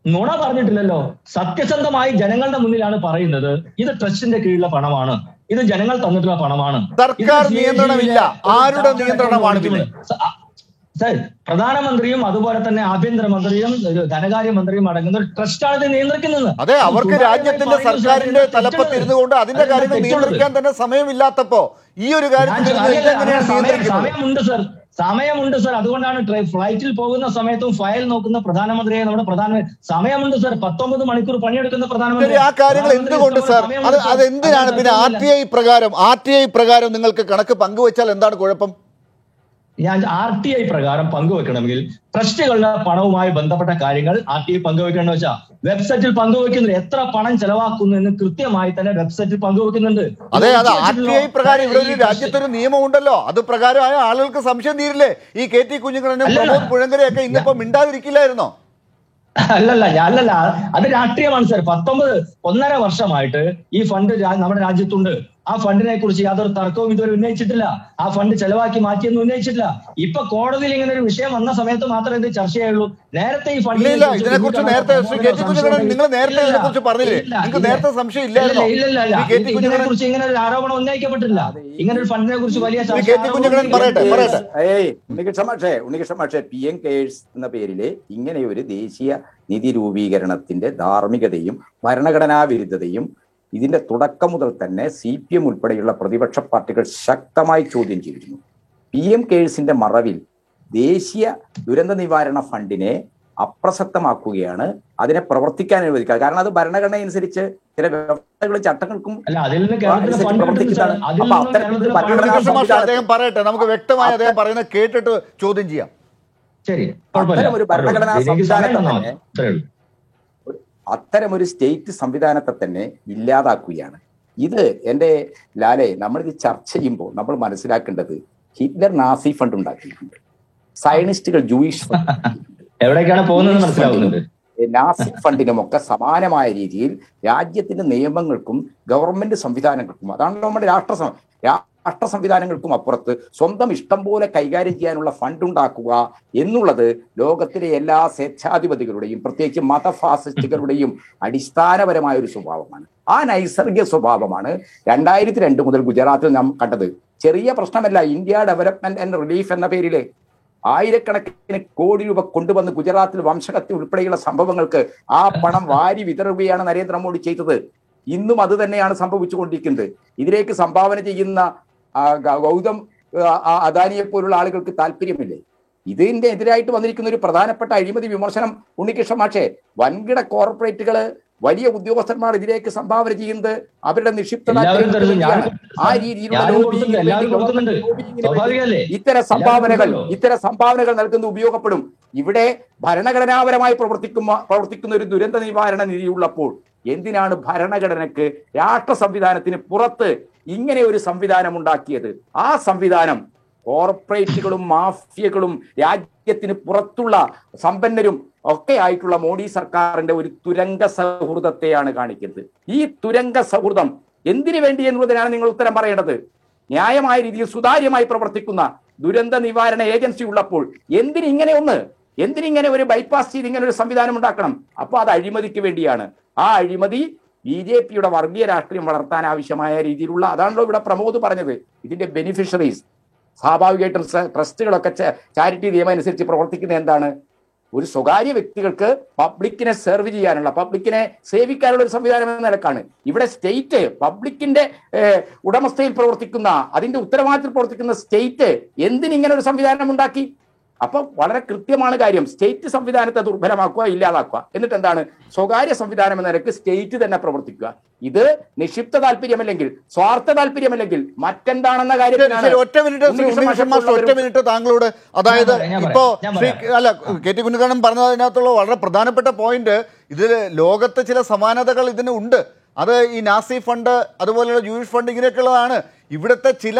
നുണ പറഞ്ഞിട്ടില്ലല്ലോ. സത്യസന്ധമായി ജനങ്ങളുടെ മുന്നിലാണ് പറയുന്നത്. ഇത് ട്രസ്റ്റിന്റെ കീഴിലുള്ള പണമാണ്, ഇത് ജനങ്ങൾ തന്നിട്ടുള്ള പണമാണ്. സർക്കാർ നിയന്ത്രണമില്ല. ആരുടെ നിയന്ത്രണമാണ് പിന്നെ? സർ, പ്രധാനമന്ത്രിയും അതുപോലെ തന്നെ ആഭ്യന്തരമന്ത്രിയും ധനകാര്യമന്ത്രിയും അടങ്ങുന്ന ഒരു ട്രസ്റ്റാണ് ഇത് നിയന്ത്രിക്കുന്നത്. അതെ, അവർക്ക് രാജ്യത്തിന്റെ സർക്കാരിന്റെ തലപ്പത്ത് ഇരുന്നുകൊണ്ട് അതിന്റെ കാര്യങ്ങൾ നിയന്ത്രിക്കാൻ തന്നെ സമയമില്ലാത്തപ്പോ ഈ ഒരു കാര്യത്തിൽ സമയമുണ്ട് സർ. അതുകൊണ്ടാണ് ഫ്ലൈറ്റിൽ പോകുന്ന സമയത്തും ഫയൽ നോക്കുന്ന പ്രധാനമന്ത്രിയെ സമയമുണ്ട് സർ. 19 മണിക്കൂർ പണിയെടുക്കുന്ന പ്രധാനമന്ത്രി. ആ കാര്യങ്ങൾ എന്തുകൊണ്ട് സർ? അതെന്തിനാണ് പിന്നെ RTI പ്രകാരം നിങ്ങൾക്ക് കണക്ക് പങ്കുവച്ചാൽ എന്താണ് കുഴപ്പം? ഞാൻ RTI പ്രകാരം പങ്കുവെക്കണമെങ്കിൽ ട്രസ്റ്റുകളുടെ പണവുമായി ബന്ധപ്പെട്ട കാര്യങ്ങൾ RTI പങ്കുവെക്കണമെന്ന് വെച്ചാൽ വെബ്സൈറ്റിൽ പങ്കുവെക്കുന്നുണ്ട്. എത്ര പണം ചെലവാക്കുന്നു എന്ന് കൃത്യമായി തന്നെ വെബ്സൈറ്റിൽ പങ്കുവെക്കുന്നുണ്ട്. അതെ, അത് RTI പ്രകാരം ഇവിടെ ഒരു രാജ്യത്തൊരു നിയമം ഉണ്ടല്ലോ. അത് പ്രകാരമായ ആളുകൾക്ക് സംശയം തീരില്ലേ? ഈ KT കുഞ്ഞിക്കണ്ണനും പ്രമോദ് പുഴങ്കരയൊക്കെ ഇന്നിപ്പോ മിണ്ടാതിരിക്കില്ലായിരുന്നോ? അല്ലല്ല, അത് രാഷ്ട്രീയമാണ് സർ. 1.5 വർഷമായിട്ട് ഈ ഫണ്ട് നമ്മുടെ രാജ്യത്തുണ്ട്. ആ ഫണ്ടിനെ കുറിച്ച് യാതൊരു തർക്കവും ഇതുവരെ ഉന്നയിച്ചിട്ടില്ല. ആ ഫണ്ട് ചെലവാക്കി മാറ്റിയെന്ന് ഉന്നയിച്ചിട്ടില്ല. ഇപ്പൊ കോടതിയിൽ ഇങ്ങനെ ഒരു വിഷയം വന്ന സമയത്ത് മാത്രമേ ഇത് ചർച്ചയുള്ളൂ. നേരത്തെ ഈ ഫണ്ട് ഇതിനെക്കുറിച്ച് ഇതിനെക്കുറിച്ച് ഇങ്ങനെ ഒരു ആരോപണം ഉന്നയിക്കപ്പെട്ടില്ല. ഇങ്ങനെ ഒരു ഫണ്ടിനെ കുറിച്ച് വലിയ ഉണ്ണികൃഷ്ണ മാഷേ, PM കെയേഴ്സ് എന്ന പേരില് ഇങ്ങനെ ഒരു ദേശീയ നിധി രൂപീകരണത്തിന്റെ ധാർമ്മികതയും ഭരണഘടനാ വിരുദ്ധതയും ഇതിന്റെ തുടക്കം മുതൽ തന്നെ CPM ഉൾപ്പെടെയുള്ള പ്രതിപക്ഷ പാർട്ടികൾ ശക്തമായി ചോദ്യം ചെയ്തിരുന്നു. PM കെയേഴ്സിന്റെ മറവിൽ ദേശീയ ദുരന്ത നിവാരണ ഫണ്ടിനെ അപ്രസക്തമാക്കുകയാണ്, അതിനെ പ്രവർത്തിക്കാൻ അനുവദിക്കുക. കാരണം അത് ഭരണഘടന അനുസരിച്ച് ചില വ്യവസ്ഥകളും ചട്ടങ്ങൾക്കും അദ്ദേഹം പറയട്ടെ, നമുക്ക് വ്യക്തമായി അദ്ദേഹം പറയുന്നത് കേട്ടിട്ട് ചോദ്യം ചെയ്യാം. ഒരു ഭരണഘടനാ സംവിധാനത്തെ അത്തരമൊരു സ്റ്റേറ്റ് സംവിധാനത്തെ തന്നെ ഇല്ലാതാക്കുകയാണ്. ഇത് എൻ്റെ ലാലെ, നമ്മളിത് ചർച്ച ചെയ്യുമ്പോൾ നമ്മൾ മനസ്സിലാക്കേണ്ടത് ഹിറ്റ്ലർ നാസി ഫണ്ട് ഉണ്ടാക്കിയിട്ടുണ്ട്, സയനിസ്റ്റുകൾ ജൂയിഷ് എവിടേക്കാണ് പോകുന്നത് മനസ്സിലാവുന്നുണ്ട്. നാസി ഫണ്ടിനുമൊക്കെ സമാനമായ രീതിയിൽ രാജ്യത്തിന്റെ നിയമങ്ങൾക്കും ഗവൺമെന്റ് സംവിധാനങ്ങൾക്കും, അതാണല്ലോ നമ്മുടെ രാഷ്ട്ര സംവിധാനങ്ങൾക്കും അപ്പുറത്ത് സ്വന്തം ഇഷ്ടം പോലെ കൈകാര്യം ചെയ്യാനുള്ള ഫണ്ട് ഉണ്ടാക്കുക എന്നുള്ളത് ലോകത്തിലെ എല്ലാ സ്വേച്ഛാധിപതികളുടെയും പ്രത്യേകിച്ച് മതഫാസിസ്റ്റുകളുടെയും അടിസ്ഥാനപരമായ ഒരു സ്വഭാവമാണ്. ആ നൈസർഗിക സ്വഭാവമാണ് 2002 മുതൽ ഗുജറാത്തിൽ നാം കണ്ടത്. ചെറിയ പ്രശ്നമല്ല. ഇന്ത്യ ഡെവലപ്മെന്റ് ആൻഡ് റിലീഫ് എന്ന പേരില് ആയിരക്കണക്കിന് കോടി രൂപ കൊണ്ടുവന്ന് ഗുജറാത്തിൽ വംശഹത്യ ഉൾപ്പെടെയുള്ള സംഭവങ്ങൾക്ക് ആ പണം വാരി വിതറുകയാണ് നരേന്ദ്രമോദി ചെയ്തത്. ഇന്നും അത് തന്നെയാണ് സംഭവിച്ചുകൊണ്ടിരിക്കുന്നത്. ഇതിലേക്ക് സംഭാവന ചെയ്യുന്ന ഗൗതം അദാനിയെ പോലുള്ള ആളുകൾക്ക് താല്പര്യമില്ലേ? ഇതിന്റെ എതിരായിട്ട് വന്നിരിക്കുന്ന ഒരു പ്രധാനപ്പെട്ട അഴിമതി വിമർശനം ഉണ്ണികൃഷ്ണ മാഷേ, വൻകിട കോർപ്പറേറ്റുകള് വലിയ ഉദ്യോഗസ്ഥന്മാർ ഇതിലേക്ക് സംഭാവന ചെയ്യുന്നത് അവരുടെ നിക്ഷിപ്തത ആ രീതിയിലുള്ള ഇത്തരം സംഭാവനകൾ നൽകുന്ന ഉപയോഗപ്പെടും. ഇവിടെ ഭരണഘടനാപരമായി പ്രവർത്തിക്കുന്ന ഒരു ദുരന്ത നിവാരണ നിധി ഉള്ളപ്പോൾ എന്തിനാണ് ഭരണഘടനയ്ക്ക് രാഷ്ട്ര സംവിധാനത്തിന് പുറത്ത് ഇങ്ങനെ ഒരു സംവിധാനം ഉണ്ടാക്കിയത്? ആ സംവിധാനം കോർപ്പറേറ്റുകളും മാഫിയകളും രാജ്യത്തിന് പുറത്തുള്ള സമ്പന്നരും ഒക്കെ ആയിട്ടുള്ള മോഡി സർക്കാരിന്റെ ഒരു തുരങ്ക സൗഹൃദത്തെയാണ് കാണിക്കുന്നത്. ഈ തുരങ്ക സൗഹൃദം എന്തിനു വേണ്ടി എന്നുള്ളതിനാണ് നിങ്ങൾ ഉത്തരം പറയേണ്ടത്. ന്യായമായ രീതിയിൽ സുതാര്യമായി പ്രവർത്തിക്കുന്ന ദുരന്ത നിവാരണ ഏജൻസി ഉള്ളപ്പോൾ എന്തിനിങ്ങനെ ഒരു ബൈപ്പാസ് ചെയ്ത് ഇങ്ങനെ ഒരു സംവിധാനം ഉണ്ടാക്കണം? അപ്പൊ അത് അഴിമതിക്ക് വേണ്ടിയാണ്. ആ അഴിമതി ബിജെപിയുടെ വർഗീയ രാഷ്ട്രീയം വളർത്താൻ ആവശ്യമായ രീതിയിലുള്ള, അതാണല്ലോ ഇവിടെ പ്രമോദ് പറഞ്ഞത്, ഇതിന്റെ ബെനിഫിഷ്യറീസ് സ്വാഭാവികമായിട്ടും ട്രസ്റ്റുകളൊക്കെ ചാരിറ്റി നിയമം അനുസരിച്ച് പ്രവർത്തിക്കുന്നത് എന്താണ്? ഒരു സ്വകാര്യ വ്യക്തികൾക്ക് പബ്ലിക്കിനെ സെർവ് ചെയ്യാനുള്ള, പബ്ലിക്കിനെ സേവിക്കാനുള്ള ഒരു സംവിധാനം എന്ന നിലക്കാണ്. ഇവിടെ സ്റ്റേറ്റ് പബ്ലിക്കിന്റെ ഉടമസ്ഥയിൽ പ്രവർത്തിക്കുന്ന, അതിന്റെ ഉത്തരവാദിത്തത്തിൽ പ്രവർത്തിക്കുന്ന സ്റ്റേറ്റ് എന്തിനിങ്ങനെ ഒരു സംവിധാനം ഉണ്ടാക്കി? അപ്പൊ വളരെ കൃത്യമാണ് കാര്യം. സ്റ്റേറ്റ് സംവിധാനത്തെ ദുർബലമാക്കുക, ഇല്ലാതാക്കുക. എന്നിട്ട് എന്താണ്? സ്വകാര്യ സംവിധാനം എന്ന നിലക്ക് സ്റ്റേറ്റ് തന്നെ പ്രവർത്തിക്കുക. ഇത് നിക്ഷിപ്ത താല്പര്യമല്ലെങ്കിൽ, സ്വാർത്ഥ താല്പര്യമല്ലെങ്കിൽ മറ്റെന്താണെന്ന കാര്യത്തിലാണ്. ഒറ്റ മിനിറ്റ് താങ്കളോട്, അതായത് ഇപ്പോ കെ ടി കുഞ്ഞിക്കണ്ണൻ പറഞ്ഞതിനകത്തുള്ള വളരെ പ്രധാനപ്പെട്ട പോയിന്റ്, ഇതിൽ ലോകത്തെ ചില സമാനതകൾ ഇതിന് ഉണ്ട്. അത് ഈ നാസി ഫണ്ട്, അതുപോലെയുള്ള ജൂയിഷ് ഫണ്ട്, ഇങ്ങനെയൊക്കെയുള്ളതാണ്. ഇവിടുത്തെ ചില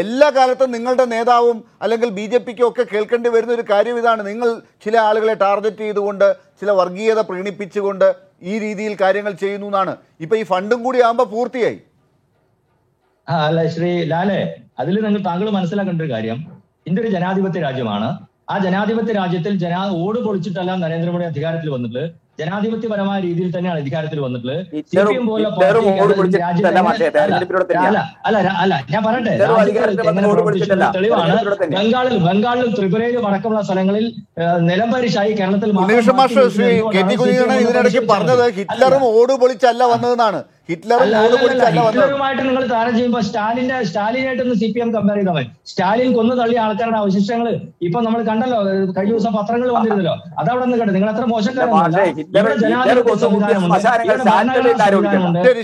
എല്ലാ കാലത്തും നിങ്ങളുടെ നേതാവും അല്ലെങ്കിൽ BJPക്കും ഒക്കെ കേൾക്കേണ്ടി വരുന്ന ഒരു കാര്യം ഇതാണ്: നിങ്ങൾ ചില ആളുകളെ ടാർഗറ്റ് ചെയ്തുകൊണ്ട്, ചില വർഗീയത പ്രീണിപ്പിച്ചുകൊണ്ട് ഈ രീതിയിൽ കാര്യങ്ങൾ ചെയ്യുന്നു എന്നാണ്. ഇപ്പൊ ഈ ഫണ്ടും കൂടി ആകുമ്പോ പൂർത്തിയായി. അല്ല ശ്രീ ലാലെ, അതിൽ താങ്കൾ മനസ്സിലാക്കേണ്ട ഒരു കാര്യം, ഇന്ത്യ ഒരു ജനാധിപത്യ രാജ്യമാണ്. ആ ജനാധിപത്യ രാജ്യത്തിൽ ഓട് പൊളിച്ചിട്ടല്ല നരേന്ദ്രമോദി അധികാരത്തിൽ വന്നിട്ടുള്ളത്. ജനാധിപത്യപരമായ രീതിയിൽ തന്നെയാണ് അധികാരത്തിൽ വന്നിട്ടുള്ളത്. CPM പോലെ അല്ല ഞാൻ പറയട്ടെ, തെളിവാണ്. ബംഗാളിലും ത്രിപുരയിലും അടക്കമുള്ള സ്ഥലങ്ങളിൽ നിലംപരിശായി കേരളത്തിൽ ഇതിനിടയ്ക്ക് പറഞ്ഞത് ഹിറ്റ്ലറും ഓട് പൊളിച്ചല്ല വന്നതെന്നാണ്. ഹിറ്റ്ലറുമായിട്ട് നിങ്ങൾ താരം ചെയ്യുമ്പോൾ സ്റ്റാലിനായിട്ടൊന്ന് CPM കമ്പയർ ചെയ്താൽ മതി. സ്റ്റാലിൻ കൊന്നു തള്ളിയ ആൾക്കാരുടെ അവശിഷ്ടങ്ങൾ ഇപ്പൊ നമ്മൾ കണ്ടല്ലോ, കഴിഞ്ഞ ദിവസം പത്രങ്ങൾ വന്നിരുന്നല്ലോ. അതവിടെ നിന്ന് കണ്ടു. നിങ്ങൾ എത്ര മോശക്കാരല്ല.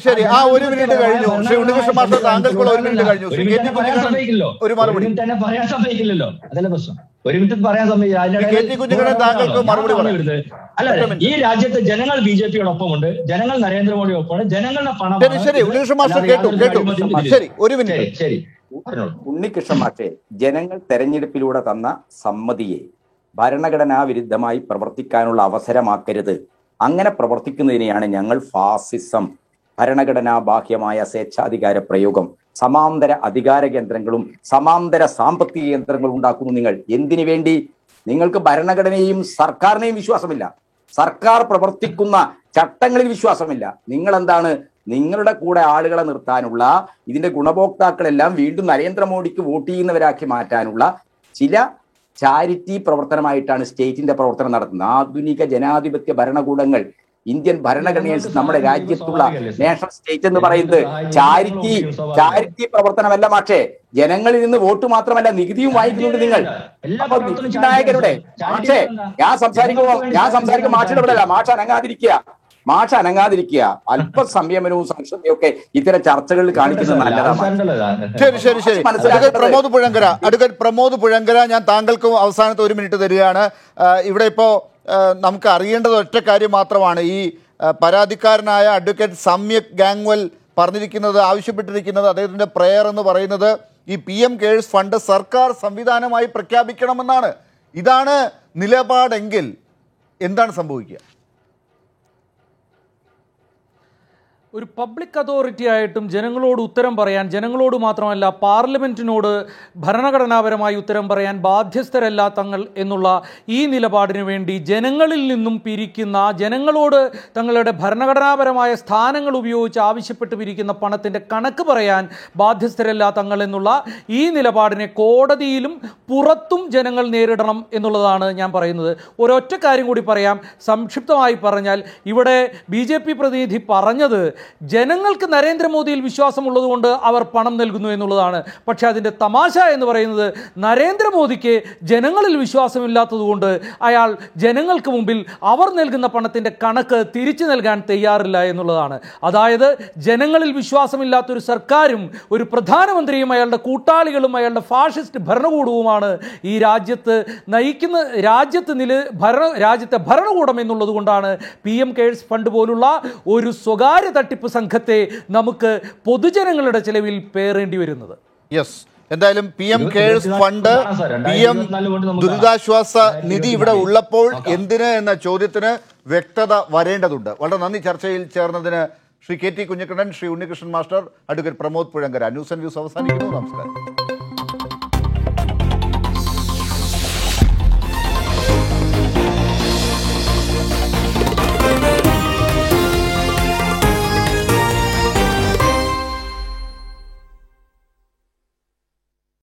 ശരി, ആ ഒരു മിനിറ്റ് കഴിഞ്ഞു. താങ്കൾക്കുള്ള ഒരു മിനിറ്റ് കഴിഞ്ഞു. തന്നെ പറയാൻ സമ്മതിക്കില്ലല്ലോ, അതല്ലേ പ്രശ്നം. ഒരു മിനിറ്റ് പറയാൻ സമ്മതിക്കില്ല. അല്ല, ഈ രാജ്യത്ത് ജനങ്ങൾ BJPയോടൊപ്പമുണ്ട്, ജനങ്ങൾ നരേന്ദ്രമോദിയോടൊപ്പമാണ്, ജനങ്ങളുടെ പണം. ഉണ്ണികൃഷ്ണൻ മാഷെ, ജനങ്ങൾ തെരഞ്ഞെടുപ്പിലൂടെ തന്ന സമ്മതിയെ ഭരണഘടനാ വിരുദ്ധമായി പ്രവർത്തിക്കാനുള്ള അവസരമാക്കരുത്. അങ്ങനെ പ്രവർത്തിക്കുന്നതിനെയാണ് ഞങ്ങൾ ഫാസിസം, ഭരണഘടനാ ബാഹ്യമായ സ്വേച്ഛാധികാര പ്രയോഗം, സമാന്തര അധികാര കേന്ദ്രങ്ങളും സമാന്തര സാമ്പത്തിക കേന്ദ്രങ്ങളും ഉണ്ടാക്കുന്നു. നിങ്ങൾ എന്തിനു വേണ്ടി? നിങ്ങൾക്ക് ഭരണഘടനയെയും സർക്കാരിനെയും വിശ്വാസമില്ല, സർക്കാർ പ്രവർത്തിക്കുന്ന ചട്ടങ്ങളിൽ വിശ്വാസമില്ല. നിങ്ങൾ എന്താണ്? നിങ്ങളുടെ കൂടെ ആളുകളെ നിർത്താനുള്ള, ഇതിന്റെ ഗുണഭോക്താക്കളെല്ലാം വീണ്ടും നരേന്ദ്രമോദിക്ക് വോട്ട് ചെയ്യുന്നവരാക്കി മാറ്റാനുള്ള ചില ചാരിറ്റി പ്രവർത്തനമായിട്ടാണ് സ്റ്റേറ്റിന്റെ പ്രവർത്തനം നടത്തുന്നത്. ആധുനിക ജനാധിപത്യ ഭരണകൂടങ്ങൾ, ഇന്ത്യൻ ഭരണഘടനയിൽ നമ്മുടെ രാജ്യത്തുള്ള നാഷണൽ സ്റ്റേറ്റ് എന്ന് പറയുന്നത് ചാരിറ്റി പ്രവർത്തനമല്ല. പക്ഷേ ജനങ്ങളിൽ നിന്ന് വോട്ട് മാത്രമല്ല, നികുതിയും വാങ്ങിക്കുന്നുണ്ട് നിങ്ങൾ. അപ്പൊ നികുതി നായകരുടെ പക്ഷേ ഞാൻ സംസാരിക്കുമ്പോൾ മാഷിയുടെ ഇവിടെ മാഷ അനങ്ങാതിരിക്കുക. അല്പ സംയമനവും സംശയവും ഒക്കെ ഇത്തരം ചർച്ചകളിൽ കാണിക്കുന്നത് നല്ലതാണ്. ശരി. അഡ്വക്കേറ്റ് പ്രമോദ് പുഴങ്കര, ഞാൻ താങ്കൾക്കും അവസാനത്തെ ഒരു മിനിറ്റ് തരികയാണ്. ഇവിടെ ഇപ്പോ നമുക്ക് അറിയേണ്ടത് ഒറ്റ കാര്യം മാത്രമാണ്. ഈ പരാതിക്കാരനായ അഡ്വക്കേറ്റ് സമ്യക് ഗാംഗ്വൽ ആവശ്യപ്പെട്ടിരിക്കുന്നത്, അദ്ദേഹത്തിന്റെ പ്രയർ എന്ന് പറയുന്നത് ഈ PM കെയേഴ്സ് ഫണ്ട് സർക്കാർ സംവിധാനമായി പ്രഖ്യാപിക്കണമെന്നാണ്. ഇതാണ് നിലപാടെങ്കിൽ എന്താണ് സംഭവിക്കുക? ഒരു പബ്ലിക് അതോറിറ്റി ആയിട്ടും ജനങ്ങളോട് ഉത്തരം പറയാൻ, ജനങ്ങളോട് മാത്രമല്ല പാർലമെൻറ്റിനോട് ഭരണഘടനാപരമായി ഉത്തരം പറയാൻ ബാധ്യസ്ഥരല്ല തങ്ങൾ എന്നുള്ള ഈ നിലപാടിനു വേണ്ടി ജനങ്ങളിൽ നിന്നും പിരിക്കുന്ന, ജനങ്ങളോട് തങ്ങളുടെ ഭരണഘടനാപരമായ സ്ഥാനങ്ങൾ ഉപയോഗിച്ച് ആവശ്യപ്പെട്ട് പിരിക്കുന്ന പണത്തിൻ്റെ കണക്ക് പറയാൻ ബാധ്യസ്ഥരല്ല തങ്ങൾ എന്നുള്ള ഈ നിലപാടിനെ കോടതിയിലും പുറത്തും ജനങ്ങൾ നേരിടണം എന്നുള്ളതാണ് ഞാൻ പറയുന്നത്. ഒരൊറ്റ കാര്യം കൂടി പറയാം, സംക്ഷിപ്തമായി പറഞ്ഞാൽ, ഇവിടെ BJP പ്രതിനിധി പറഞ്ഞത് ജനങ്ങൾക്ക് നരേന്ദ്രമോദിയിൽ വിശ്വാസമുള്ളതുകൊണ്ട് അവർ പണം നൽകുന്നു എന്നുള്ളതാണ്. പക്ഷെ അതിൻ്റെ തമാശ എന്ന് പറയുന്നത്, നരേന്ദ്രമോദിക്ക് ജനങ്ങളിൽ വിശ്വാസമില്ലാത്തതുകൊണ്ട് അയാൾ ജനങ്ങൾക്ക് മുമ്പിൽ അവർ നൽകുന്ന പണത്തിൻ്റെ കണക്ക് തിരിച്ചു നൽകാൻ തയ്യാറില്ല എന്നുള്ളതാണ്. അതായത് ജനങ്ങളിൽ വിശ്വാസമില്ലാത്തൊരു സർക്കാരും ഒരു പ്രധാനമന്ത്രിയും അയാളുടെ കൂട്ടാളികളും അയാളുടെ ഫാഷിസ്റ്റ് ഭരണകൂടവുമാണ് ഈ രാജ്യത്ത് നയിക്കുന്ന, രാജ്യത്തെ ഭരണകൂടം എന്നുള്ളത് കൊണ്ടാണ് PM കെയേഴ്സ് ഫണ്ട് പോലുള്ള ഒരു സ്വകാര്യ തട്ടിപ്പ് സംഘത്തെ നമുക്ക് പൊതുജനങ്ങളുടെ ചെലവിൽ പേറേണ്ടി വരുന്നത്? യെസ്, എന്തായാലും PM കെയേഴ്സ് ഫണ്ട്, PM ദുരിതാശ്വാസ നിധി ഇവിടെ ഉള്ളപ്പോൾ എന്തിന് എന്ന ചോദ്യത്തിന് വ്യക്തത വരേണ്ടതുണ്ട്. വളരെ നന്ദി ചർച്ചയിൽ ചേർന്നതിന് Shri KT Kunhikannan, Shri Unnikrishnan master, advocate Pramod Puzhankara. News and views അവസാനിക്കുന്നു. നമസ്കാരം.